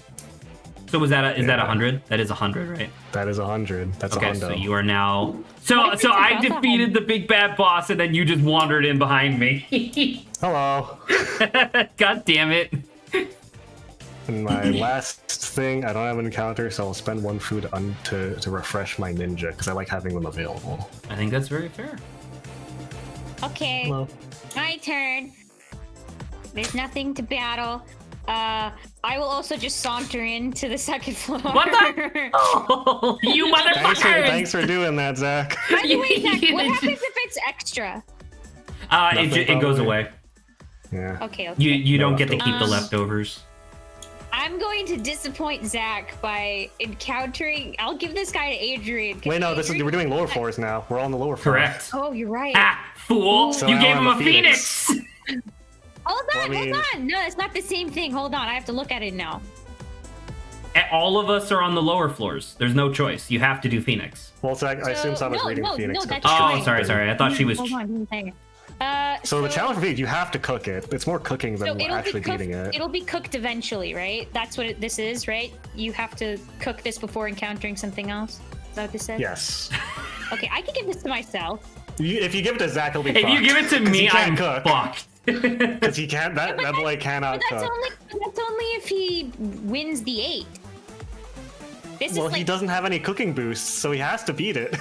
So is that 100? That is 100, right? That is 100. That's Okay, a hundo. so you are now. So What if it's I above defeated the big bad boss, and then you just wandered in behind me. Hello. God damn it! And my last thing, I don't have an encounter, so I'll spend 1 food to refresh my ninja, because I like having them available. I think that's very fair. Okay. Hello. My turn. There's nothing to battle. I will also just saunter into the second floor. What the? Oh, you motherfuckers! Thanks for doing that, Zach. By the way, Zach, what happens if it's extra? It goes probably. away. Yeah. Okay. You No don't get to keep the leftovers. leftovers. I'm going to disappoint Zach by encountering. I'll give this guy to Adrian. 'cause Wait, no, we're Adrian- doing lower floors now. We're on the lower floor. Correct. Oh, you're right. Ah, fool! So you now gave I'm him a a phoenix. Hold on, Well, I mean- hold on. No, it's not the same thing. Hold on, I have to look at it now. All of us are on the lower floors. There's no choice. You have to do phoenix. Well, so I assume someone's reading Phoenix. that's Cup. fine. Oh, sorry. I thought she was. Hold on, give me a second. So the challenge for Phoenix, you have to cook it. It's more cooking So than actually cooked, beating it. It'll be cooked eventually, right? That's what this is, right? You have to cook this before encountering something else. Is that what this says? Yes. Okay, I can give this to myself. If you give it to Zach, he'll be If you give it to 'Cause me, he can't I'm cook. fucked. Because he can't. That boy cannot But cook. that's only if he wins the 8. This Well, is like he doesn't have any cooking boosts, so he has to beat it.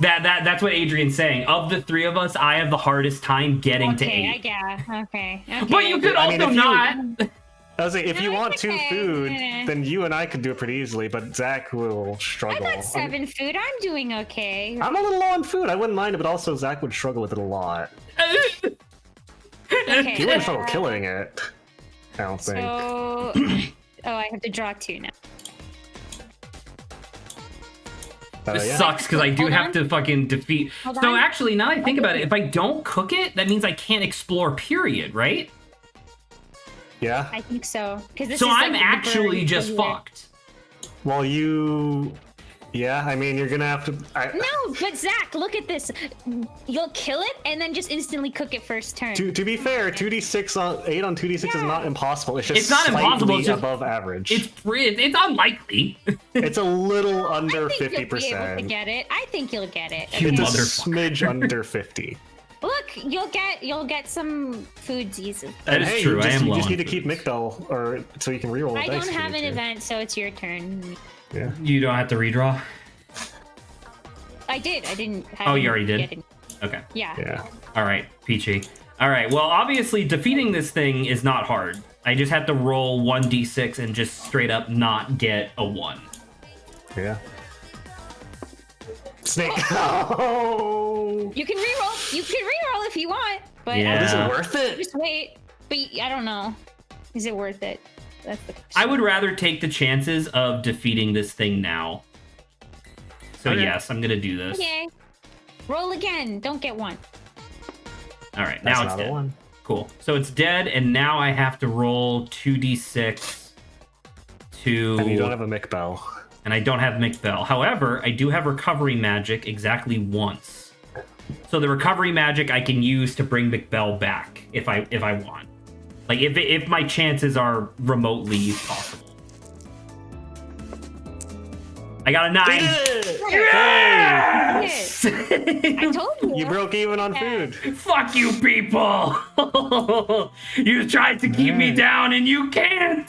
That's what Adrian's saying. Of the 3 of us, I have the hardest time getting to okay, 8. I guess. Okay. But you could I mean, also if you- not. I was like, if you No, want it's 2 okay. food, Yeah. then you and I could do it pretty easily, but Zach will I struggle. got 7 food. I'm doing okay. I'm a little low on food. I wouldn't mind it, but also Zach would struggle with it a lot. Okay. He wouldn't have trouble killing it. I don't think. So, oh, I have to draw 2 now. This Yeah. sucks because I do Hold have on. to fucking defeat. Hold So on. actually, now that I think about it, if I don't cook it, that means I can't explore. Period. Right? Yeah. I think so. Because this So is like I'm the actually bird just everywhere. fucked. Well, you. Yeah, I mean, you're gonna have to. No, but Zach, look at this. You'll kill it and then just instantly cook it first turn. To be fair, 2d6 on 8 on 2d6 is not impossible. It's just It's not slightly impossible, it's just- above average. It's unlikely. It's a little under I think you'll be able to 50%. get it. I think you'll get it. You It's a motherfucker. smidge under 50. Look, you'll get some foodsies. That And is hey, true. You just, I am you low just on need to keep food. Migdal, or so you can reroll the I dice. don't if you have need an to. event, so it's your turn. Yeah. You don't have to redraw. I did. I didn't. Have Oh, you already did? yet. Okay. Yeah. Yeah. All right, peachy. All right. Well, obviously, defeating this thing is not hard. I just have to roll 1d6 and just straight up not get a 1. Yeah. Snake. Oh. You can reroll. You can reroll if you want, but Yeah. Is it worth it? just wait. But I don't know. Is it worth it? That's the question. I would rather take the chances of defeating this thing now. So Okay. yes, I'm gonna do this. Okay. Roll again. Don't get 1. All right, That's now it's another dead. one. Cool. So it's dead, and now I have to roll 2d6 to. And you don't have a Migdal. And I don't have McBell. However, I do have recovery magic exactly once. So the recovery magic I can use to bring McBell back if I want. Like if my chances are remotely possible. I got a 9. Yes! I told you. You broke even on Yeah. food. Fuck you, people! You tried to keep me down and you can't!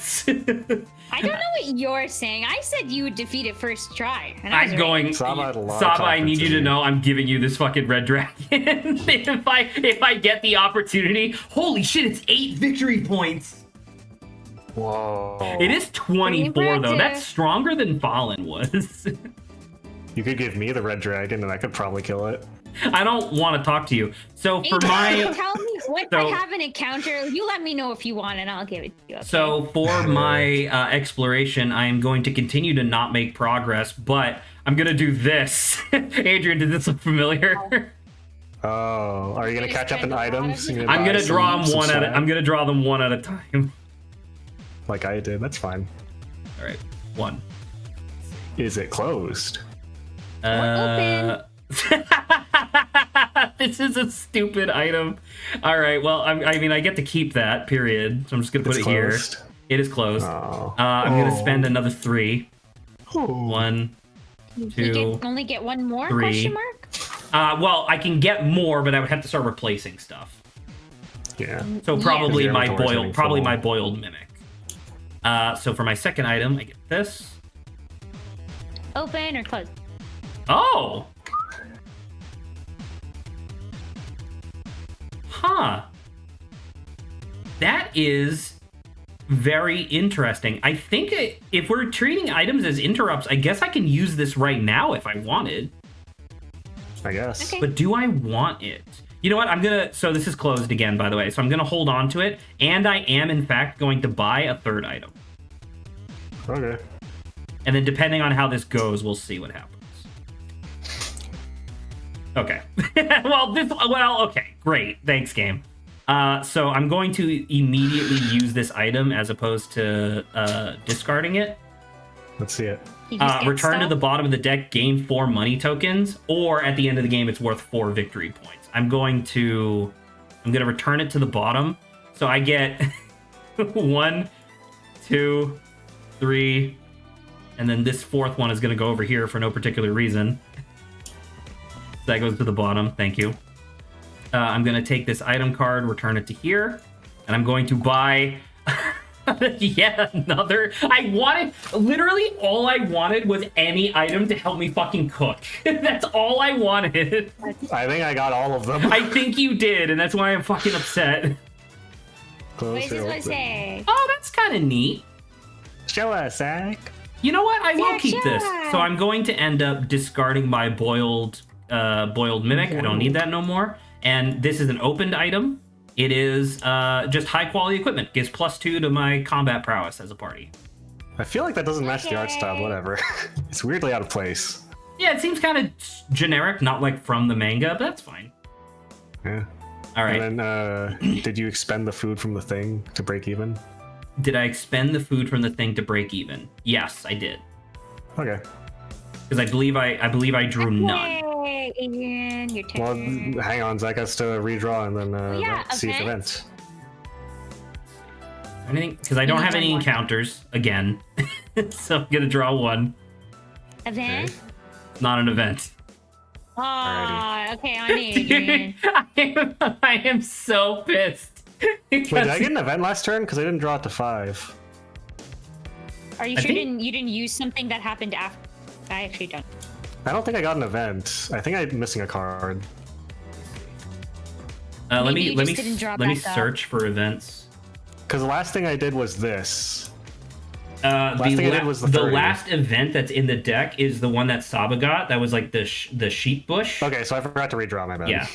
I don't know what you're saying. I said you would defeat it first try. And I was I'm right. going. Saba had a lot of Saba, I need you to confidence in know I'm giving you this fucking red dragon. if I get the opportunity, holy shit, it's 8 victory points. Whoa. It is 24 though. impressive. That's stronger than Fallen was. You could give me the red dragon and I could probably kill it. I don't want to talk to you. So for Hey, my tell me once So- I have an encounter. You let me know if you want, and I'll give it to you. Okay? So for my exploration, I am going to continue to not make progress, but I'm gonna do this. Adrian, did this look familiar? Oh, are you gonna Gonna catch up spend in a lot of items? it? You're I'm buy gonna draw some- them some one at. swag? I'm gonna draw them one at a time. Like I did. That's fine. All right, 1. Is it closed? Open. This is a stupid item. All right, well, I mean, I get to keep that. Period. So I'm just gonna put It's it here. closed. It is closed. Oh. I'm gonna Oh. spend another 3. Ooh. 1, you 2. can only get one more 3. question mark. Well, I can get more, but I would have to start replacing stuff. Yeah. So Yeah. probably Your my inventory's boiled, getting probably full. my boiled mimic. So for my second item, I get this. Open or close? Oh. Huh. That is very interesting. I think if we're treating items as interrupts, I guess I can use this right now if I wanted. I guess. Okay. But do I want it? You know what? I'm gonna. So this is closed again, by the way. So I'm gonna hold on to it, and I am in fact going to buy a third item. Okay. And then depending on how this goes, we'll see what happens. Okay. Okay, great. Thanks, game. So I'm going to immediately use this item as opposed to discarding it. Let's see it. You just get Return to stuff? the bottom of the deck, gain 4 money tokens, or at the end of the game, it's worth 4 victory points. I'm going to return it to the bottom. So I get 1, 2, 3, and then this 4th one is going to go over here for no particular reason. So that goes to the bottom. Thank you. I'm going to take this item card, return it to here, and I'm going to buy yet another. Literally all I wanted was any item to help me fucking cook. That's all I wanted. I think I got all of them. I think you did, and that's why I'm fucking upset. Close What is this or one open. say? Oh, that's kind of neat. Show us, Zach. You know what? I will Yeah, keep this. sure. So I'm going to end up discarding my boiled mimic. I don't need that no more. And this is an opened item. It is just high quality equipment. Gives +2 to my combat prowess as a party. I feel like that doesn't match the art style. Okay. Whatever. It's weirdly out of place. Yeah, it seems kind of generic, not like from the manga, but that's fine. Yeah. All right. And then, did you expend the food from the thing to break even? Did I expend the food from the thing to break even? Yes, I did. Okay. Because I believe I drew none. Yay, Adrian, your Well, turn. hang on. Zach has to redraw and then yeah, see if event. events. Anything? Because I don't need have any one. encounters again, so I'm gonna draw one. Event. It's not an event. Oh, okay, on Adrian. I am so pissed. Wait, did I get an event last turn? Because I didn't draw it to 5. Are you I sure think- you didn't use something that happened after? I actually don't. I don't think I got an event. I think I'm missing a card. Let Maybe me you let just me didn't draw let me back up. search for events. Because the last thing I did was this. The thing I did was the 30. last event that's in the deck is the one that Saba got. That was like the sheep bush. Okay, so I forgot to redraw my bad. Yeah.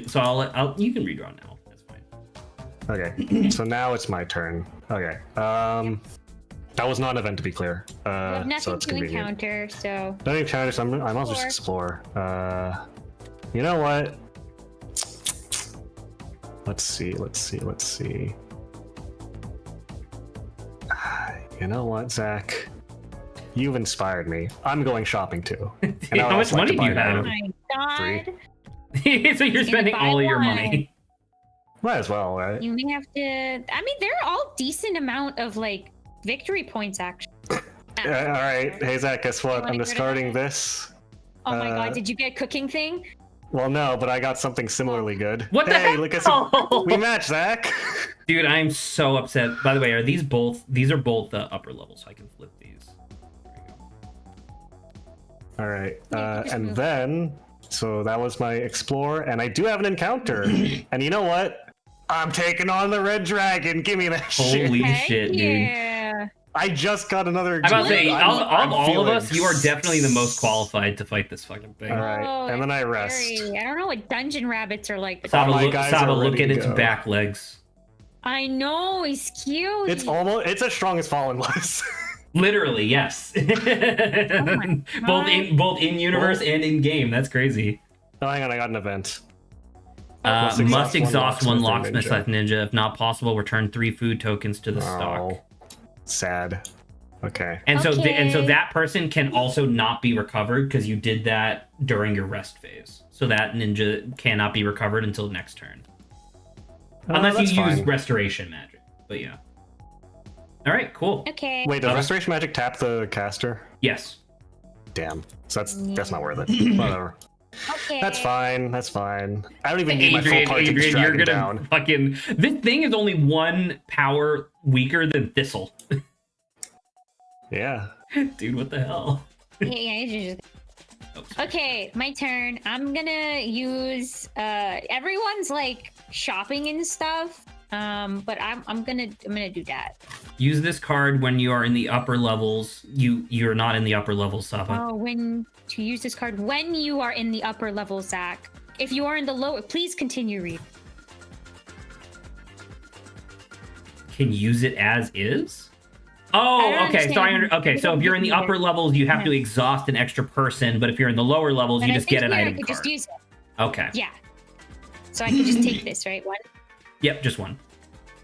So I'll you can redraw now. That's fine. Okay, so now it's my turn. Okay. That was not an event to be clear. You have So nothing it's to convenient. encounter, so No encounter, so I might as well just explore. You know what? Let's see. You know what, Zach? You've inspired me. I'm going shopping too. And I would How much also like money to do buy you an have? oh item. my god. 3. So you're spending buy all of your one. money. Might as well, right? You may have to. I mean, they're all decent amount of like victory points actually. that. All right. Hey, Zach, guess what? wanna I'm get rid of discarding that? this. Oh my Uh, god, did you get cooking thing? Well, no, but I got something similarly good. What the hey, hell? look at we match, Zach. Dude, I'm so upset. By the way, are these both? These are both upper levels, so I can flip these. There you go. All right. Yeah, just And move. then, so that was my explore, and I do have an encounter. And you know what? I'm taking on the red dragon. Give me that shit. Holy Heck shit, dude! yeah. I just got another. I'm about to say, I'm- of I'm all of feeling us, you are definitely the most qualified to fight this fucking thing. All right, Oh, and then I that's rest. scary. I don't know what dungeon rabbits are like. But Saba, my look, guys Saba, are look ready at to its go. back legs. I know, he's cute. It's as strong as Fallen was. Literally, yes. my both in universe and in game. That's crazy. Oh, hang on, I got an event. Must exhaust one locksmith Ninja. ninja. If not possible, return 3 food tokens to the stock. Oh, sad. Okay. And so Okay. that person can also not be recovered because you did that during your rest phase. So that ninja cannot be recovered until next turn. Unless that's you use fine. restoration magic. But yeah. All right, cool. Okay. Wait, does Uh, restoration magic tap the caster? Yes. Damn. So that's not worth it. Whatever. Okay. That's fine. That's fine. I don't even need my full party to Adrian, drag you're him gonna down. fucking. This thing is only 1 power weaker than Thistle. Yeah. Dude, what the hell? Yeah, it's just- Oh, sorry. Okay, my turn. I'm gonna use everyone's like shopping and stuff. But I'm gonna do that. Use this card when you are in the upper levels. You're not in the upper levels, Saba. Oh, when to use this card when you are in the upper level, Zach. If you are in the lower, please continue reading. Can use it as is. I Oh, don't okay. So understand. okay. So if you're in the upper levels, you have to exhaust an extra person. But if you're in the lower levels, But you I just think get an here item I could card. just use it. Okay. Yeah. So I can just take this, right? One. Yep, just one.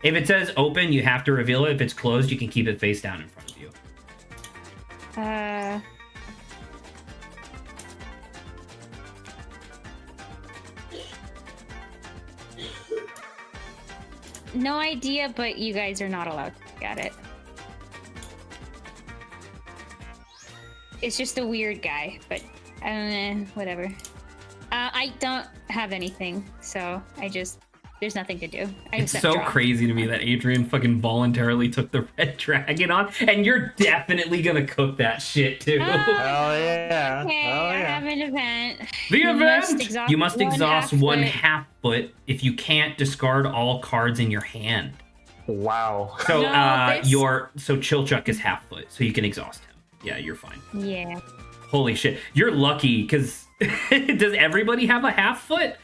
If it says open, you have to reveal it. If it's closed, you can keep it face down in front of you. No idea, but you guys are not allowed to look at it. It's just a weird guy, but whatever. I don't have anything, so there's nothing to do. I It's just so draw. crazy to me that Adrian fucking voluntarily took the red dragon on, and you're definitely gonna cook that shit too. Oh yeah. Okay, Oh I yeah. have an event. The You must event! exhaust You must one exhaust half one foot. half foot. If you can't, discard all cards in your hand. Wow. So No, this- Chilchuck is half foot, so you can exhaust him. Yeah, you're fine. Yeah. Holy shit. You're lucky, because does everybody have a half foot?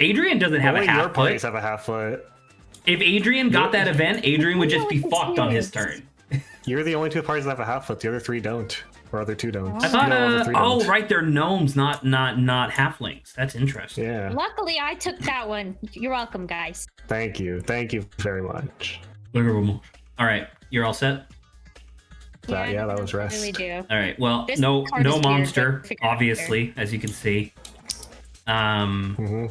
Adrian doesn't have Only a your half parties foot. have a half foot. If Adrian got that event, Adrian would just be No, fucked on his it's- turn. You're the only 2 parties that have a half foot. The other 3 don't, or other 2 don't. I thought, No, other 3 don't. right, they're gnomes, not halflings. That's interesting. Yeah. Luckily, I took that one. You're welcome, guys. Thank you. Thank you very much. All right, you're all set. Yeah, I that was don't rest. really do. All right. Well, This no card is weird, monster, but figure it out obviously, as you can see. hmm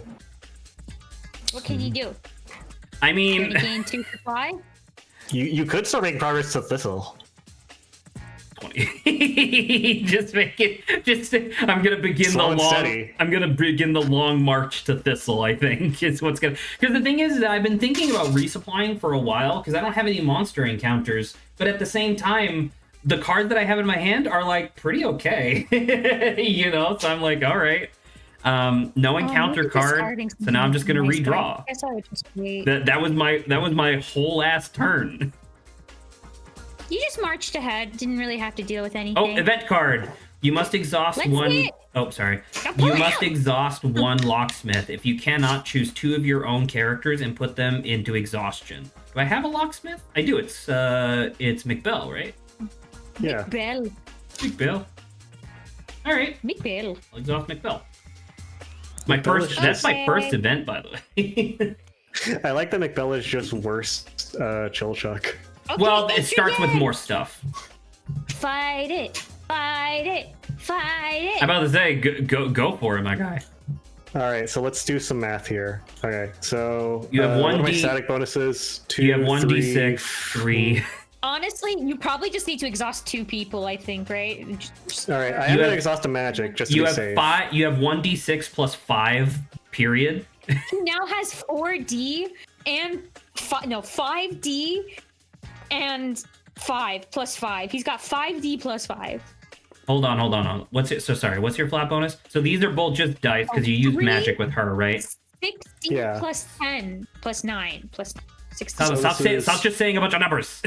What can you do? I Can mean, you gain 2 supply? You could start making progress to Thistle. 20. Just make it. I'm gonna begin Slow the and long. steady. I'm gonna begin the long march to Thistle. I think is what's gonna. Because the thing is that I've been thinking about resupplying for a while because I don't have any monster encounters. But at the same time, the cards that I have in my hand are like pretty okay. So I'm like, all right. No encounter look at this card. starting So now I'm just gonna nice, but redraw. I guess I would just wait. That was my whole ass turn. You just marched ahead. Didn't really have to deal with anything. Oh, event card. You must exhaust Let's one. see it. Oh, sorry. Don't pull You it must out. exhaust one locksmith. If you cannot, choose 2 of your own characters and put them into exhaustion. Do I have a locksmith? I do. It's McBell, right? Yeah. Bell. McBell. All right. Big Bell. I'll exhaust McBell. My McBell first. is That's my just- first event, by the way. I like that McBell is just worse Chilchuck. Okay, Well, it Adrian. starts with more stuff. Fight it. Fight it. Fight it. I'm about to say, go for it, my guy. All right, so let's do some math here. Okay, so You have what are my 1d static bonuses? 2, You have 3, 1d6, 3. Honestly, you probably just need to exhaust 2 people, I think, right? All right, I You have an have- exhaust of magic just to You be have safe. 5. You have 1d6 plus 5. Period. He now has 4D and 5D and 5 plus 5. He's got 5D plus 5. Hold on. What's it? So sorry. What's your flat bonus? So these are both just dice because you used 3? magic with her, right? 16 Yeah. plus 10 plus 9 plus 16. Stop just saying a bunch of numbers.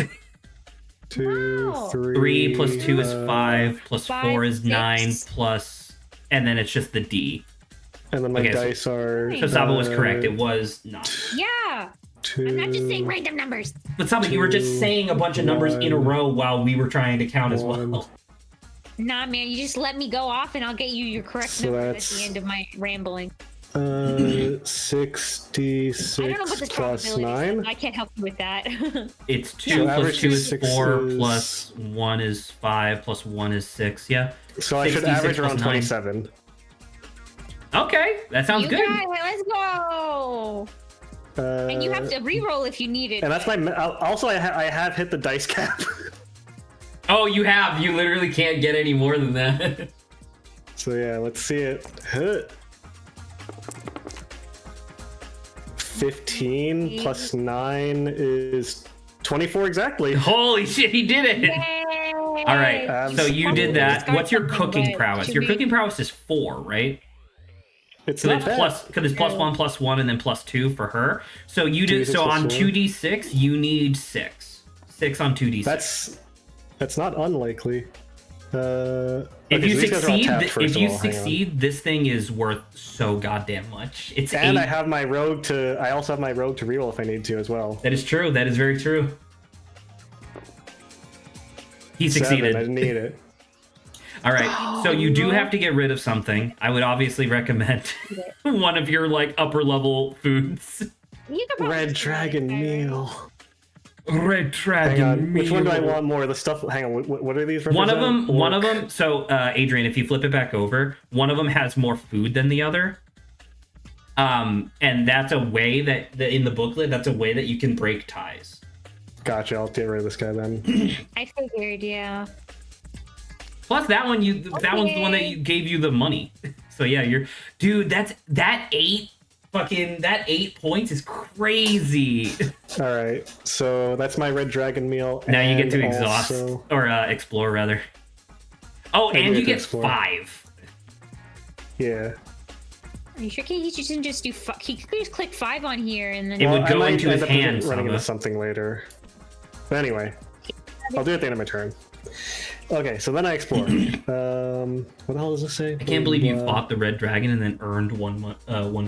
2, Wow. 3. 3 plus 2 is 5 plus 5, 4 is 9 6. plus, and then it's just the D. And then my Okay, so- dice are. So Saba was correct. It was 9. Yeah. 2. I'm not just saying random numbers. But Saba, you were just saying a bunch of numbers in a 1, row while we were trying to count as 1. well. Nah, man, you just let me go off and I'll get you your correct So number at that's- the end of my rambling. 66 I don't know what this plus probability 9. is. I can't help you with that. It's 2 So plus average 2 is 6 4 is- plus 1 is 5 plus 1 is 6. Yeah. So I should 66 average plus around 9. 27. Okay, that sounds you good. got it. Let's go. And you have to re-roll if you need it. And that's my. Also, I have hit the dice cap. Oh, you have. You literally can't get any more than that. So yeah, let's see it. Huh. 15 plus 9 is 24 exactly. Holy shit, he did it! Yay! All right, so you did that. Discard What's your something, cooking but prowess? should Your we- cooking prowess is 4, right? It's So not it's bad. plus because it's plus 1 plus 1 and then plus 2 for her. So you do 2d6 so plus on 4. 2d6 you need 6. 6 on 2d6. That's not unlikely. If okay, you so these guys are all succeed, tapped, first if of you all, hang on. succeed, this thing is worth so goddamn much. It's And 8. I have my rogue to. I also have my rogue to reroll if I need to as well. That is true. That is very true. He 7, succeeded. I didn't need it. All right, so you do have to get rid of something. I would obviously recommend one of your like upper level foods. You could probably Red just do dragon it. meal. Red Hang dragon. on. Which one do I want more? The stuff. Hang on. What are these? One of represent? them. One of Orc. them. So, Adrian, if you flip it back over, one of them has more food than the other. And that's a way that in the booklet, that's a way that you can break ties. Gotcha. I'll get rid of this guy then. I figured, yeah. Plus, that one that one's the one that Okay. gave you the money. So yeah, dude. That 8 points is crazy. All right. So that's my red dragon meal. Now you get and to exhaust also- or explore rather. Oh, I and get you to get explore. 5. Yeah. Are you sure he shouldn't just do? He could just click 5 on here and then. It would I go might into his end up hand, running Saba. into something later. But anyway, I'll do it at the end of my turn. Okay, so then I explore. What the hell does this say? I can't believe you fought the red dragon and then earned one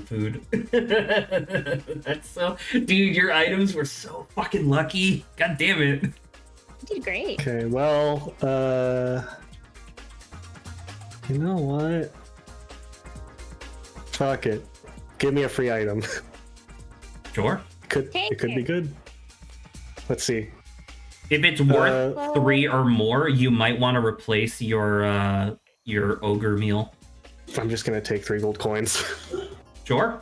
food. That's so, dude. Your items were so fucking lucky. God damn it. You did great. Okay, well, you know what? Fuck it. Give me a free item. Sure. Take It could be it. good. Let's see. If it's worth Uh, 3 or more, you might want to replace your ogre meal. I'm just gonna take 3 gold coins. Sure.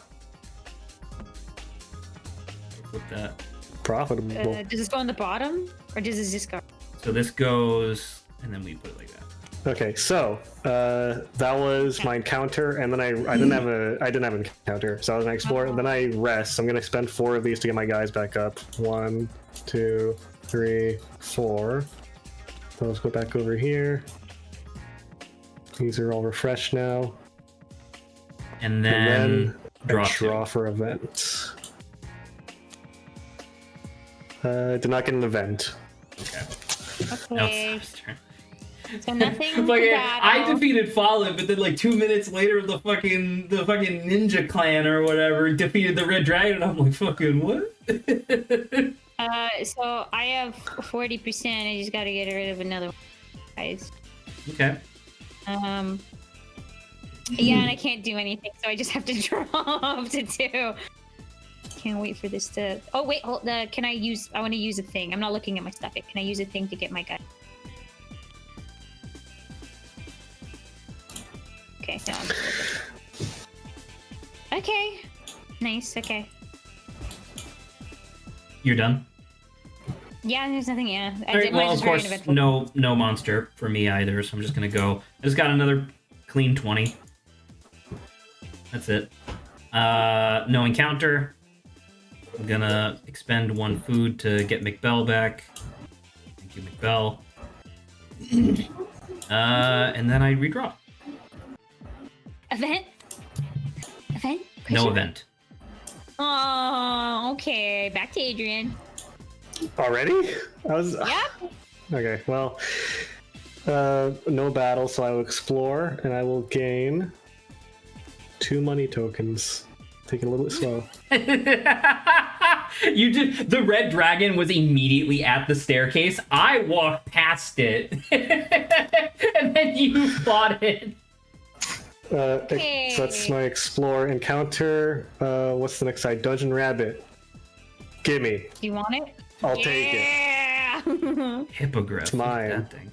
Flip that. Profitable. Does this go on the bottom, or does this just go? So this goes, and then we put it like that. Okay, so that was my encounter, and then I didn't have an encounter, so I was gonna explore. And then I rest. So I'm gonna spend 4 of these to get my guys back up. 1, 2, 3, 4. So let's go back over here. These are all refreshed now. And And then then draw I 2. draw for events. Did not get an event. Okay. Now Okay, it's Sab's turn. so nothing. to Fucking, I battle. defeated Fallen, but then like 2 minutes later, the fucking ninja clan or whatever defeated the red dragon. And I'm like, fucking what? So I have 40%. I just got to get rid of another one, guys. Okay. Yeah, and I can't do anything, so I just have to draw up to 2. Can't wait for this to. Oh wait, hold. Can I use? I want to use a thing. I'm not looking at my stuff. Can I use a thing to get my guy? Okay, no, I'm okay. Nice. Okay. You're done. Yeah, there's nothing. Yeah. All right, well, of course, uneventful. no monster for me either. So I'm just gonna go. I just got another clean 20. That's it. No encounter. I'm gonna expend 1 food to get McBell back. Thank you, McBell. And then I redraw. Event. Event. No Question? event. Oh, okay. Back to Adrian. Already? I was. Yep. Okay, well, no battle, so I will explore, and I will gain 2 money tokens. Take it a little bit slow. You did. The red dragon was immediately at the staircase. I walked past it, and then you fought it. Okay. So that's my explore encounter. What's the next side? Dungeon Rabbit. Gimme. Do you want it? I'll take it. Yeah. Hippogriff. It's mine. That thing.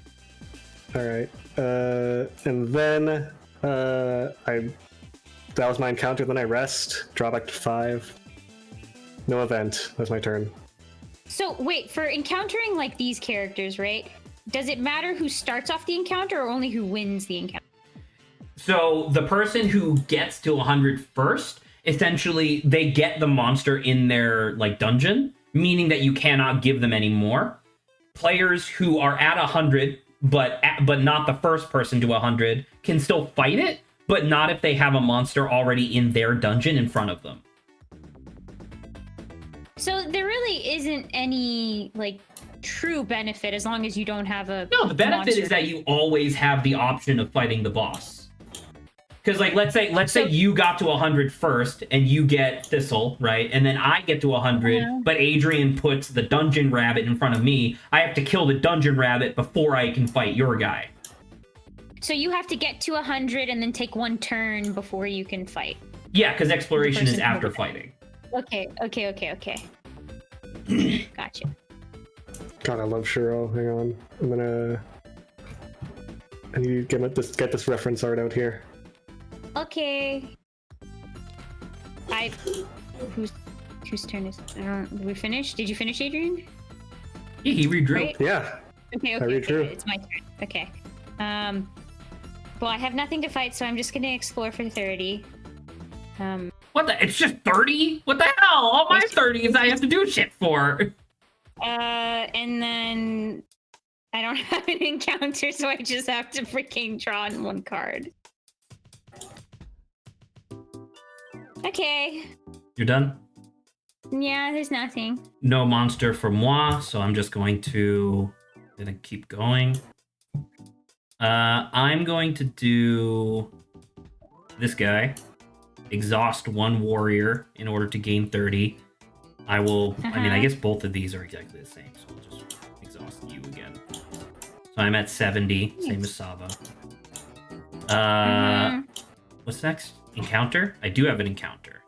All right. And then that was my encounter. Then I rest. Draw back to 5. No event. That's my turn. So wait, for encountering like these characters, right? Does it matter who starts off the encounter or only who wins the encounter? So the person who gets to 100 first, essentially, they get the monster in their like dungeon, meaning that you cannot give them any more. Players who are at 100, but not the first person to 100, can still fight it, but not if they have a monster already in their dungeon in front of them. So there really isn't any like true benefit as long as you don't have a No, the benefit monster. is that you always have the option of fighting the boss. Because like let's say you got to 100 first and you get Thistle, right? And then I get to 100, Yeah. but Adrian puts the dungeon rabbit in front of me. I have to kill the dungeon rabbit before I can fight your guy. So you have to get to 100 and then take 1 turn before you can fight. Yeah, because exploration is person after who- fighting. Okay. Gotcha. God, I love Shuro. Hang on. I need to get this reference art out here. Okay. Whose turn is it? I don't. Did we finish? Did you finish, Adrian? Yeah, he redrew. Right? Yeah. Okay. redrew. It's my turn. Okay. Well, I have nothing to fight, so I'm just gonna explore for 30. What the? It's just 30? What the hell? All my 30s I have to do shit for. And then I don't have an encounter, so I just have to freaking draw in 1 card. Okay. You're done? Yeah, there's nothing. No monster for moi, so I'm just going to keep going. I'm going to do this guy. Exhaust 1 warrior in order to gain 30. I will, I mean, I guess both of these are exactly the same, so I'll just exhaust you again. So I'm at 70, same as Saba. What's next? Encounter? I do have an encounter.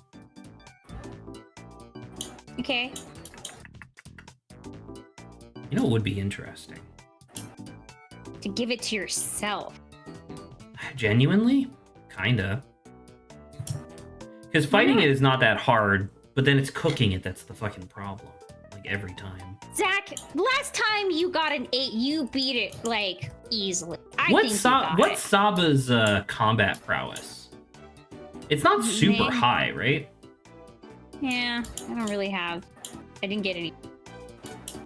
Okay. You know what would be interesting? To give it to yourself. Genuinely? Kinda. Because fighting it is not that hard, but then it's cooking it that's the fucking problem. Like every time. Zach, last time you got an 8, you beat it like easily. What's Saba's combat prowess? It's not super Man. high, right? Yeah, I don't really have. I didn't get any.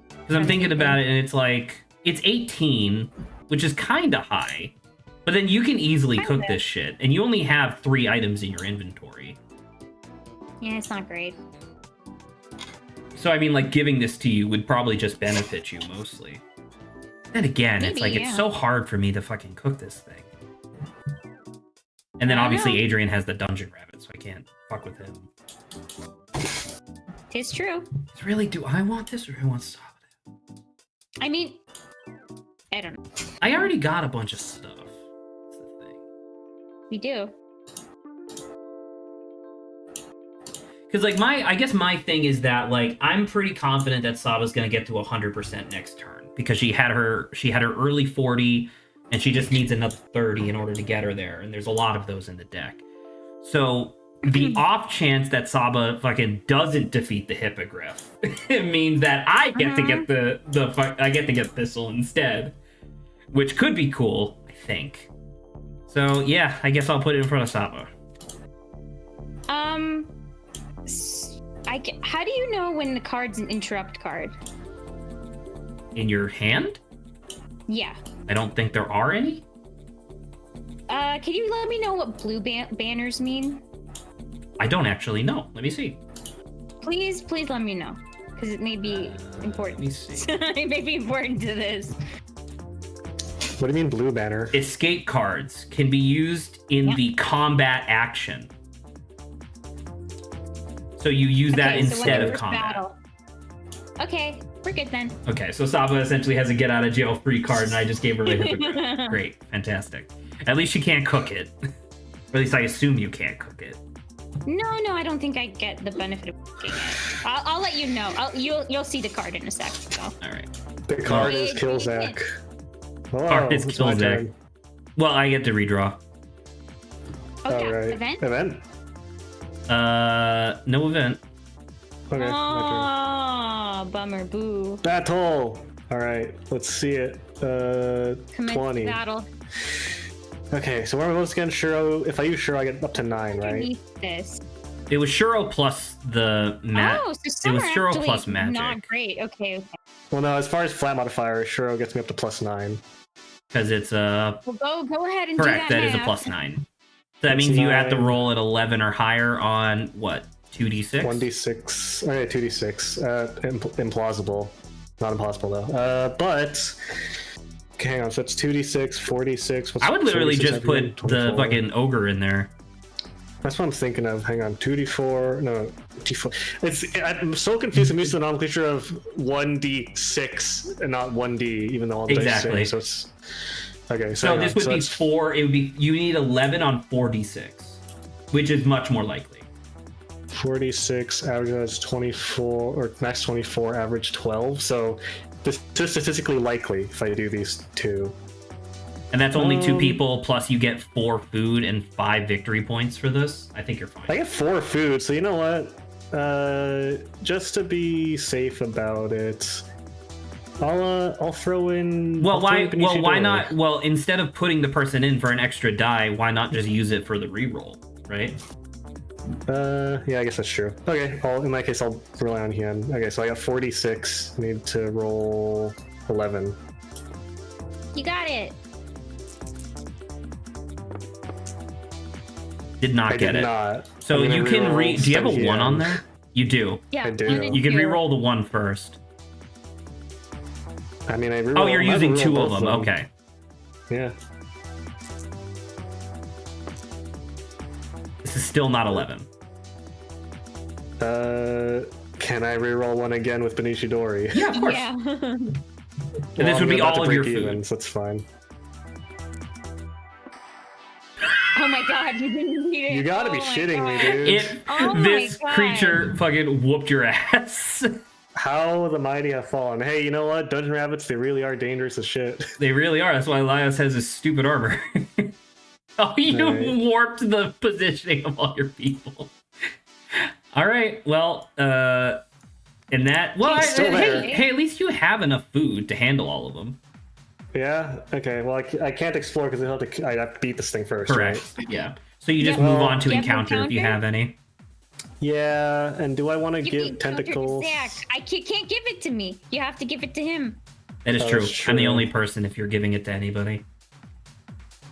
Because I'm thinking about it and it's like, it's 18, which is kind of high. But then you can easily cook Kinda. this shit, and you only have 3 items in your inventory. Yeah, it's not great. So I mean, like, giving this to you would probably just benefit you mostly. Then again, it's Maybe, like, it's yeah. so hard for me to fucking cook this thing. And then I obviously know. Adrian has the dungeon rabbit, so I can't fuck with him. It's true. It's really, do I want this or do I want Saba? I mean, I don't know. I already got a bunch of stuff. That's the thing. We do. Because like I guess my thing is that like I'm pretty confident that Saba's gonna get to 100% next turn because she had her early 40 and she just needs another 30 in order to get her there, and there's a lot of those in the deck. So the off chance that Saba fucking doesn't defeat the hippogriff, it means that I get to get I get to get Thistle instead, which could be cool, I think. So yeah, I guess I'll put it in front of Saba. How do you know when the card's an interrupt card? In your hand? Yeah. I don't think there are any. Can you let me know what blue banners mean? I don't actually know. Let me see. Please let me know, because it may be important. Let me see. It may be important to this. What do you mean blue banner? Escape cards can be used in the combat action. So you use that instead of combat. Battle. Okay, we're good then. Okay, so Saba essentially has a get out of jail free card, and I just gave her the hippogriff. Great, fantastic. At least she can't cook it. Or at least I assume you can't cook it. No, I don't think I get the benefit of cooking it. I'll let you know. You'll see the card in a sec. So. All right. The card is Killzak. Oh, Card is it's my Killzak. turn. Well, I get to redraw. Okay, All right. event? No event. Okay, my Oh, bummer, boo. turn. Battle! Alright, let's see it. Commence 20. battle. Okay, so where am I supposed to get Shuro? If I use Shuro, I get up to 9, right? Underneath this. It was Shuro plus the Oh, so It some was are Shuro actually plus magic. not great. Okay. Well, no, as far as flat modifier, Shuro gets me up to plus 9. Because it's Well, go ahead and correct. do That that is a math. plus 9. So that Plus means you have to 9. roll at 11 or higher on what? 2d6. 1d6. Okay, 2d6. Implausible. Not impossible though. But okay, hang on. So it's 2d6, 4d6. What's I would literally 46 just every put one? the 24. fucking ogre in there. That's what I'm thinking of. Hang on, 2d4. No, d4. I'm so confused. I'm used to the nomenclature of 1d6 and not 1d, even though all the dice are the Exactly. same. So it's okay. So hang this on. would be it's 4. It would be you need 11 on 4d6, which is much more likely. 46. Average is 24, or max 24. Average 12. So this is statistically likely if I do these two. And that's only 2 people, plus you get 4 food and 5 victory points for this. I think you're fine. I get 4 food, so you know what? Just to be safe about it, I'll throw in. Well, I'll throw why? in Benicio Well, why Dori. not? Well, instead of putting the person in for an extra die, why not just use it for the reroll, right? Yeah, I guess that's true. Okay, in that case, I'll rely on Hyun. Okay, so I got 46. I need to roll 11. You got it. Did not I get did it. not. So I'm gonna you can reroll do you have a Stun 1 on Hyun. there? You do. Yeah. I do. one and You can two. reroll the 1 first. I mean, I reroll. Oh, you're I using reroll 2 of both them. Okay. Yeah. This is still not 11. Can I reroll 1 again with Benicio Dori? Yeah, of course. Yeah. And this would be I'm about all to of your break food. even, so that's fine. Oh my god, you didn't need it. You gotta be Oh my shitting me, God. dude. If Oh my this God. creature fucking whooped your ass, How the mighty have fallen. Hey, you know what? Dungeon rabbits, they really are dangerous as shit. they really are. That's why Elias has his stupid armor. Oh, you Right. warped the positioning of all your people. All right. Well, and that. Well, He's still there. hey, at least you have enough food to handle all of them. Yeah? Okay, well, I can't explore because I have to beat this thing first, Correct. right? Yeah. So you just Yeah. move Well, on to do you have encounter if you encounter? have any. Yeah, and do I want to Give me give tentacles? Zach. I can't give it to me. You have to give it to him. That is Oh, true. that's I'm the true. only person if you're giving it to anybody.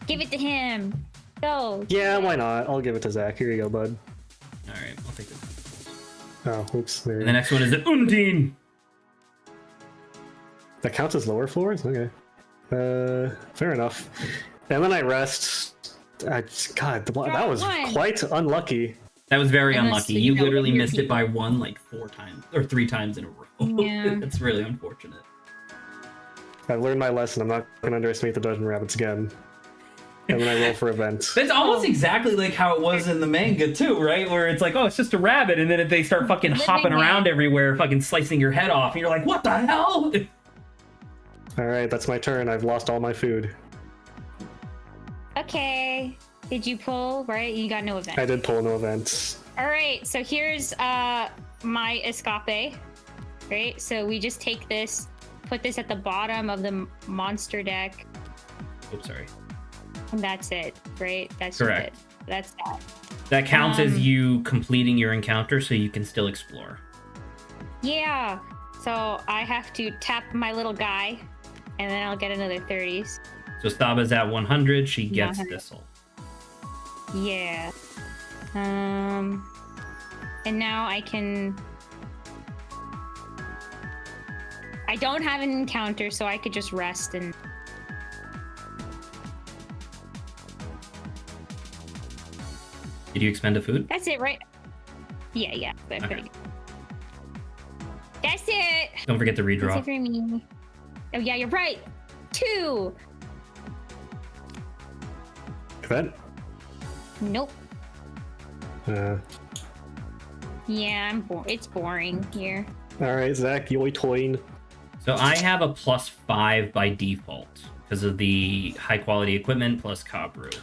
Give it to him. Go. Yeah, why not? I'll give it to Zach. Here you go, bud. All right. I'll take it. Oh, oops. There. And the next one is the Undine. That counts as lower floors? Okay. Fair enough. And then I rest. God, that was one. quite unlucky. That was very Unless unlucky. you You know literally your missed it people. by 1 like 4 times or 3 times in a row. Yeah. That's really unfortunate. I've learned my lesson. I'm not going to underestimate the dungeon rabbits again. And then I roll for events. That's almost exactly like how it was in the manga too, right? Where it's like, oh, it's just a rabbit, and then they start fucking hopping around everywhere, fucking slicing your head off, and you're like, what the hell? All right, that's my turn. I've lost all my food. Okay. Did you pull, right? You got no event. I did pull no events. All right, so here's my escape, right? So we just take this, put this at the bottom of the monster deck, Oops, sorry. and that's it, right? That's Correct. Just it. That's that. That counts as you completing your encounter, so you can still explore. Yeah. So I have to tap my little guy, and then I'll get another 30s. So Staba's at 100. She gets 100. Thistle. Yeah. And now I can. I don't have an encounter, so I could just rest and. Did you expend a food? That's it, right? Yeah. But Okay. pretty good. That's it. Don't forget to That's redraw. it for me. Oh yeah, you're right. 2. Event? Nope. Uh, Yeah, it's boring here. all right, Zach, yoy toin. So I have a +5 by default because of the high quality equipment plus Kabru.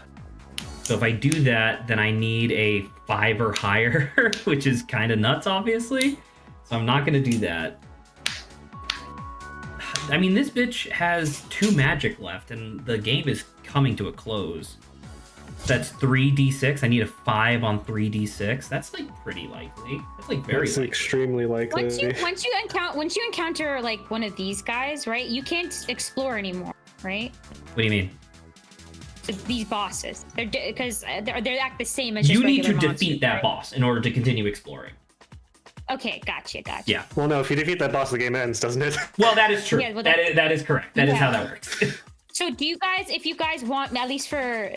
So if I do that, then I need a 5 or higher, which is kind of nuts, obviously. So I'm not going to do that. I mean, this bitch has 2 magic left, and the game is coming to a close. That's 3d6. I need a 5 on 3d6. That's like pretty likely. That's like very That's likely. extremely likely. Once you encounter like one of these guys, right? You can't explore anymore, right? What do you mean? So these bosses, because they're act the same as just You need to regular defeat monsters, that right? boss in order to continue exploring. Okay, gotcha. Yeah. Well, no, if you defeat that boss, the game ends, doesn't it? Well, that is true. Yeah, well, that is correct. That is Yeah. how that works. So do you guys, if you guys want, at least for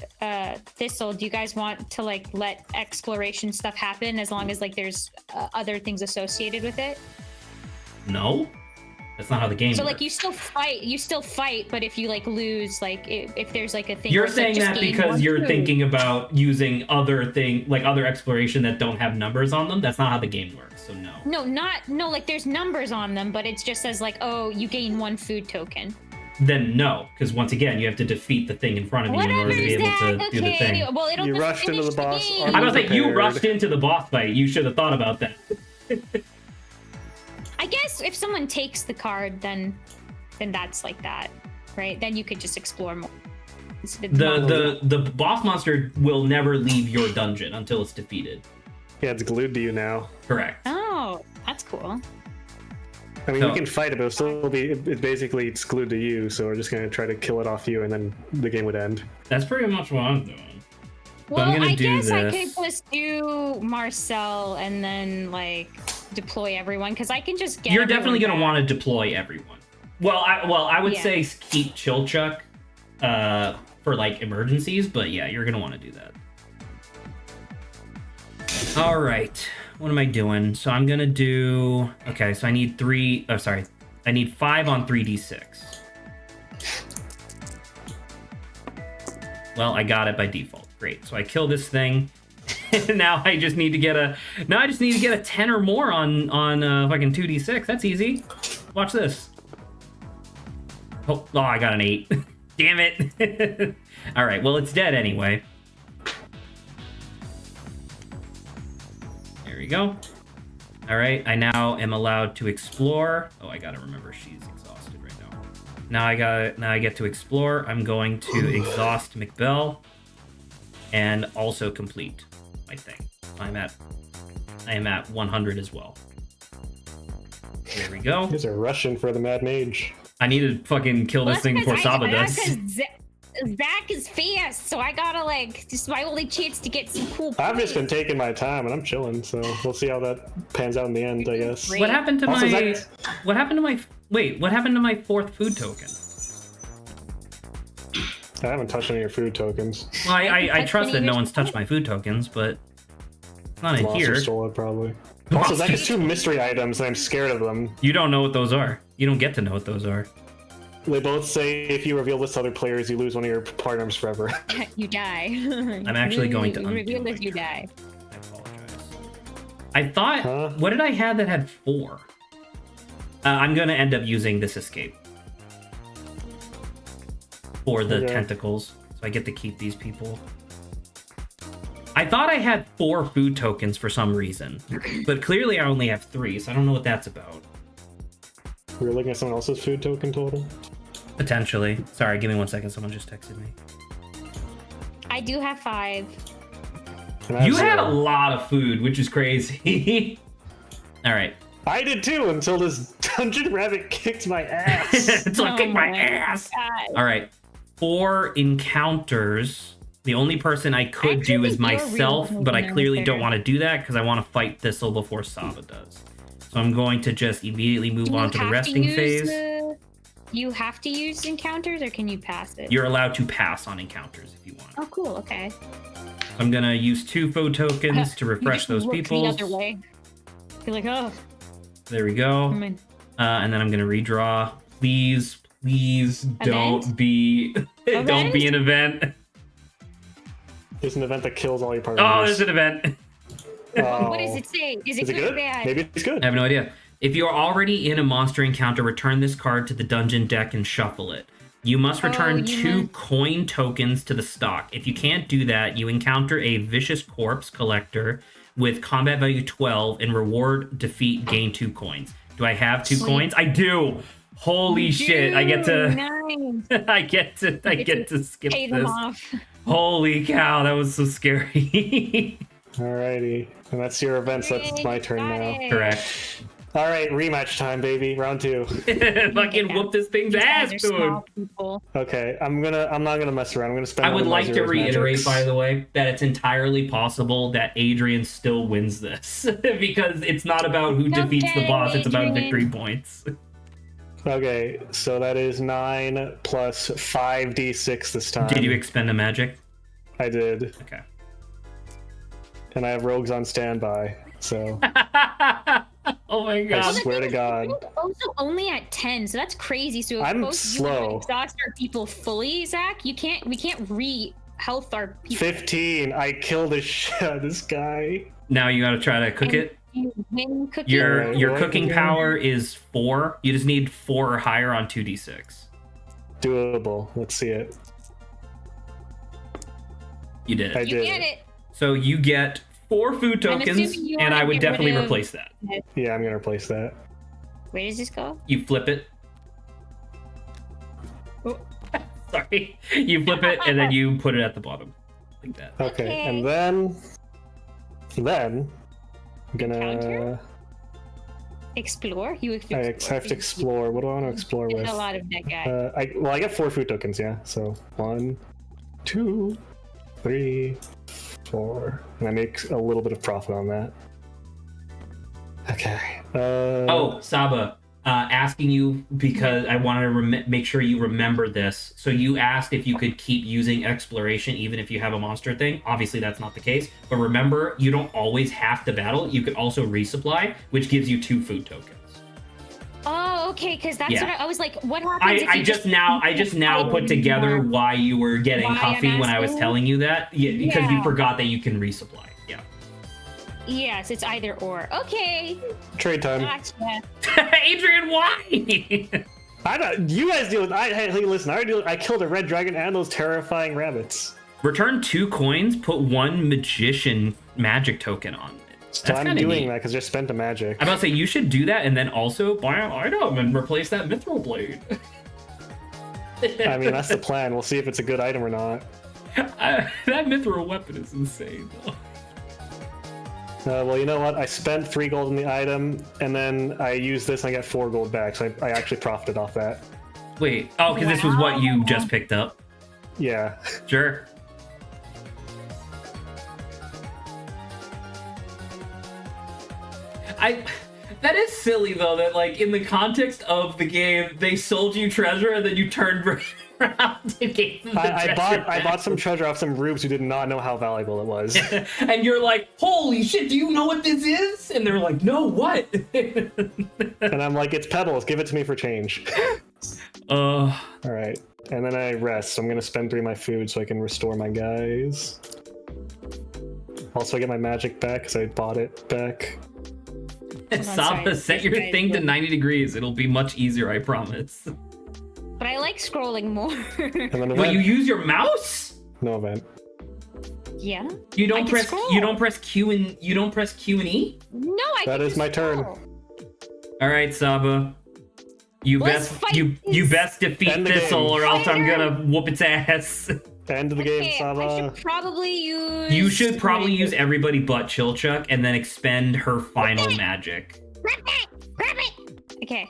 Thistle, do you guys want to like let exploration stuff happen as long as like there's other things associated with it? No, that's not how the game So works. like you still fight, but if you like lose, like if there's like a thing. You're where it's, like, saying just that gain because one you're food. thinking about using other exploration that don't have numbers on them. That's not how the game works. So no. No, like there's numbers on them, but it just says like, oh, you gain 1 food token. Then no, because once again, you have to defeat the thing in front of you in Whatever order to be is able that? to do the thing. Well, it'll You just rushed into finish the boss. game. I'm gonna say you Prepared. rushed into the boss fight. You should have thought about that. I guess if someone takes the card, then that's like that, right? Then you could just explore more. The boss monster will never leave your dungeon until it's defeated. Yeah, it's glued to you now. Correct. Oh, that's cool. I mean, So- you can fight it, but it'll still be. It's glued to you, so we're just gonna try to kill it off you, and then the game would end. That's pretty much what I'm doing. Well, I'm gonna I do guess I this. could just do Marcel and then like deploy everyone because I can just get. You're definitely everyone gonna back. want to deploy everyone. I would Yeah. say keep Chilchuck for like emergencies, but yeah, you're gonna want to do that. All right, what am I doing? So I'm gonna do. Okay, so I need 3. Oh, sorry, I need 5 on 3d6. Well, I got it by default. Great. So I kill this thing. Now I just need to get a 10 or more on fucking 2d6. That's easy. Watch this. Oh, I got an 8. Damn it. All right. Well, it's dead anyway. There we go. All right. I now am allowed to explore. Oh, I gotta remember she's exhausted right now. Now I get to explore. I'm going to exhaust McBell and also complete my thing. I am at 100 as well. There we go. You guys are rushing for the Mad Mage. I need to fucking kill this thing before Saba does. Zach is fast, so I gotta like. This is my only chance to get some cool. I've just been points. taking my time and I'm chilling, so we'll see how that pans out in the end, I guess. Great. What happened to Also, my? Zach- What happened to my? Wait, what happened to my 4th food token? I haven't touched any of your food tokens. Well, I Touch trust that any no of one's touched my food tokens, but it's not in Monster here. stole it, probably. Also, Zach has 2 mystery items and I'm scared of them. You don't know what those are. You don't get to know what those are. They both say if you reveal this to other players, you lose one of your partners forever. You die. I'm actually going to You undo reveal my this, you die. I apologize. I thought. Huh? What did I have that had 4? I'm gonna end up using this escape for the Okay. tentacles, so I get to keep these people. I thought I had 4 food tokens for some reason, but clearly I only have 3, so I don't know what that's about. We're looking at someone else's food token total. Potentially. Sorry, give me 1 second. Someone just texted me. I do have 5. And I have You had a 0. lot of food, which is crazy. All right. I did too until this dungeon rabbit kicked my ass. It's like kick my my ass. God. All right. 4 encounters. The only person I could Actually, do is you're myself, real but I moving clearly over don't there. want to do that because I want to fight Thistle before Saba does. So I'm going to just immediately move Do on you to the have resting use phase. You have to use encounters, or can you pass it? You're allowed to pass on encounters if you want. Oh, cool. Okay. I'm going to use 2 foe tokens to You refresh just those look people. the other way. You're like, oh, There we go. I'm in. And then I'm going to redraw. Please don't Event? be don't be an event. There's an event that kills all your partners. Oh, there's an event. Oh. What does it say? Is it Is it good or good? bad? Maybe it's good. I have no idea. If you're already in a monster encounter, return this card to the dungeon deck and shuffle it. You must return you 2 must- coin tokens to the stock. If you can't do that, you encounter a vicious corpse collector with combat value 12 and reward defeat gain 2 coins. Do I have 2 Sweet. coins? I do. Holy shit! I get to Nice. I get to skip Pay them this. off. Holy cow, that was so scary. Alrighty. And that's your event, so that's my turn Got now. it. Correct. Alright, rematch time, baby. Round 2. Fucking whoop this thing's These ass, guys are dude. small people. Okay, I'm not gonna mess around. I'm gonna spend I would one of my like to zeros reiterate, magics. by the way, that it's entirely possible that Adrian still wins this because it's not about who defeats the boss; it's about Adrian. victory points. Okay, so that is 9 plus 5d6 this time. Did you expend a magic? I did. Okay. And I have rogues on standby. So Oh my I god! swear to God. Also, only at 10, so that's crazy. So if I'm both you slow. and exhaust our people fully, Zach, we can't re-health our people. 15. I killed the shit out of this guy. Now you got to try to cook it. You win cooking. Your Alright, your what? cooking power is 4. You just need 4 or higher on 2d6. Doable. Let's see it. You did I it. You did get it. it. So you get 4 food I'm tokens, assuming you and wanna I would get definitely rid of- replace that. Yeah, I'm gonna replace that. Where does this go? You flip it. Oh. Sorry. You flip it and then you put it at the bottom. Like that. Okay, Okay. and then I'm gonna Encounter? Explore? You explore. I have to explore. What do I want to explore There's with? a lot of that guy. I get 4 food tokens, yeah. So 1, 2, 3, 4, and I make a little bit of profit on that. Okay. Oh, Saba, asking you because I wanted to make sure you remember this. So you asked if you could keep using exploration even if you have a monster thing. Obviously, that's not the case. But remember, you don't always have to battle. You could also resupply, which gives you 2 food tokens. Oh, okay, because that's Yeah. what I was like. What happens? I just now put together why you were getting Why I'm huffy when I was asking? telling you that. Yeah, because you Yeah. forgot that you can resupply. Yeah. Yes, it's either or. Okay, Trade time. gotcha. Adrian, why? I don't. You guys deal with. Hey, listen. I killed a red dragon and those terrifying rabbits. Return 2 coins. Put 1 magician magic token on it. So That's I'm kinda doing neat. that because I spent a magic. I'm about to say you should do that and then also buy an item and replace that mithril blade. I mean, that's the plan. We'll see if it's a good item or not. That mithril weapon is insane though. Well, you know what? I spent 3 gold on the item, and then I used this and I got 4 gold back, so I actually profited off that. Wait, oh, because this was what you just picked up. Yeah. Sure. That is silly though that like in the context of the game they sold you treasure and then you turned around and gave them the I treasure bought back. some treasure off some rubes who did not know how valuable it was. And you're like, holy shit, do you know what this is? And they're like, no, what? And I'm like, it's pebbles. Give it to me for change. All right. And then I rest. So I'm gonna spend 3 of my food so I can restore my guys. Also, I get my magic back because I bought it back. on, Saba, sorry. set your Guys, thing to look. 90 degrees. It'll be much easier, I promise. But I like scrolling more. And then Well, event. you use your mouse? No event. Yeah. You I don't can press scroll. you don't press Q and E? No, I That can is just my turn. scroll. All right, Saba. You Let's best fight you this. best defeat End the Thistle game. or else I'm Fire. gonna whoop its ass. End of the game, Okay, I Saba. should probably use. You should probably use everybody but Chilchuck and then expend her final magic. Grab it! Grab it! Okay.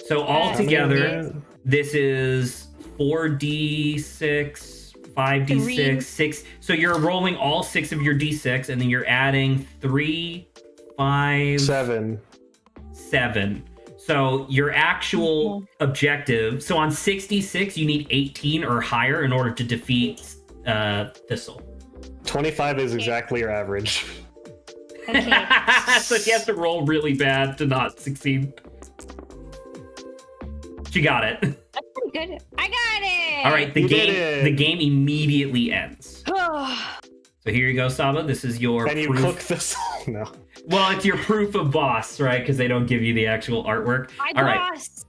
So all How many together, this is 4d6, 5d6, Three. 6. So you're rolling all 6 of your d6 and then you're adding 3, 5, 7. 7. So your actual objective, so on 66, you need 18 or higher in order to defeat Thistle. 25 is exactly your average. Okay. So she has to roll really bad to not succeed. She got it. That's pretty good. I got it! All right, You did it. the game immediately ends. So here you go, Saba. This is your And you proof. cook this. No. Well, it's your proof of boss, right? Because they don't give you the actual artwork. All right. Lost.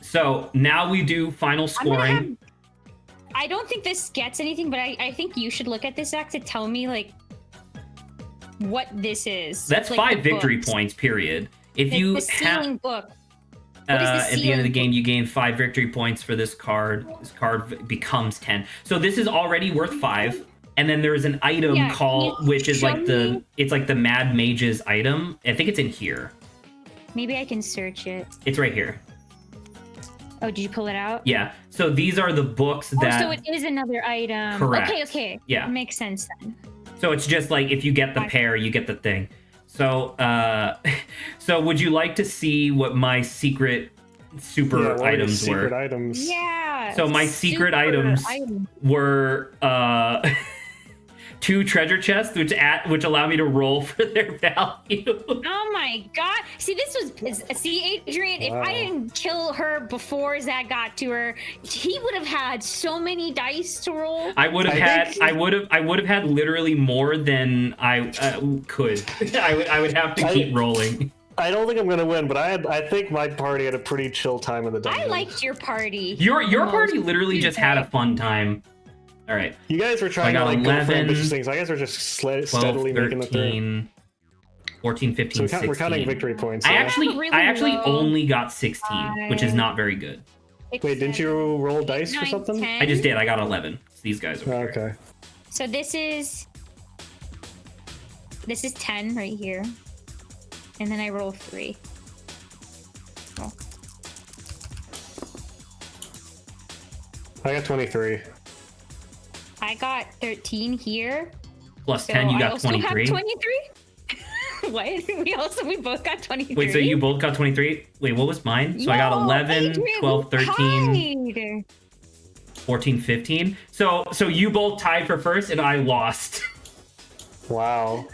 So now we do final I'm gonna scoring. I don't think this gets anything, but I think you should look at this act to tell me like what this is. That's like, 5 the victory books. points, period. If The, you the ceiling book. have What is the at the end of the ceiling game, you gain 5 victory points for this card. This card becomes 10. So this is already worth 5. And then there's an item Yeah, called, can you which is show like it's like the Mad Mage's item. I think it's in here. Maybe I can search it. It's right here. Oh, did you pull it out? Yeah. So these are the books that. Oh, so it is another item. Correct. Okay. Yeah. That makes sense then. So it's just like if you get the pair, you get the thing. So, so would you like to see what my secret super Yeah, what are your items secret were? items. Yeah. So my secret super items item. were 2 treasure chests, which allow me to roll for their value. Oh my god. See, this was see, Adrian, if Wow. I didn't kill her before Zach got to her, he would have had so many dice to roll. I would have I had. think- I would have had literally more than I could. I would have to keep rolling. I don't think I'm gonna win, but I think my party had a pretty chill time in the dungeon. I liked your party. Your the party most. literally just had a fun time. All right. You guys were trying I to got like go for 11, ambitious things. I guys were just 12, steadily making it through. 13, 14, 15, So we're 16. counting victory points. I yeah. actually Really low. only got 16, which is not very good. Wait, didn't you roll dice for something? 10. I just did. I got 11. It's these guys over here. Okay. So this is 10 right here, and then I roll 3. Oh. I got 23. I got 13 here. Plus So 10, you I got also 23. have 23. What? We both got 23. Wait, so you both got 23? Wait, what was mine? So I got No, 11, Adrian, 12, we 13, tied. 14, 15. So you both tied for first and I lost. Wow.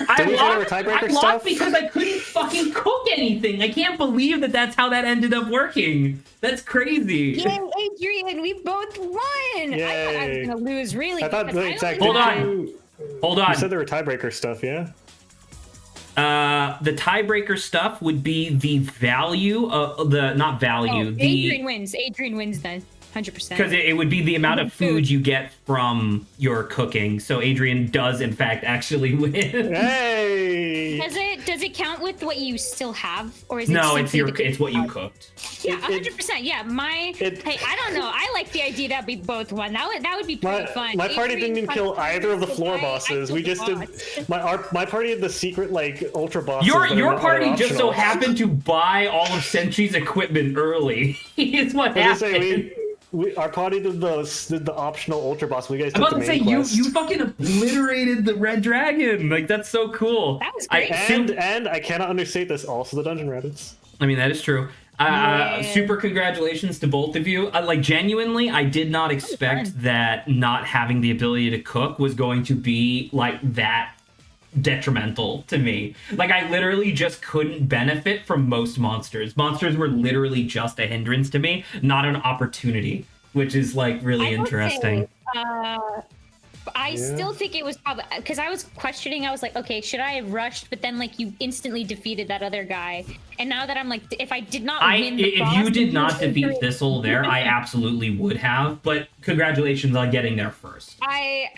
I Did we find our lost, tiebreaker I lost stuff? because I couldn't fucking cook anything. I can't believe that that's how that ended up working. That's crazy. Yay, Adrian, we both won. I thought I was Yay. gonna lose, really. I thought because I Zach, only Hold got- on. Hold on. You said there were tiebreaker stuff, yeah? The tiebreaker stuff would be the value of the not value, Oh, the Adrian wins. Adrian wins then. 100%. because it would be the amount of food Food. you get from your cooking. So Adrian does in fact actually win. Hey! Does it count with what you still have, or is it No, it's simply the it's what you cooked cooked. Yeah, It- 100%. Yeah, it- hey, I don't know. I like the idea that we both won. That would be pretty fun. My party Adrian didn't even kill got either of the first, floor I bosses. We killed just the did boss. my party did the secret like ultra bosses. Your that are party just so optional. happened to buy all of Sentry's equipment early. Is what I was happened. gonna say, our party did the optional ultra boss. We guys I'm took about the to say main quest. you fucking obliterated the red dragon. Like that's so cool. That was great. and I cannot understate this. Also, the dungeon rabbits. I mean that is true. Yeah. Super congratulations to both of you. Like genuinely, I did not expect fun. that not having the ability to cook was going to be like that detrimental to me. Like I literally just couldn't benefit from most monsters. Monsters were literally just a hindrance to me, not an opportunity, which is like really I will interesting. say, I still think it was probably because I was questioning. I was like, okay, should I have rushed? But then, like, you instantly defeated that other guy. And now that I'm like, if I did not win the boss, if you did not defeat Thistle there, I absolutely would have. But congratulations on getting there first.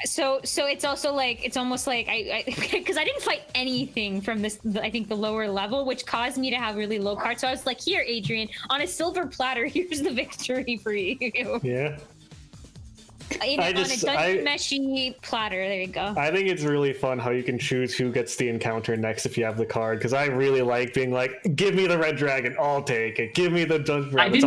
So it's also like, it's almost like I because I didn't fight anything from this. I think the lower level, which caused me to have really low cards. So I was like, here, Adrian, on a silver platter, here's the victory for you. Yeah. On a dungeon meshy platter. There you go. I think it's really fun how you can choose who gets the encounter next if you have the card, because I really like being like, give me the red dragon, I'll take it. Give me the dungeon rabbits,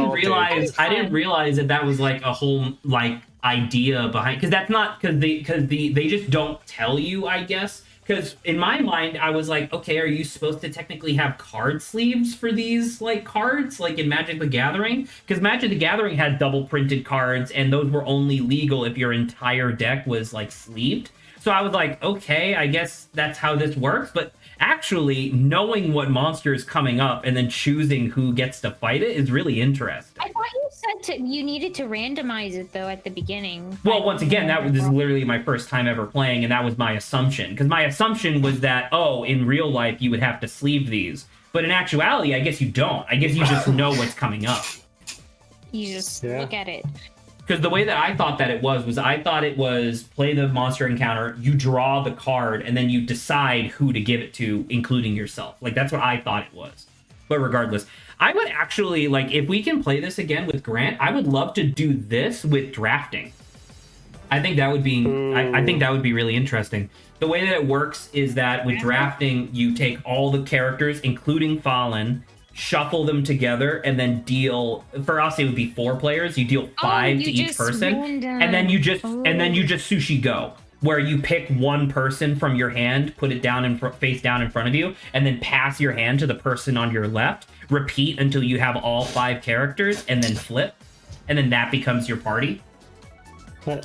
I didn't realize that was like a whole like idea behind, because that's not because they just don't tell you, I guess. Because in my mind, I was like, okay, are you supposed to technically have card sleeves for these like cards, like in Magic the Gathering? Because Magic the Gathering had double printed cards, and those were only legal if your entire deck was like sleeved. So I was like, okay, I guess that's how this works. But actually, knowing what monster is coming up and then choosing who gets to fight it is really interesting. I thought you said you needed to randomize it though at the beginning. Well, once again, this is literally my first time ever playing, and that was my assumption. Because my assumption was that, oh, in real life you would have to sleeve these, but in actuality, I guess you don't. I guess you just know what's coming up. You just look at it. Because the way that I thought that it was I thought it was play the monster encounter, you draw the card, and then you decide who to give it to, including yourself. Like, that's what I thought it was. But regardless, I would actually, like, if we can play this again with Grant, I would love to do this with drafting. I think that would be, I think that would be really interesting. The way that it works is that with drafting, you take all the characters, including Fallen, shuffle them together, and then deal, for us it would be 4 players, you deal 5 to each person, and then you just sushi go, where you pick one person from your hand, put it down face down in front of you, and then pass your hand to the person on your left, repeat until you have all 5 characters, and then flip, and then that becomes your party.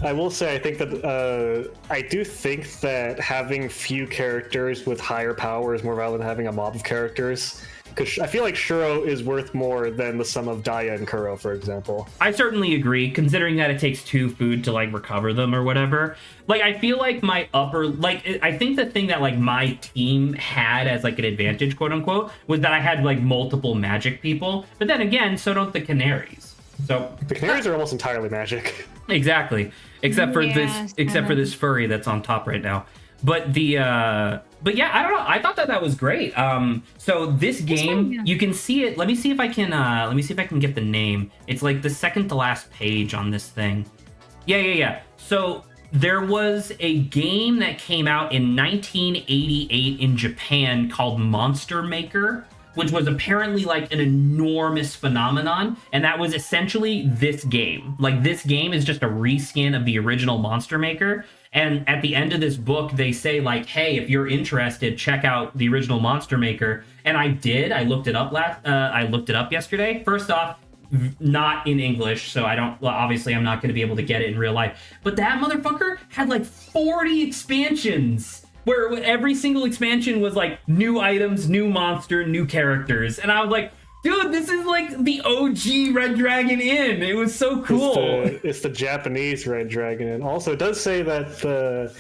I will say, I think that I do think that having few characters with higher power is more valuable than having a mob of characters. Because I feel like Shuro is worth more than the sum of Daya and Kuro, for example. I certainly agree, considering that it takes 2 food to, like, recover them or whatever. Like, I feel like my I think the thing that, like, my team had as, like, an advantage, quote-unquote, was that I had, like, multiple magic people. But then again, so don't the Canaries. So the Canaries are almost entirely magic. Exactly. Except for this furry that's on top right now. But yeah, I don't know. I thought that was great. So this game, you can see it. Let me see if I can get the name. It's like the second to last page on this thing. Yeah. So there was a game that came out in 1988 in Japan called Monster Maker, which was apparently like an enormous phenomenon, and that was essentially this game. Like, this game is just a reskin of the original Monster Maker. And at the end of this book, they say, like, hey, if you're interested, check out the original Monster Maker. And I did. I looked it up yesterday. First off, not in English, so obviously I'm not going to be able to get it in real life. But that motherfucker had like 40 expansions, where every single expansion was like new items, new monster, new characters. And I was like, dude, this is like the OG Red Dragon Inn. It was so cool. It's the Japanese Red Dragon Inn. Also, it does say that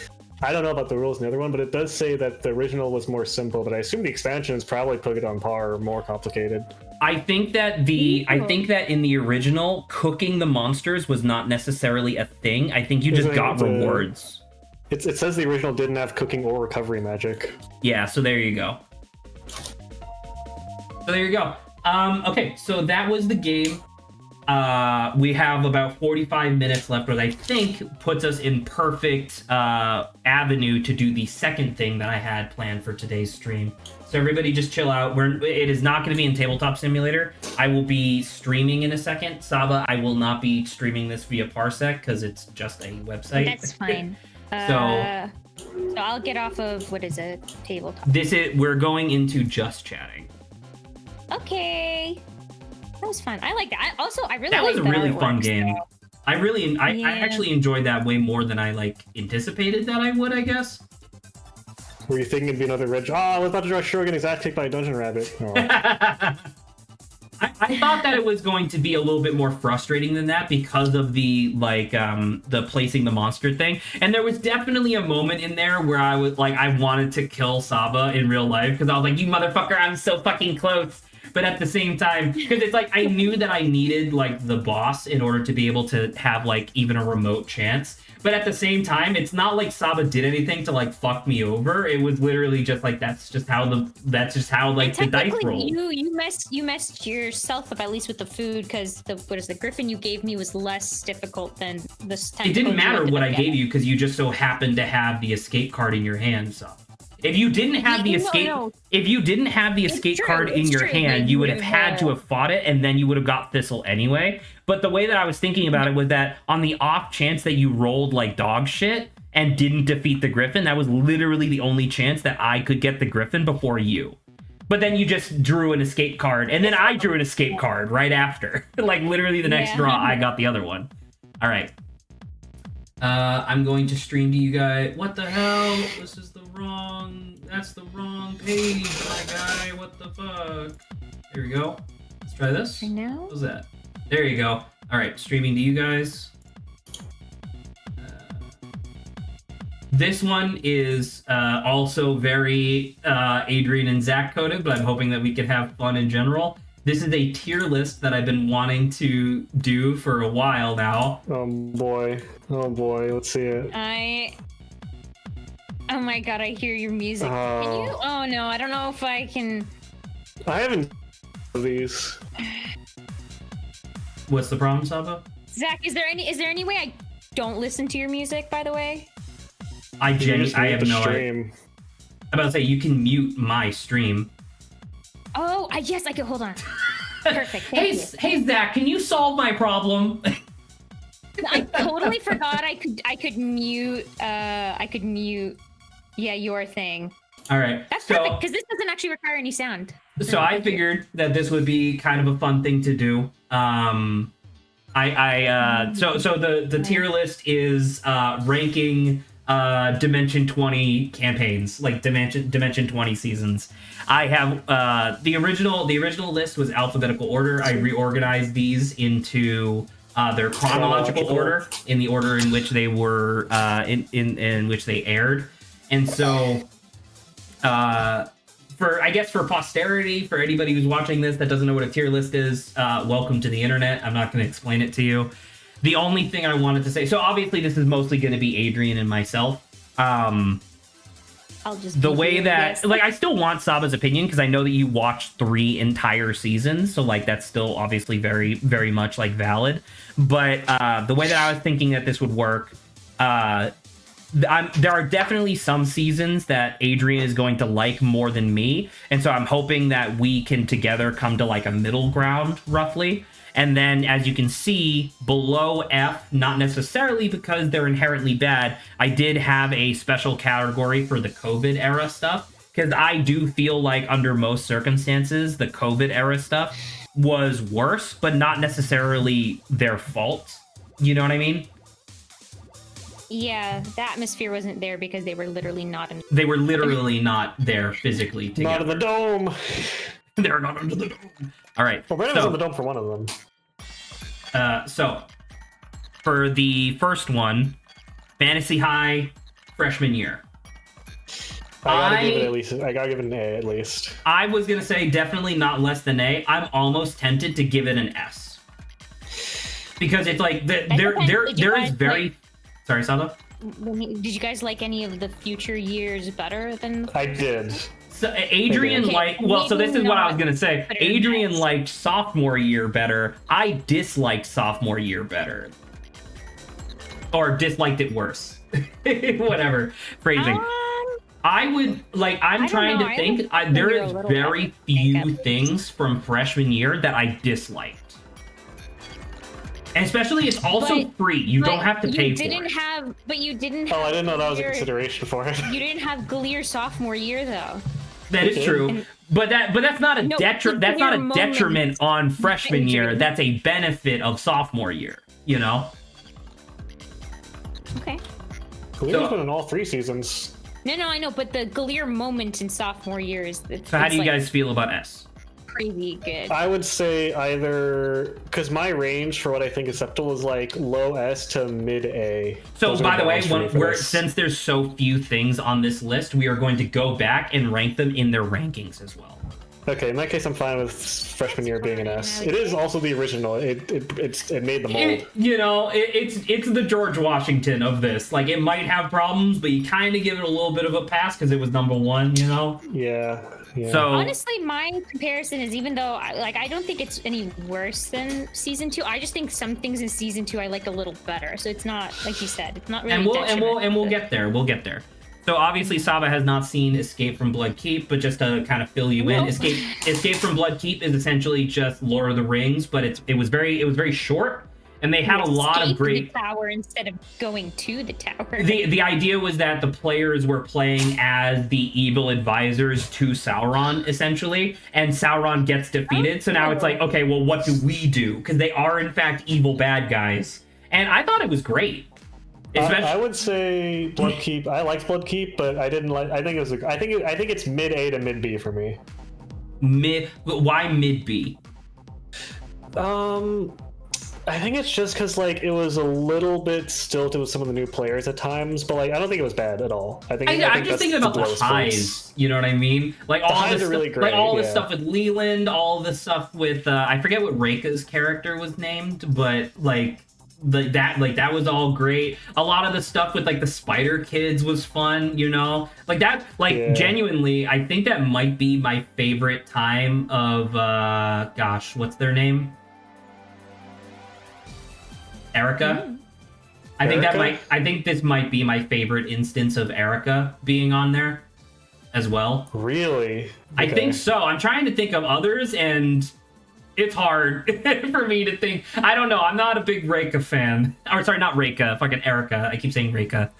I don't know about the rules in the other one, but it does say that the original was more simple, but I assume the expansions probably put it on par or more complicated. I think that in the original, cooking the monsters was not necessarily a thing. I think you just got rewards. It says the original didn't have cooking or recovery magic. Yeah, so there you go. Okay, so that was the game. We have about 45 minutes left, which I think puts us in perfect avenue to do the second thing that I had planned for today's stream. So everybody just chill out. It is not going to be in Tabletop Simulator. I will be streaming in a second. Saba, I will not be streaming this via Parsec because it's just a website. That's fine. So I'll get off of, what is it, Tabletop. We're going into just chatting. Okay. That was fun. I like that. I really that like was a really fun game. I actually enjoyed that way more than I anticipated that I would, I guess. Were you thinking it'd be another red? Oh, I was about to draw Shuriken exact take by a dungeon rabbit. Oh. I thought that it was going to be a little bit more frustrating than that because of the the placing the monster thing. And there was definitely a moment in there where I was like, I wanted to kill Saba in real life because I was like, you motherfucker, I'm so fucking close. But at the same time, because it's like I knew that I needed like the boss in order to be able to have like even a remote chance. But at the same time, it's not like Saba did anything to like fuck me over. It was literally just like that's just how like the dice roll. You messed yourself up at least with the food because the griffin you gave me was less difficult than this. It didn't matter what I gave you because you just so happened to have the escape card in your hand. So if you didn't have the escape card in your hand, you would have had to have fought it, and then you would have got Thistle anyway. But the way that I was thinking about it was that on the off chance that you rolled like dog shit and didn't defeat the Griffin, that was literally the only chance that I could get the Griffin before you. But then you just drew an escape card, and then I drew an escape card right after. Like literally the next draw, I got the other one. All right. I'm going to stream to you guys. What the hell? That's the wrong page, my guy. What the fuck? Here we go. Let's try this. Right now? What was that? There you go. All right, streaming to you guys. This one is also very Adrian and Zach coded, but I'm hoping that we could have fun in general. This is a tier list that I've been wanting to do for a while now. Oh boy, let's see it. Oh my god, I hear your music. Can you? Oh no, I don't know if I can. I haven't these. What's the problem, Saba? Zach, is there any way I don't listen to your music, by the way? I have no idea. I'm about to say you can mute my stream. Oh, yes, I can. Hold on. Perfect. Thank you. Hey, Zach, can you solve my problem? I totally forgot I could mute. Yeah, your thing. All right. That's perfect because this doesn't actually require any sound. So I figured that this would be kind of a fun thing to do. So the tier list is ranking Dimension 20 campaigns, like Dimension 20 seasons. I have the original list was alphabetical order. I reorganized these into their chronological order, in the order in which they were in which they aired. And so for posterity, for anybody who's watching this that doesn't know what a tier list is, welcome to the internet. I'm not going to explain it to you. The only thing I wanted to say, so obviously this is mostly going to be Adrian and myself. I'll just the way that, like, I still want Saba's opinion because I know that you watched 3 entire seasons, so like that's still obviously very, very much like valid. But the way that I was thinking that this would work, there are definitely some seasons that Adrian is going to like more than me, and so I'm hoping that we can together come to like a middle ground, roughly. And then, as you can see, below F, not necessarily because they're inherently bad, I did have a special category for the COVID era stuff, because I do feel like under most circumstances, the COVID era stuff was worse, but not necessarily their fault. You know what I mean? Yeah, the atmosphere wasn't there because they were literally not in. They were literally not there physically together. Not in the dome. They're not under the dome. All right. Well, Brandon was in the dome for one of them. So, for the first one, Fantasy High, freshman year. I gotta give it an A at least. I was gonna say definitely not less than A. I'm almost tempted to give it an S. Because it's like there is very. Sorry, Saba? Did you guys like any of the future years better than? I did. So Adrian so this is what I was gonna say. Adrian liked sophomore year better. I disliked sophomore year better, or disliked it worse. Whatever phrasing. I would like. I'm trying to think. There is very few things from freshman year that I disliked. And especially, it's also free. You don't have to pay for it. But you didn't have. Oh, I didn't know that was a consideration for it. You didn't have Gleer sophomore year though. That is true, but that's not a That's not a detriment on freshman year. That's a benefit of sophomore year. You know. Okay. Gleer's been in all 3 seasons. No, I know, but the Gleer moment in sophomore year is. So how do you guys feel about S? crazy good. I would say either because my range for what I think acceptable is like low S to mid A. So by the way, since there's so few things on this list, we are going to go back and rank them in their rankings as well. Okay, in that case, I'm fine with freshman year being an S. It is also the original. It made the mold. It's the George Washington of this. Like, it might have problems, but you kind of give it a little bit of a pass because it was #1. You know? Yeah. So honestly, my comparison is, even though I don't think it's any worse than season 2. I just think some things in season 2 I like a little better. So it's not, like you said, it's not really. And we'll get there. We'll get there. So obviously Saba has not seen Escape from Blood Keep, but just to kind of fill you in, Escape from Blood Keep is essentially just Lord of the Rings, but it was very short, and they had a lot of great the tower instead of going to the tower. The idea was that the players were playing as the evil advisors to Sauron, essentially, and Sauron gets defeated. So now it's like, okay, well, what do we do? Because they are in fact evil bad guys, and I thought it was great. I would say Bloodkeep. I liked Bloodkeep, but I didn't like. I think it's mid A to mid B for me. Why mid B? I think it's just because like it was a little bit stilted with some of the new players at times, but like I don't think it was bad at all. I'm just thinking about the highs. You know what I mean? Like all highs are really great. Like all this stuff with Leland, all the stuff with I forget what Reika's character was named, but like. That was all great. A lot of the stuff with like the Spider Kids was fun, you know, like that. Genuinely, I think that might be my favorite time of gosh, what's their name? Erica. I think this might be my favorite instance of Erica being on there as well. Really? Okay. I think so. I'm trying to think of others, and it's hard for me to think. I don't know. I'm not a big Reika fan. Or sorry, not Reika. Fucking Erica. I keep saying Reika.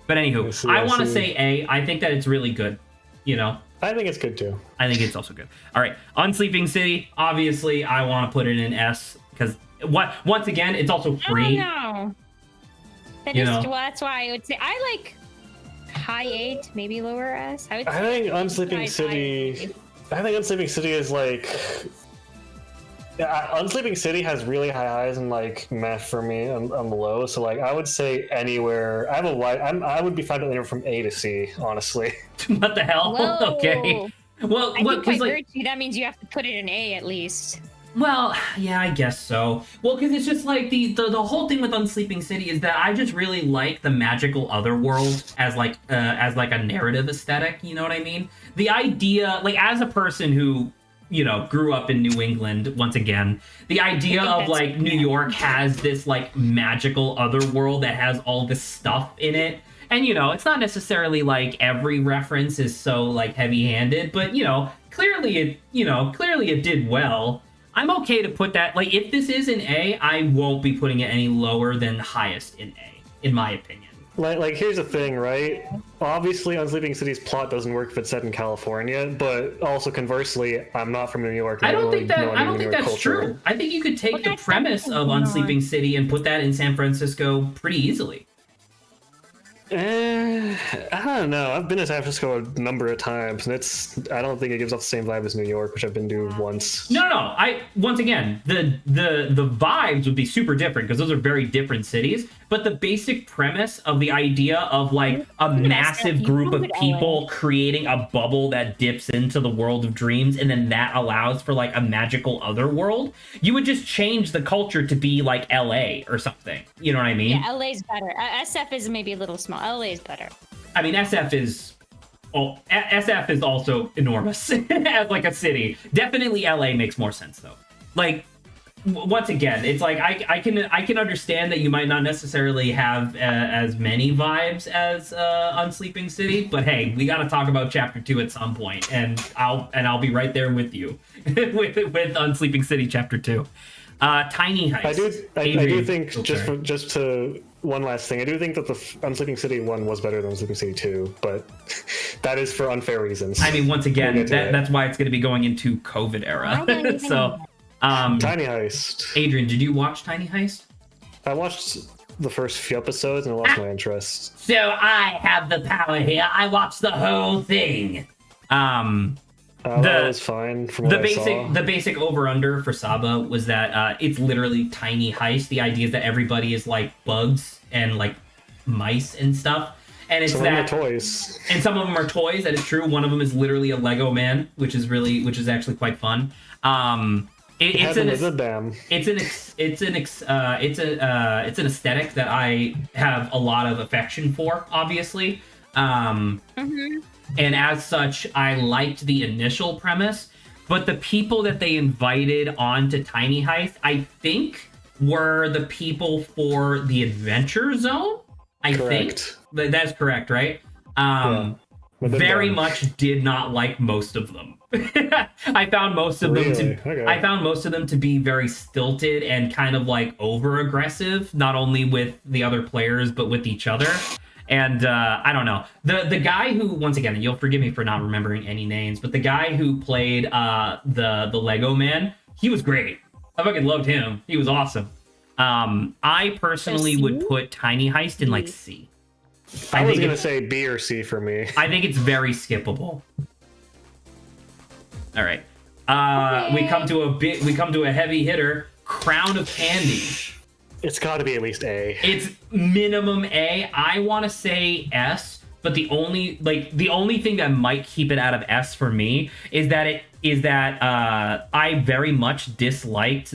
But anywho, I want to say A. I think that it's really good. You know? I think it's good too. I think it's also good. All right. Unsleeping City. Obviously, I want to put it in S because once again, it's also free. Oh, no. That's why I would say I like high 8, maybe lower S. I think Unsleeping City. I think Unsleeping City is like. Yeah, Unsleeping City has really high highs and like math for me on the low. So like I would say anywhere. I would be fine with anywhere from A to C, honestly. What the hell? Whoa. Okay. Well, I think by virtue that means you have to put it in A at least. Well, yeah, I guess so. Well, because it's just like the whole thing with Unsleeping City is that I just really like the magical otherworld as like a narrative aesthetic. You know what I mean? The idea, like as a person who, you know, grew up in New England, once again, the idea of like New York has this like magical otherworld that has all this stuff in it. And, you know, it's not necessarily like every reference is so like heavy-handed, but, you know, clearly it did well. I'm okay to put that, like, if this is an A, I won't be putting it any lower than the highest in A, in my opinion. Like here's the thing, right? Obviously, Unsleeping City's plot doesn't work if it's set in California, but also conversely, I'm not from New York. I don't think that's true. I think you could take the premise of Unsleeping City and put that in San Francisco pretty easily. I don't know. I've been to San Francisco a number of times, and I don't think it gives off the same vibe as New York, which I've been to once. No. Once again, the vibes would be super different because those are very different cities. But the basic premise of the idea of like a massive group of people creating a bubble that dips into the world of dreams, and then that allows for like a magical other world, you would just change the culture to be like LA or something. You know what I mean? Yeah, LA's better. SF is maybe a little small. LA is better. I mean, SF is also enormous as like a city. Definitely LA makes more sense though. Like, once again, it's like I can understand that you might not necessarily have as many vibes as Unsleeping City, but hey, we got to talk about Chapter 2 at some point, and I'll be right there with you with Unsleeping City Chapter 2. Tiny Heist. I do think just to one last thing, I do think that the Unsleeping City 1 was better than Unsleeping City 2, but that is for unfair reasons. I mean, once again, that's why it's going to be going into COVID era. So. Tiny Heist. Adrian, did you watch Tiny Heist? I watched the first few episodes and I lost my interest. So I have the power here. I watched the whole thing. That was fine from what I saw. The basic over under for Saba was that it's literally tiny heist. The idea is that everybody is like bugs and like mice and stuff, and it's Some of them are toys. And some of them are toys. That is true. One of them is literally a Lego man, which is actually quite fun. It's an aesthetic that I have a lot of affection for, obviously. And as such, I liked the initial premise, but the people that they invited onto Tiny Heist, I think, were the people for the Adventure Zone. I think that's correct, right? Very much did not like most of them. I found most of them to be very stilted and kind of like over aggressive, not only with the other players but with each other. And I don't know, the guy who, once again, you'll forgive me for not remembering any names, but the guy who played the Lego man, he was great. I fucking loved him. He was awesome. I personally would put Tiny Heist in like C. I was gonna say B or C for me. I think it's very skippable. All right, we come to a heavy hitter, Crown of Candy. It's got to be at least A. It's minimum A. I want to say S, but the only thing that might keep it out of S for me is that I very much disliked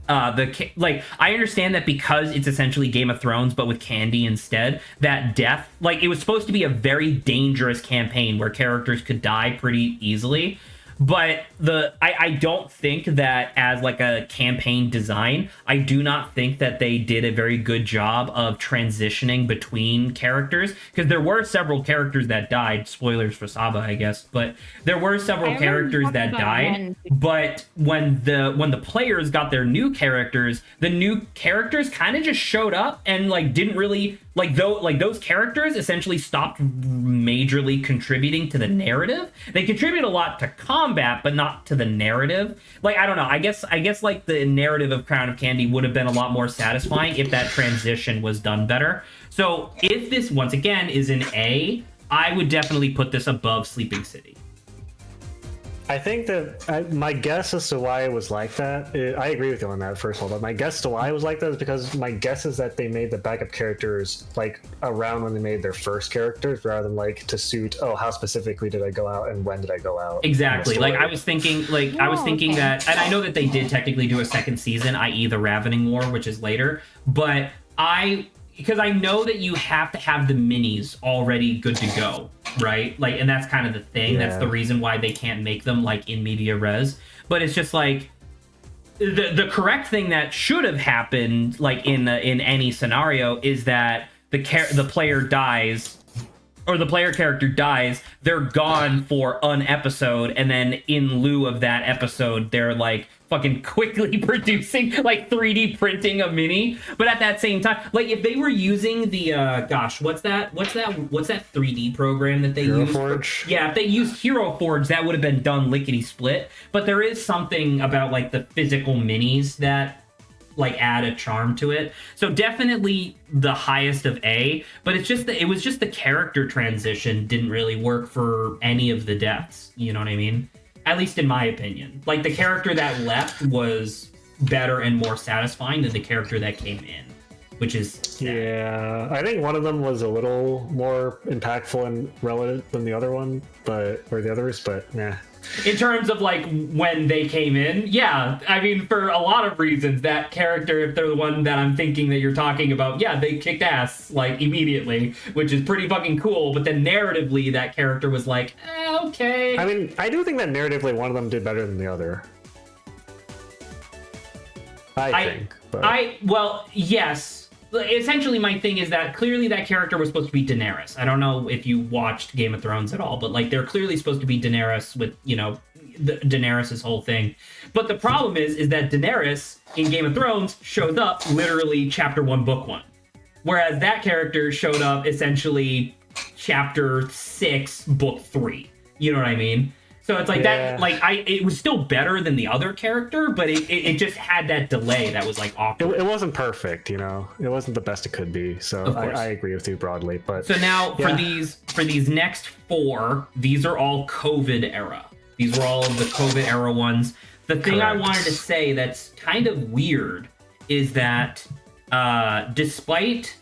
I understand that because it's essentially Game of Thrones but with candy instead, that death, like, it was supposed to be a very dangerous campaign where characters could die pretty easily. But I don't think that as like a campaign design, I do not think that they did a very good job of transitioning between characters, because there were several characters that died. Spoilers for Saba, I guess, but there were several characters that died. But when the players got their new characters, the new characters kind of just showed up and like didn't really those characters essentially stopped majorly contributing to the narrative. They contribute a lot to combat, but not to the narrative. Like, I don't know. I guess like the narrative of Crown of Candy would have been a lot more satisfying if that transition was done better. So if this, once again, is an A, I would definitely put this above Sleeping City. I think that my guess as to why it was like that, I agree with you on that, first of all, but my guess to why it was like that is because my guess is that they made the backup characters like around when they made their first characters, rather than like to suit, how specifically did I go out and when did I go out. Exactly. Like I was thinking that, and I know that they did technically do a second season, i.e. the Ravening War, which is later, but because I know that you have to have the minis already good to go, right? Like, and that's kind of the thing. Yeah. That's the reason why they can't make them like in media res. But it's just like the correct thing that should have happened, like in any scenario, is that the player dies, or the player character dies. They're gone for an episode, and then in lieu of that episode, they're like fucking quickly producing, like 3D printing a mini. But at that same time, like if they were using the what's that 3D program that they use? HeroForge? Yeah, if they used HeroForge, that would have been done lickety split. But there is something about like the physical minis that like add a charm to it. So definitely the highest of A, but it was just the character transition didn't really work for any of the deaths. You know what I mean? At least in my opinion. Like, the character that left was better and more satisfying than the character that came in, which is sad. Yeah, I think one of them was a little more impactful and relevant than the other one, but nah. In terms of like when they came in, yeah, I mean, for a lot of reasons, that character, if they're the one that I'm thinking that you're talking about, yeah, they kicked ass like immediately, which is pretty fucking cool. But then narratively, that character was like, okay. I mean, I do think that narratively one of them did better than the other. I think. Well, yes. Essentially, my thing is that clearly that character was supposed to be Daenerys. I don't know if you watched Game of Thrones at all, but like they're clearly supposed to be Daenerys with, Daenerys' whole thing. But the problem is that Daenerys in Game of Thrones shows up literally chapter 1, book 1. Whereas that character showed up essentially chapter 6, book 3. You know what I mean? So it's like that, like it was still better than the other character, but it just had that delay that was like awkward. It wasn't perfect, you know. It wasn't the best it could be. So I agree with you broadly. But so now for these next 4, these are all COVID era. These were all of the COVID era ones. The thing I wanted to say that's kind of weird is that despite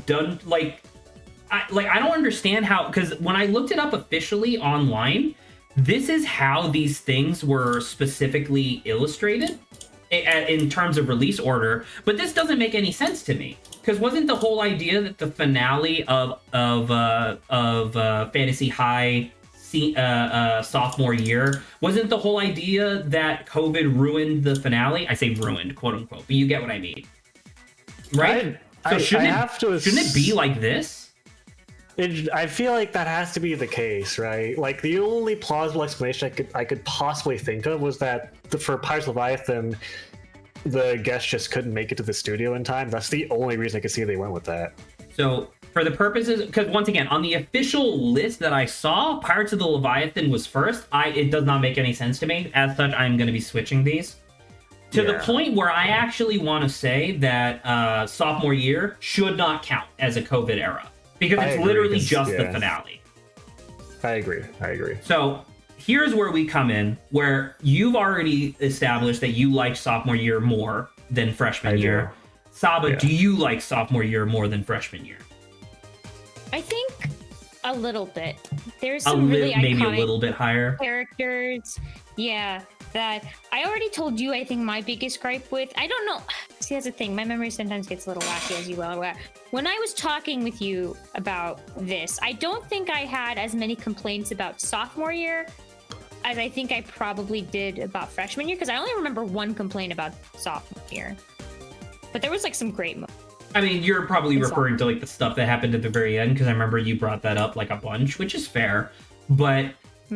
I don't understand how, because when I looked it up officially online, this is how these things were specifically illustrated in terms of release order, but this doesn't make any sense to me, because wasn't the whole idea that the finale of Fantasy High sophomore year, wasn't the whole idea that COVID ruined the finale? I say ruined, quote unquote, but you get what I mean, right? Shouldn't it be like this? I feel like that has to be the case, right? Like, the only plausible explanation I could possibly think of was that for Pirates of Leviathan, the guests just couldn't make it to the studio in time. That's the only reason I could see they went with that. So, for the purposes, because once again, on the official list that I saw, Pirates of the Leviathan was first. It does not make any sense to me. As such, I'm going to be switching these. To the point where I actually want to say that sophomore year should not count as a COVID era. Because it's literally just the finale. I agree. So here's where we come in, where you've already established that you like sophomore year more than freshman year. Saba, do you like sophomore year more than freshman year? I think a little bit. There's some really maybe iconic a little bit higher characters. Yeah, that I already told you. I think my biggest gripe with, I don't know. See, that's the thing. My memory sometimes gets a little wacky, as you well aware. When I was talking with you about this, I don't think I had as many complaints about sophomore year as I think I probably did about freshman year, because I only remember one complaint about sophomore year. But there was like some great moments. I mean, you're probably referring to like the stuff that happened at the very end, because I remember you brought that up like a bunch, which is fair. But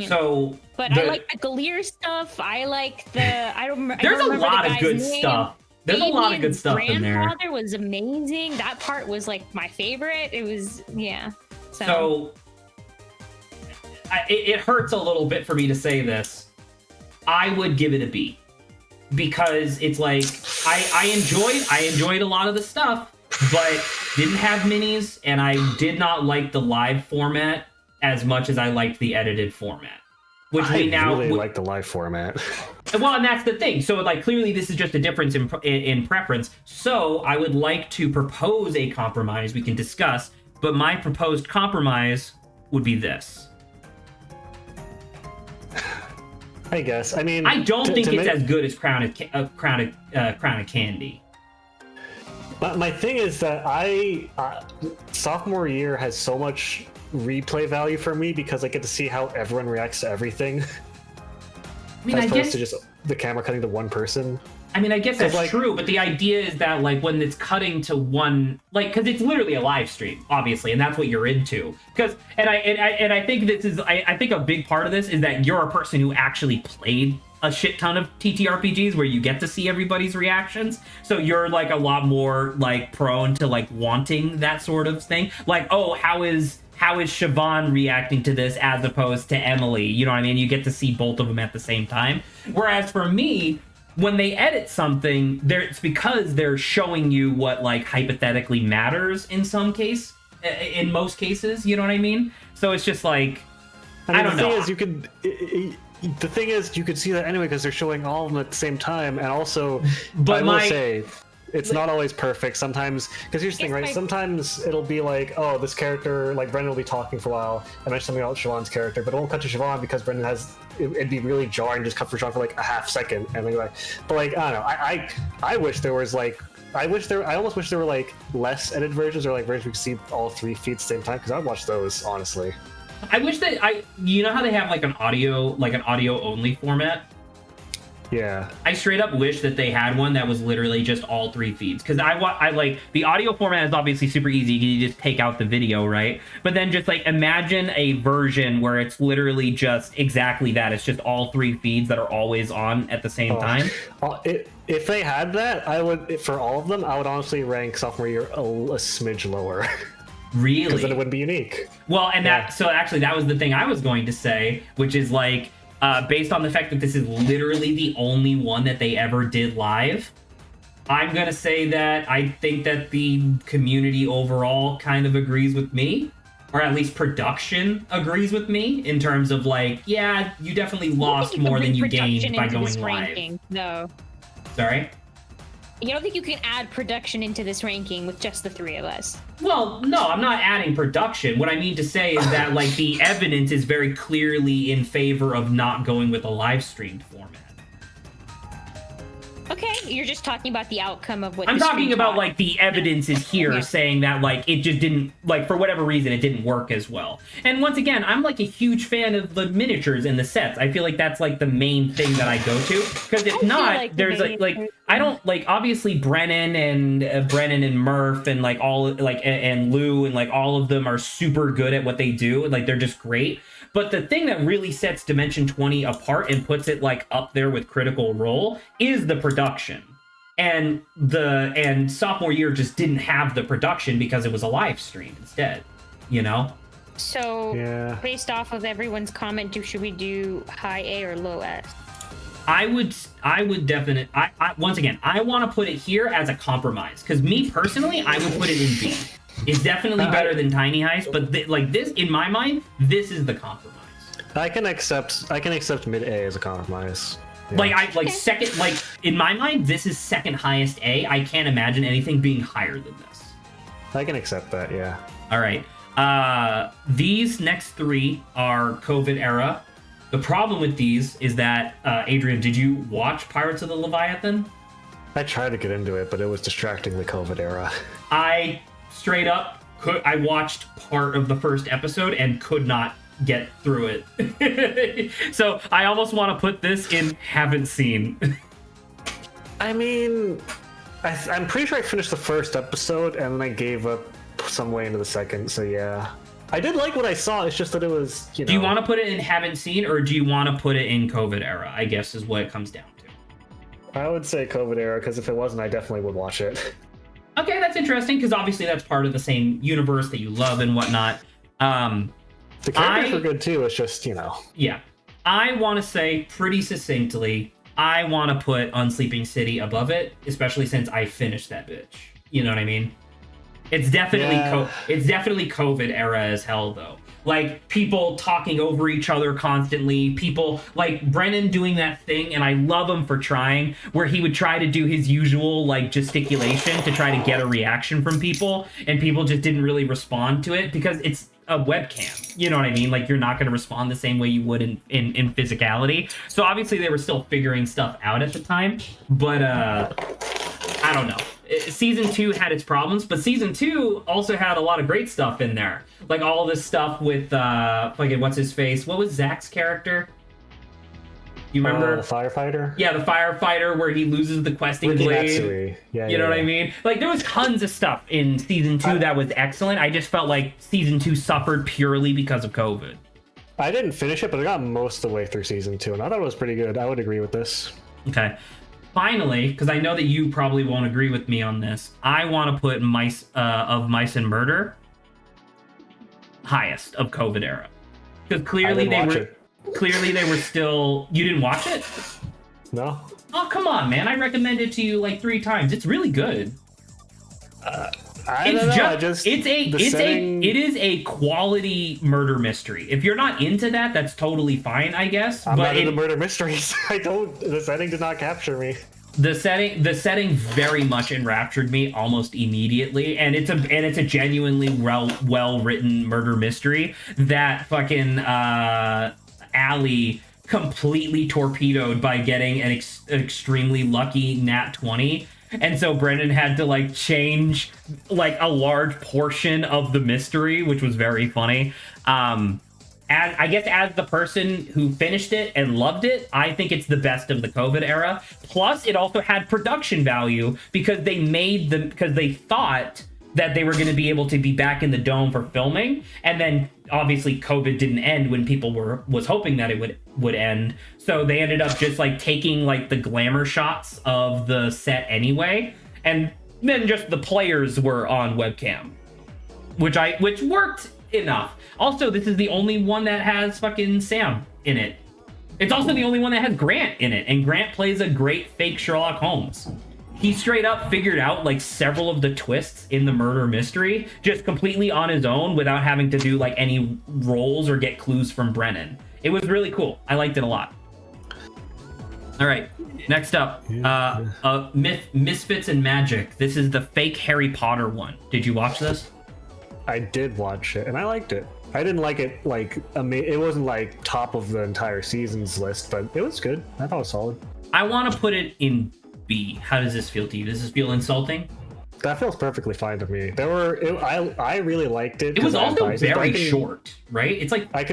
so, I like the Galir stuff. I like the I don't remember. There's a lot of good stuff. There's a lot of good stuff in there. Grandfather was amazing. That part was like my favorite. It was So it hurts a little bit for me to say this. I would give it a B, because it's like I enjoyed a lot of the stuff, but didn't have minis, and I did not like the live format as much as I liked the edited format. Which I really like the live format. Well, and that's the thing. So, like, clearly this is just a difference in preference. So, I would like to propose a compromise we can discuss, but my proposed compromise would be this. I guess. I mean, I don't think it's as good as Crown of Candy. But my thing is that sophomore year has so much replay value for me, because I get to see how everyone reacts to everything. I mean, as opposed to just the camera cutting to one person. I mean, I guess that's true, but the idea is that, like, when it's cutting to one, like, because it's literally a live stream, obviously, and that's what you're into. Because, and I think this is, I think a big part of this is that you're a person who actually played a shit ton of TTRPGs where you get to see everybody's reactions, so you're like a lot more like prone to like wanting that sort of thing. Like, oh, how is Siobhan reacting to this as opposed to Emily? You know what I mean? You get to see both of them at the same time. Whereas for me, when they edit something, it's because they're showing you what like hypothetically matters in some case, in most cases. You know what I mean? So it's just like, I don't know. The thing is, you could see that anyway because they're showing all of them at the same time, and also, but I will say, it's not always perfect. Sometimes, because here's the thing, right? Sometimes it'll be like, oh, this character, like Brendan will be talking for a while, and mention something about Siobhan's character, but it won't cut to Siobhan because Brendan it'd be really jarring to just cut for Siobhan for like a half second, and then like, but like, I don't know. I wish there was like, I almost wish there were like less edited versions, or like versions we could see all 3 feeds at the same time, because I'd watch those, honestly. I wish that you know how they have like an audio only format? Yeah. I straight up wish that they had one that was literally just all 3 feeds, because I like the audio format is obviously super easy. You just take out the video, right? But then just like imagine a version where it's literally just exactly that. It's just all 3 feeds that are always on at the same time. If they had that, I would, for all of them, I would honestly rank sophomore year a smidge lower. Really? Because then it wouldn't be unique. Well, and so actually that was the thing I was going to say, which is like, based on the fact that this is literally the only one that they ever did live, I'm gonna say that I think that the community overall kind of agrees with me, or at least production agrees with me in terms of like, yeah, you definitely lost more than you gained by going live. No. Sorry? You don't think you can add production into this ranking with just the three of us? Well, no, I'm not adding production. What I mean to say is that like the evidence is very clearly in favor of not going with a live streamed format. Okay, you're just talking about the outcome of what I'm talking about like the evidence is here saying that like it just didn't, like for whatever reason it didn't work as well. And once again, I'm like a huge fan of the miniatures and the sets. I feel like that's like the main thing that I go to, because if not, like there's like I don't like, obviously Brennan and Murph and like all like and Lou and like all of them are super good at what they do. Like they're just great. But the thing that really sets Dimension 20 apart and puts it like up there with Critical Role is the production. And sophomore year just didn't have the production because it was a live stream instead, you know? So Yeah. based off of everyone's comment, should we do high A or low S? I would definitely, once again, I want to put it here as a compromise, because me personally, I would put it in B. It's definitely better than Tiny Heist, but like this, in my mind, this is the compromise. I can accept mid A as a compromise. Yeah. Like second, like in my mind, this is second highest A. I can't imagine anything being higher than this. I can accept that, yeah. All right. These next three are COVID era. The problem with these is that, Adrian, did you watch Pirates of the Leviathan? I tried to get into it, but it was distracting the COVID era. I straight up I watched part of the first episode and could not get through it. So I almost want to put this in haven't seen. I mean, I'm pretty sure I finished the first episode and then I gave up some way into the second, so yeah. I did like what I saw, it's just that it was, you know... Do you want to put it in haven't seen, or do you want to put it in COVID era, I guess is what it comes down to. I would say COVID era, because if it wasn't, I definitely would watch it. Okay, that's interesting, because obviously that's part of the same universe that you love and whatnot. The characters were good too, it's just, you know... Yeah. I want to say pretty succinctly, I want to put Unsleeping City above it, especially since I finished that bitch. You know what I mean? It's definitely it's definitely COVID era as hell though. Like people talking over each other constantly, people like Brennan doing that thing, and I love him for trying, where he would try to do his usual like gesticulation to try to get a reaction from people, and people just didn't really respond to it because it's a webcam. You know what I mean? Like you're not going to respond the same way you would in physicality. So obviously they were still figuring stuff out at the time, but I don't know. Season 2 had its problems, but Season 2 also had a lot of great stuff in there. Like all this stuff with, like, what's his face? What was Zach's character? You remember? The firefighter? Yeah, the firefighter where he loses the questing Ricky blade. Matsui. Yeah, you know what I mean? Like, there was tons of stuff in Season 2 that was excellent. I just felt like Season 2 suffered purely because of COVID. I didn't finish it, but I got most of the way through Season 2, and I thought it was pretty good. I would agree with this. Okay. Finally, because I know that you probably won't agree with me on this, I want to put Mice and Murder highest of COVID era, because clearly they were still. You didn't watch it? No. Oh come on, man! I recommended it to you like 3 times. It's really good. I don't know. It is a quality murder mystery. If you're not into that, that's totally fine, I guess. I'm not into murder mysteries. The setting did not capture me. The setting very much enraptured me almost immediately, and it's a genuinely well written murder mystery that fucking Allie completely torpedoed by getting an extremely lucky nat 20. And so Brennan had to like change like a large portion of the mystery, which was very funny. As the person who finished it and loved it, I think it's the best of the COVID era. Plus, it also had production value because they thought that they were going to be able to be back in the dome for filming, and then obviously COVID didn't end when people was hoping that it would end. So they ended up just like taking like the glamour shots of the set anyway, and then just the players were on webcam, which worked enough. Also, this is the only one that has fucking Sam in it. It's also the only one that has Grant in it, and Grant plays a great fake Sherlock Holmes. He straight up figured out like several of the twists in the murder mystery just completely on his own without having to do like any rolls or get clues from Brennan. It was really cool. I liked it a lot. All right, next up, Misfits and Magic. This is the fake Harry Potter one. Did you watch this? I did watch it, and I liked it. I didn't like it like it wasn't like top of the entire season's list, but it was good. I thought it was solid. I want to put it in B. How does this feel to you? Does this feel insulting? That feels perfectly fine to me. I really liked it. It was also very short, right? It's like 5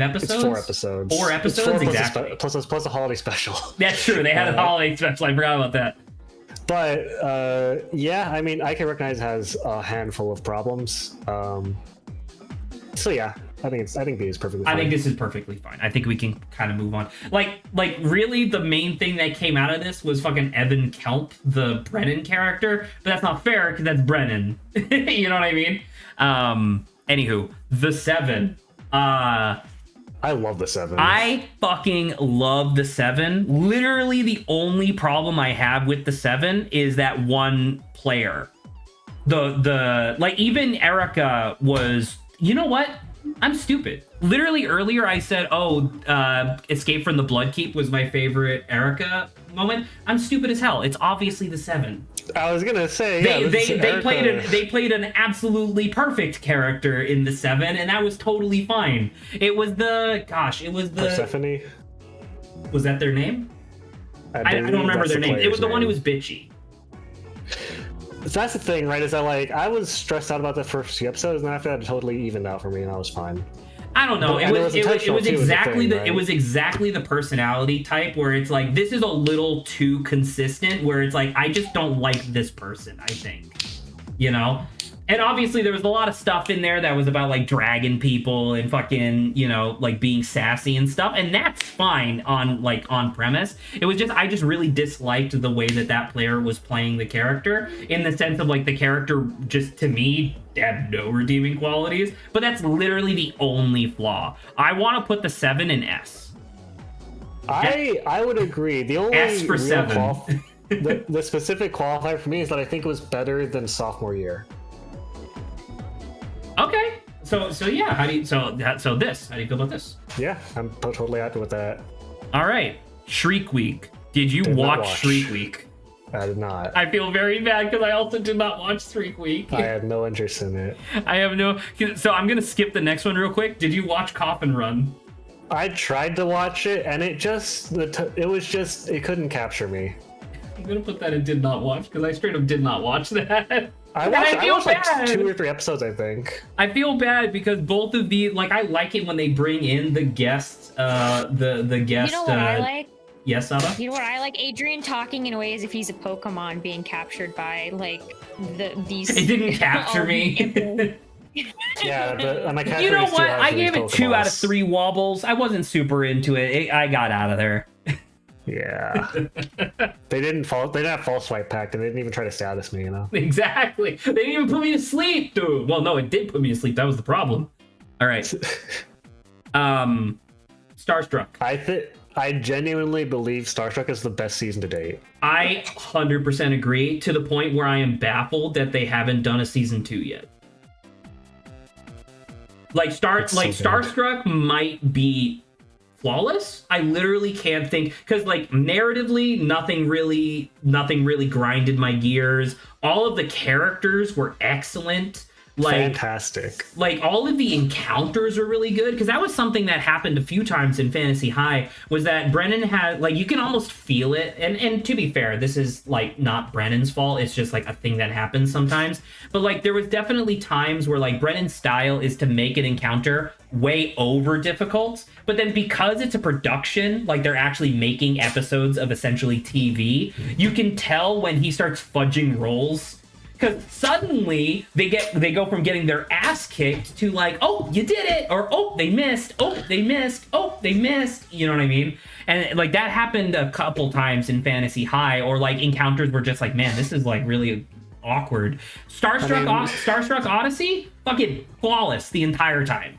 episodes. It's 4 episodes. 4 episodes, exactly. Plus a holiday special. That's true. They had a holiday special. I forgot about that. But yeah, I mean, I can recognize it has a handful of problems. So yeah, I think B is perfectly fine. I think this is perfectly fine. I think we can kind of move on. Like really the main thing that came out of this was fucking Evan Kelp, the Brennan character, but that's not fair because that's Brennan. You know what I mean? Anywho, The Seven. I love The Seven. I fucking love The Seven. Literally the only problem I have with The Seven is that one player. The like even Erica was, you know what? I'm stupid. Literally earlier I said, Escape from the Bloodkeep was my favorite Erica moment. I'm stupid as hell. It's obviously The Seven. I was gonna say they played an absolutely perfect character in The Seven, and that was totally fine. It was the Persephone. Was that their name? I don't remember their name. It was the one who was bitchy. So that's the thing, right? Is that like I was stressed out about the first few episodes, and after that, it totally evened out for me, and I was fine. I don't know. It was exactly the personality type where it's like this is a little too consistent. Where it's like I just don't like this person. I think, you know. And obviously there was a lot of stuff in there that was about like dragging people and fucking, you know, like being sassy and stuff. And that's fine on premise. It was just, I just really disliked the way that player was playing the character in the sense of like the character just to me had no redeeming qualities, but that's literally the only flaw. I want to put The Seven in S. I would agree. The only S for 7. The specific qualifier for me is that I think it was better than sophomore year. Okay, so yeah, how do you feel about this? Yeah, I'm totally happy with that. All right, Shriek Week. Did you watch Shriek Week? I did not. I feel very bad because I also did not watch Shriek Week. I had no interest in it. I have no. So I'm gonna skip the next one real quick. Did you watch Coffin Run? I tried to watch it, and it couldn't capture me. I'm gonna put that in did not watch because I straight up did not watch that. I watched like 2 or 3 episodes, I think. I feel bad because both of these, like, I like it when they bring in the guest, the guest. You know what I like? Yes, Saba? You know what I like? Adrian talking in a way as if he's a Pokemon being captured by like these. It didn't capture me. Yeah, my you know what? I gave it 2 out of 3 wobbles. I wasn't super into it. I got out of there. Yeah. They didn't have false swipe pact, and they didn't even try to status me, you know? Exactly. They didn't even put me to sleep, dude. Well, no, it did put me to sleep. That was the problem. All right. Starstruck. I genuinely believe Starstruck is the best season to date. I 100% agree, to the point where I am baffled that they haven't done a season 2 yet. Starstruck might be flawless. I literally can't think, because like narratively nothing really grinded my gears. All of the characters were excellent. Like fantastic. Like all of the encounters were really good, because that was something that happened a few times in Fantasy High, was that Brennan had, like, you can almost feel it, and to be fair, this is like not Brennan's fault, it's just like a thing that happens sometimes, but like there was definitely times where like Brennan's style is to make an encounter way over difficult, but then because it's a production, like they're actually making episodes of essentially TV, you can tell when he starts fudging rolls. Because suddenly they go from getting their ass kicked to like, oh, you did it, or oh, they missed, oh, they missed, oh, they missed. You know what I mean? And like that happened a couple times in Fantasy High, or like encounters were just like, man, this is like really awkward. Starstruck Odyssey, fucking flawless the entire time.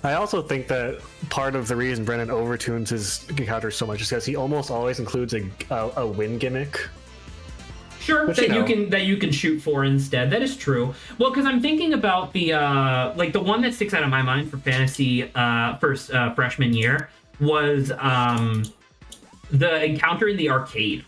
I also think that part of the reason Brennan overtunes his encounters so much is because he almost always includes a win gimmick. Sure, but, that you can shoot for instead. That is true. Well, because I'm thinking about the like the one that sticks out of my mind for fantasy first freshman year was the encounter in the arcade.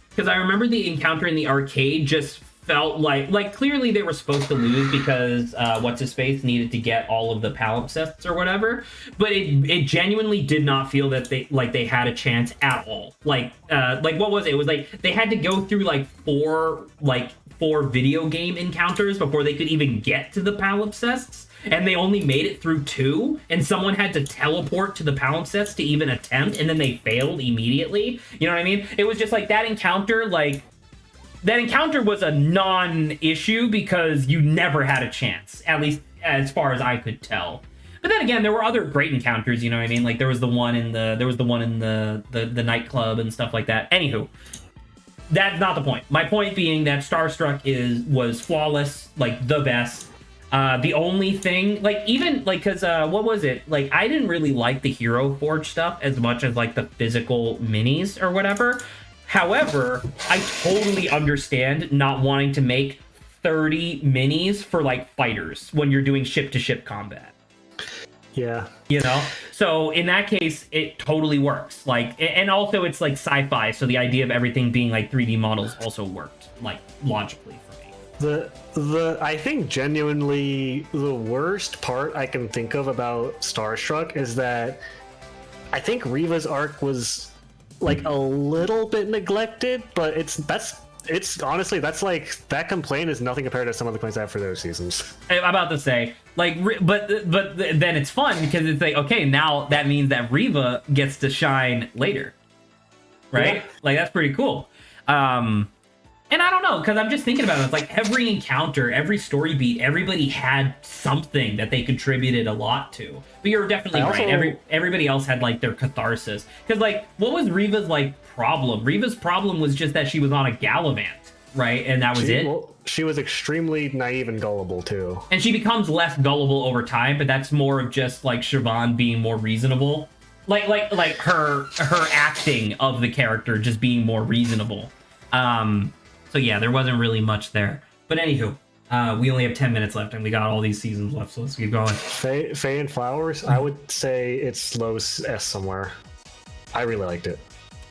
Because I remember the encounter in the arcade just felt like clearly they were supposed to lose because what's his face needed to get all of the palimpsests or whatever, but it genuinely did not feel that they had a chance at all. Like what was it? It was like they had to go through like four video game encounters before they could even get to the palimpsests, and they only made it through 2, and someone had to teleport to the palimpsests to even attempt, and then they failed immediately. You know what I mean? It was just like that encounter, that encounter was a non-issue because you never had a chance, at least as far as I could tell. But then again, there were other great encounters, you know what I mean? Like there was the one in the nightclub and stuff like that. Anywho, that's not the point. My point being that Starstruck was flawless, like the best. The only thing, because what was it? Like I didn't really like the Hero Forge stuff as much as like the physical minis or whatever. However, I totally understand not wanting to make 30 minis for like fighters when you're doing ship-to-ship combat. Yeah. You know? So in that case, it totally works. Like, and also it's like sci-fi, so the idea of everything being like 3D models also worked, like logically for me. I think genuinely the worst part I can think of about Starstruck is that I think Riva's arc was like a little bit neglected, but it's honestly, that's like, that complaint is nothing compared to some of the complaints I have for those seasons. I'm about to say, like, but then it's fun because it's like, okay, now that means that Riva gets to shine later, right? Yeah. Like that's pretty cool. And I don't know, because I'm just thinking about it. It's like every encounter, every story beat, everybody had something that they contributed a lot to. But you're definitely right. Everybody else had like their catharsis. Because like, what was Riva's like problem? Riva's problem was just that she was on a Gallivant, right? And that was it. Well, she was extremely naive and gullible too. And she becomes less gullible over time, but that's more of just like Siobhan being more reasonable. Like her acting of the character just being more reasonable. So yeah, there wasn't really much there. But anywho, we only have 10 minutes left and we got all these seasons left, so let's keep going. Faye and Flowers, I would say it's low S somewhere. I really liked it.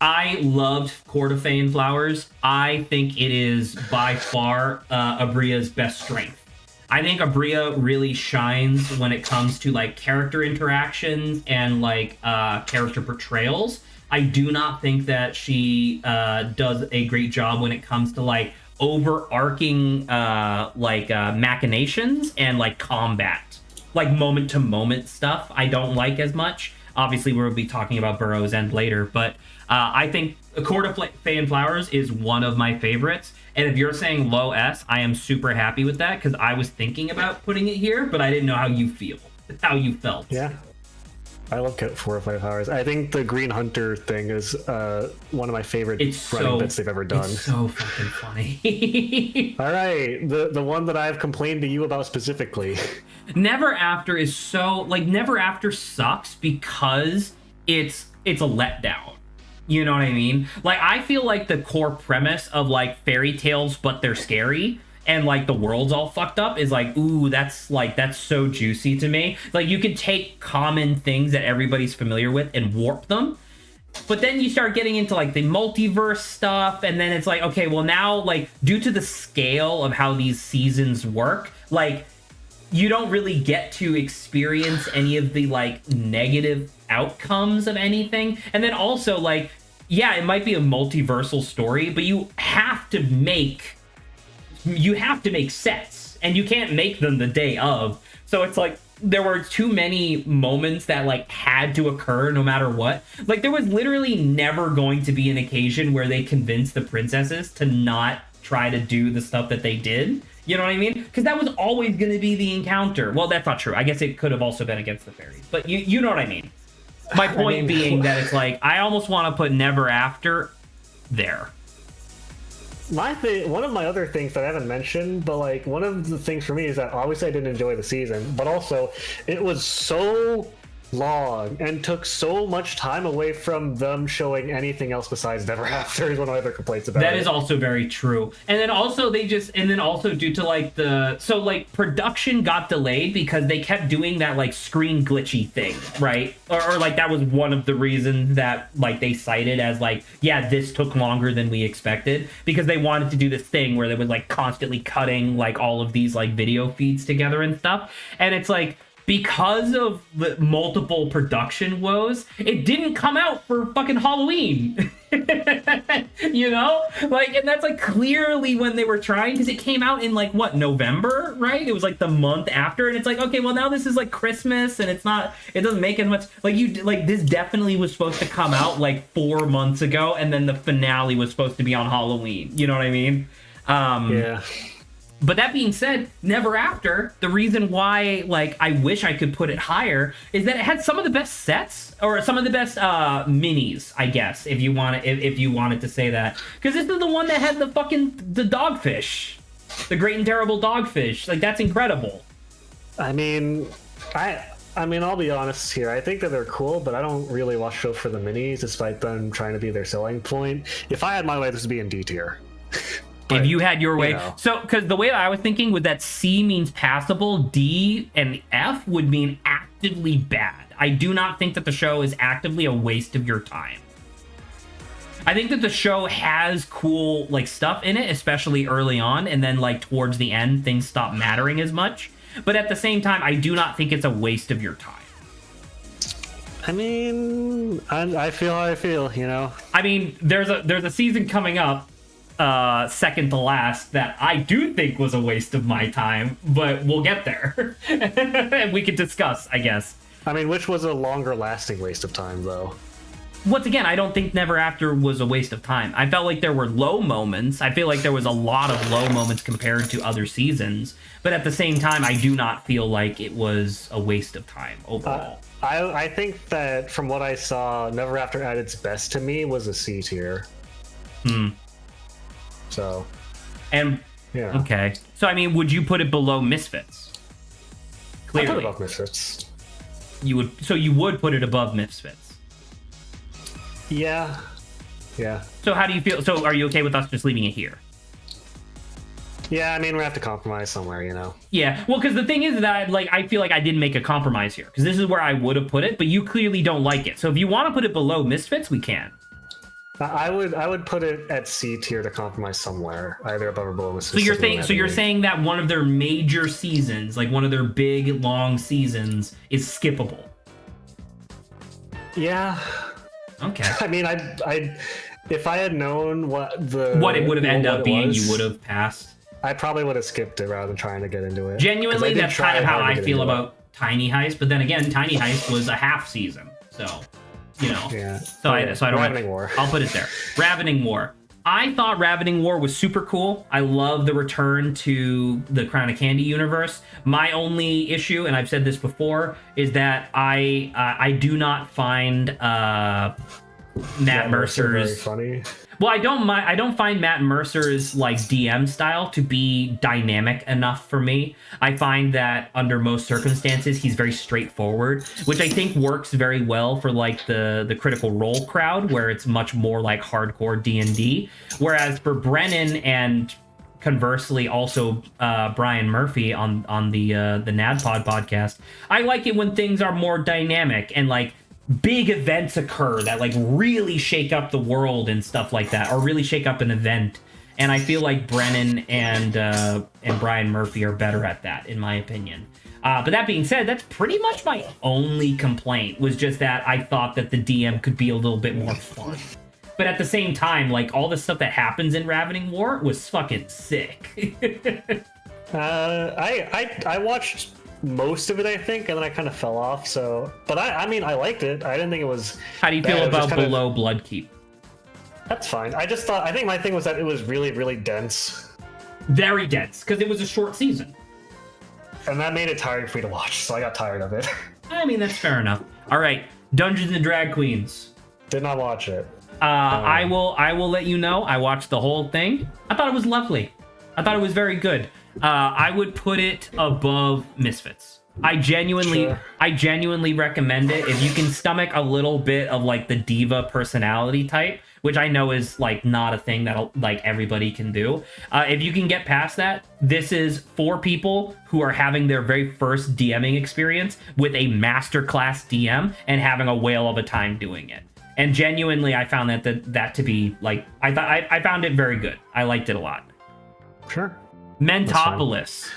I loved Court of Faye and Flowers. I think it is by far Abria's best strength. I think Abria really shines when it comes to like character interactions and like character portrayals. I do not think that she does a great job when it comes to like overarching machinations and like combat, like moment to moment stuff. I don't like as much. Obviously, we'll be talking about Burrow's End later, but I think A Court of Faye and Flowers is one of my favorites. And if you're saying low S, I am super happy with that because I was thinking about putting it here, but I didn't know how you felt. Yeah. I love 4 or 5 hours. I think the Green Hunter thing is one of my favorite running bits they've ever done. It's so fucking funny. All right, the one that I've complained to you about specifically. Never After is so like Never After sucks because it's a letdown. You know what I mean? Like I feel like the core premise of like fairy tales, but they're scary. And like the world's all fucked up is like, ooh, that's so juicy to me. Like you could take common things that everybody's familiar with and warp them. But then you start getting into like the multiverse stuff. And then it's like, okay, well now like due to the scale of how these seasons work, like you don't really get to experience any of the like negative outcomes of anything. And then also like, yeah, it might be a multiversal story, but you have to make sets and you can't make them the day of. So it's like there were too many moments that like had to occur no matter what. Like there was literally never going to be an occasion where they convinced the princesses to not try to do the stuff that they did. You know what I mean? Because that was always going to be the encounter. Well, that's not true. I guess it could have also been against the fairies. But you know what I mean? My point being that it's like I almost want to put Never After there. one of my other things that I haven't mentioned, but like one of the things for me is that obviously I didn't enjoy the season, but also it was so long and took so much time away from them showing anything else besides Never After is one of my other complaints about That it. is also very true. And then also due to like production got delayed because they kept doing that like screen glitchy thing, right? Or like that was one of the reasons that like they cited as like, yeah, this took longer than we expected because they wanted to do this thing where they was like constantly cutting like all of these like video feeds together and stuff. And it's like, because of the multiple production woes, it didn't come out for fucking Halloween. You know? Like, and that's like clearly when they were trying, because it came out in like what, November, right? It was like the month after, and it's like, okay, well now this is like Christmas and it doesn't make as much like this definitely was supposed to come out like 4 months ago, and then the finale was supposed to be on Halloween. You know what I mean? Yeah. But that being said, Never After, the reason why like I wish I could put it higher is that it had some of the best sets, or some of the best minis, I guess, if you wanted to say that. Because this is the one that had the dogfish. The Great and Terrible Dogfish. Like, that's incredible. I mean, I'll be honest here. I think that they're cool, but I don't really watch show for the minis, despite them trying to be their selling point. If I had my way, this would be in D tier. If you had your way. You know. So, because the way I was thinking was that C means passable, D and F would mean actively bad. I do not think that the show is actively a waste of your time. I think that the show has cool like stuff in it, especially early on, and then like towards the end, things stop mattering as much. But at the same time, I do not think it's a waste of your time. I mean, I feel how I feel, you know? I mean, there's a season coming up, second to last, that I do think was a waste of my time, but we'll get there. And we could discuss, I guess. I mean, which was a longer lasting waste of time, though? Once again, I don't think Never After was a waste of time. I felt like there were low moments. I feel like there was a lot of low moments compared to other seasons. But at the same time, I do not feel like it was a waste of time overall. I think that from what I saw, Never After at its best to me was a C tier. So, And yeah. okay. So I mean, would you put it below Misfits? I Clearly. put it above Misfits. You would put it above Misfits. Yeah. So how do you feel? So are you okay with us just leaving it here? Yeah, I mean, we have to compromise somewhere, you know? Yeah, well, because the thing is that I feel like I didn't make a compromise here, because this is where I would have put it, but you clearly don't like it. So if you want to put it below Misfits, we can. I would put it at C tier to compromise somewhere, either above or below Misfits. So you're saying that one of their major seasons, like one of their big long seasons, is skippable. Yeah. Okay. I mean, I if I had known what it would have ended up being, you would have passed. I probably would have skipped it rather than trying to get into it. Genuinely, that's kind of how I feel about Tiny Heist. But then again, Tiny Heist was a half season, so you know. Yeah. So I don't. Ravening War. I'll put it there. Ravening War. I thought Ravening War was super cool. I love the return to the Crown of Candy universe. My only issue, and I've said this before, is that I do not find Matt Mercer's very funny. Well, I don't find Matt Mercer's like DM style to be dynamic enough for me. I find that under most circumstances he's very straightforward, which I think works very well for like the Critical Role crowd, where it's much more like hardcore D&D. Whereas for Brennan and conversely also Brian Murphy on the NADPOD podcast, I like it when things are more dynamic and like big events occur that like really shake up the world and stuff like that, or really shake up an event. And I feel like Brennan and Brian Murphy are better at that, in my opinion. But that being said, that's pretty much my only complaint, was just that I thought that the DM could be a little bit more fun. But at the same time, like all the stuff that happens in Ravening War was fucking sick. I watched most of it, I think, and then I kind of fell off. So, but I mean, I liked it. I didn't think it was. How do you feel about Below Bloodkeep? That's fine. I think my thing was that it was really, really dense. Very dense, because it was a short season. And that made it tiring for me to watch, so I got tired of it. I mean, that's fair enough. All right, Dungeons and Drag Queens. Did not watch it. I will let you know. I watched the whole thing. I thought it was lovely. I thought it was very good. I would put it above Misfits. I genuinely recommend it if you can stomach a little bit of like the diva personality type, which I know is like not a thing that like everybody can do. If you can get past that, this is for people who are having their very first DMing experience with a masterclass DM and having a whale of a time doing it. And genuinely, I found that to be like, I found it very good. I liked it a lot. Sure. Mentopolis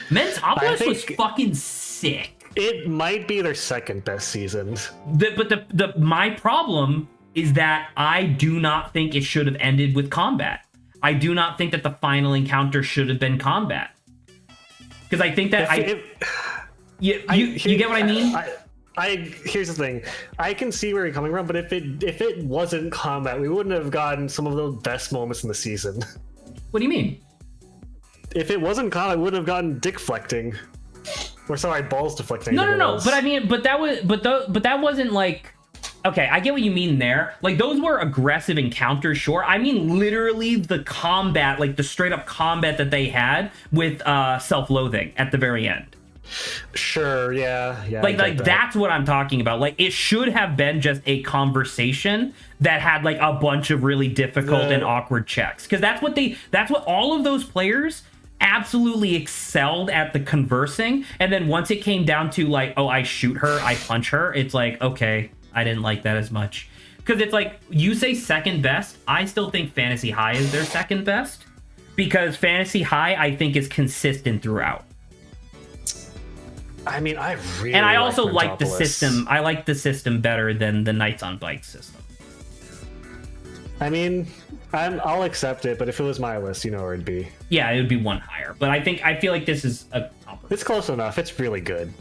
was fucking sick. It might be their second best season. But my problem is that I do not think it should have ended with combat. I do not think that the final encounter should have been combat. Because I think that you get what I mean? Here's the thing. I can see where you're coming from, but if it wasn't combat, we wouldn't have gotten some of the best moments in the season. What do you mean? If it wasn't combat, we would have gotten dick flecting. Or sorry, balls deflecting. No. But I mean, but that wasn't like. Okay, I get what you mean there. Like those were aggressive encounters, sure. I mean, literally the combat, like the straight up combat that they had with self-loathing at the very end. Sure, yeah. Like that's what I'm talking about. Like it should have been just a conversation that had like a bunch of really difficult and awkward checks. Because that's what all of those players absolutely excelled at, the conversing. And then once it came down to like, oh, I shoot her, I punch her, it's like, okay, I didn't like that as much. Because it's like, you say second best, I still think Fantasy High is their second best. Because Fantasy High, I think, is consistent throughout. I mean, I really and I also like the system. I like the system better than the Knights on Bikes system. I mean, I'll accept it, but if it was my list, you know where it'd be. Yeah, it would be one higher. But I feel like this is a compromise. It's close enough. It's really good.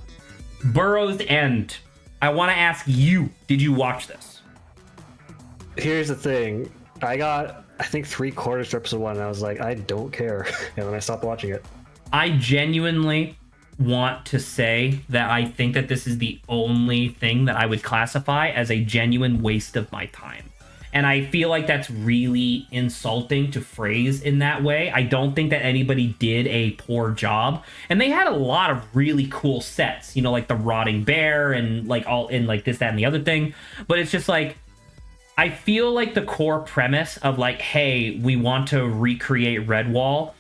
Burrow's End. I want to ask you, did you watch this? Here's the thing. I got, I think, 3/4 to episode 1, and I was like, I don't care. And then I stopped watching it. I genuinely want to say that I think that this is the only thing that I would classify as a genuine waste of my time. And I feel like that's really insulting to phrase in that way. I don't think that anybody did a poor job. And they had a lot of really cool sets, you know, like the Rotting Bear and like all in like this, that, and the other thing. But it's just like, I feel like the core premise of like, hey, we want to recreate Redwall,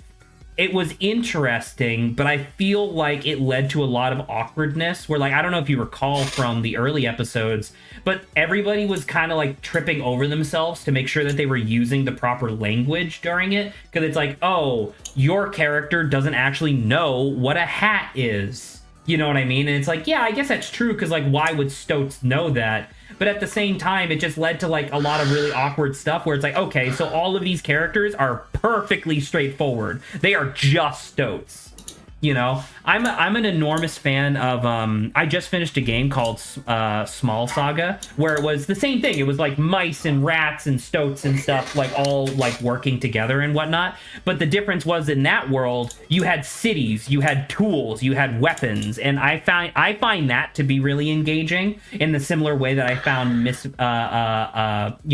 it was interesting, but I feel like it led to a lot of awkwardness where, like, I don't know if you recall from the early episodes, but everybody was kind of like tripping over themselves to make sure that they were using the proper language during it. Because it's like, oh, your character doesn't actually know what a hat is. You know what I mean? And it's like, yeah, I guess that's true, because like, why would Stoats know that? But at the same time, it just led to like a lot of really awkward stuff where it's like, okay, so all of these characters are perfectly straightforward. They are just Stoats. You know, I'm an enormous fan of, I just finished a game called Small Saga, where it was the same thing. It was like mice and rats and stoats and stuff, like all like working together and whatnot. But the difference was, in that world, you had cities, you had tools, you had weapons. And I find that to be really engaging in the similar way that I found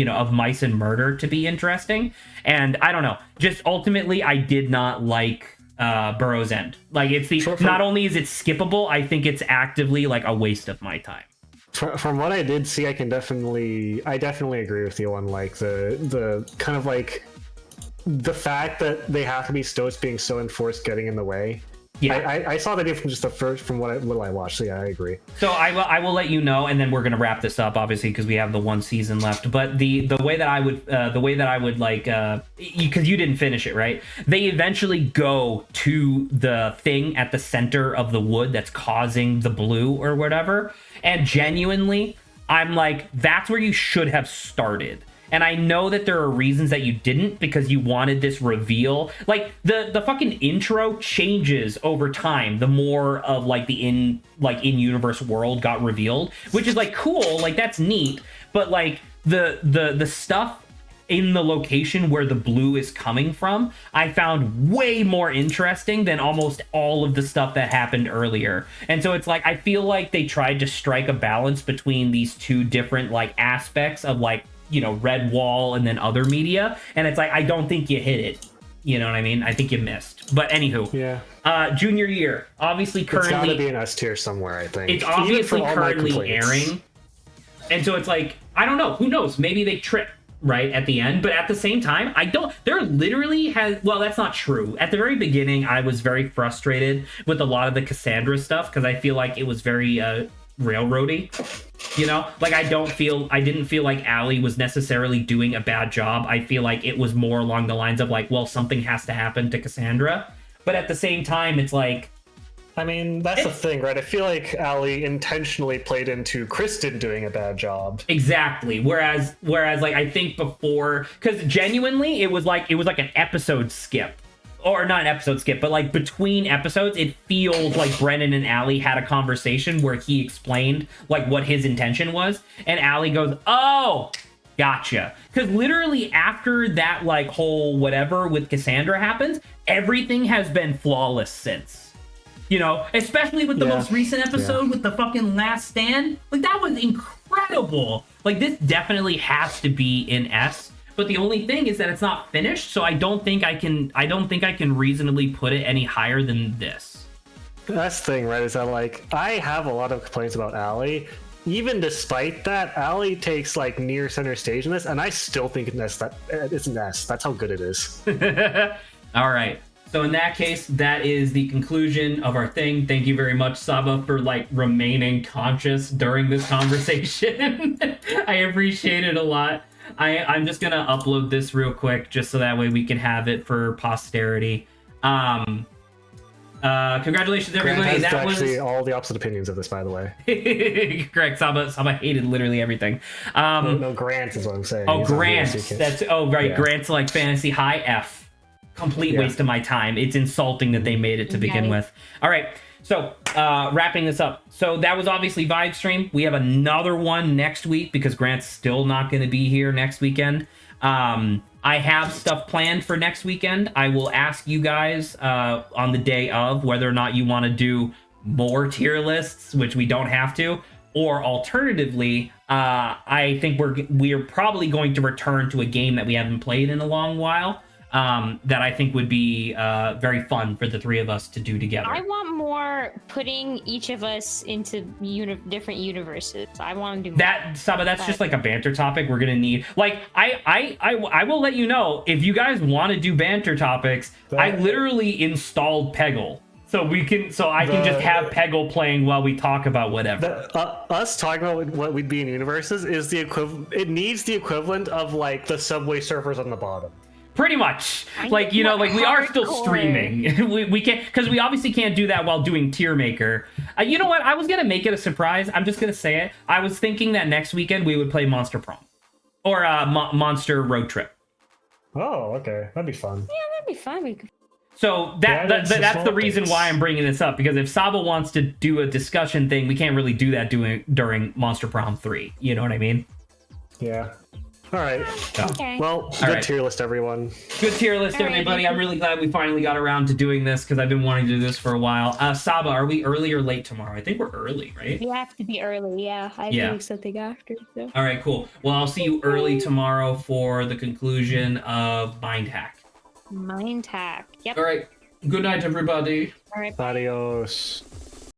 of Mice and Murder to be interesting. And I don't know, just ultimately, I did not like Burrow's End. Like, it's the not only is it skippable, I think it's actively like a waste of my time. From what I did see, I definitely agree with you on like the kind of like the fact that they have to be Stoats being so enforced getting in the way. Yeah, I saw that from just the first, from what I watched. So yeah, I agree. So I will let you know, and then we're gonna wrap this up, obviously, because we have the one season left. But the way that I would like, because you didn't finish it, right? They eventually go to the thing at the center of the wood that's causing the blue or whatever, and genuinely, I'm like, that's where you should have started. And I know that there are reasons that you didn't, because you wanted this reveal. Like, the fucking intro changes over time the more of like the in-universe world got revealed, which is like cool, like that's neat. But like the stuff in the location where the blue is coming from, I found way more interesting than almost all of the stuff that happened earlier. And so it's like, I feel like they tried to strike a balance between these two different like aspects of like Red Wall and then other media, and it's like I don't think you hit it. You know what I mean? I think you missed. But anywho, Yeah. Junior year, obviously It's gotta currently be an S tier somewhere, I think. it's Even for obviously all my currently complaints. airing, and so it's like I don't know. Who knows? Maybe they trip right at the end, but at the same time, I don't. There literally has. Well, that's not true. At the very beginning, I was very frustrated with a lot of the Cassandra stuff because I feel like it was very railroady. Like I didn't feel like Allie was necessarily doing a bad job. I feel like it was more along the lines of like, well, something has to happen to Cassandra, but at the same time, it's like. I mean, that's the thing, right? I feel like Allie intentionally played into Kristen doing a bad job. Exactly. Whereas like I think before, because genuinely it was like an episode skip. Or not an episode skip, but like between episodes, it feels like Brennan and Allie had a conversation where he explained like what his intention was, and Allie goes, "Oh, gotcha." Because literally after that like whole whatever with Cassandra happens, everything has been flawless since. Especially with the most recent episode with the fucking Last Stand. Like, that was incredible. Like, this definitely has to be in S. But the only thing is that it's not finished, so I don't think I can reasonably put it any higher than this. That's the thing, right? Is that like I have a lot of complaints about Allie. Even despite that, Allie takes like near center stage in this, and I still think it's an S. That's how good it is. All right. So in that case, that is the conclusion of our thing. Thank you very much, Saba, for like remaining conscious during this conversation. I appreciate it a lot. I'm just gonna upload this real quick just so that way we can have it for posterity. Congratulations, everybody. Grant has That actually was all the opposite opinions of this, by the way. correct. Saba hated literally everything. No, Grant is what I'm saying. Oh, He's on Grant. VSC Kids. That's right. Yeah. Grant's like fantasy high F. Complete waste of my time. It's insulting that they made it to begin with. All right. So wrapping this up. So that was obviously Vibe Stream. We have another one next week because Grant's still not going to be here next weekend. I have stuff planned for next weekend. I will ask you guys on the day of whether or not you want to do more tier lists, which we don't have to, or alternatively, I think we're probably going to return to a game that we haven't played in a long while. That I think would be very fun for the three of us to do together. I want more putting each of us into different universes. I want to do that, Saba. That's just like a banter topic. We're gonna need like I will let you know if you guys want to do banter topics. I literally installed Peggle. So I can just have Peggle playing while we talk about whatever. Us talking about what we'd be in universes is the equivalent. It needs the equivalent of like the Subway surfers on the bottom. Pretty much, like we are still streaming. we can't, because we obviously can't do that while doing Tier Maker. You know what? I was gonna make it a surprise. I'm just gonna say it. I was thinking that next weekend we would play Monster Prom or Monster Road Trip. Oh, okay, that'd be fun. Yeah, that'd be fun. So that's the reason why I'm bringing this up, because if Saba wants to do a discussion thing, we can't really do that during Monster Prom 3. You know what I mean? Yeah. All right. Okay. Well, good tier list, everyone. Good tier list, everybody. I'm really glad we finally got around to doing this because I've been wanting to do this for a while. Saba, are we early or late tomorrow? I think we're early, right? You have to be early, yeah. I do something after. So. All right, cool. Well, I'll see you early tomorrow for the conclusion of Mind Hack. Mind Hack. Yep. All right. Good night, everybody. All right. Adios.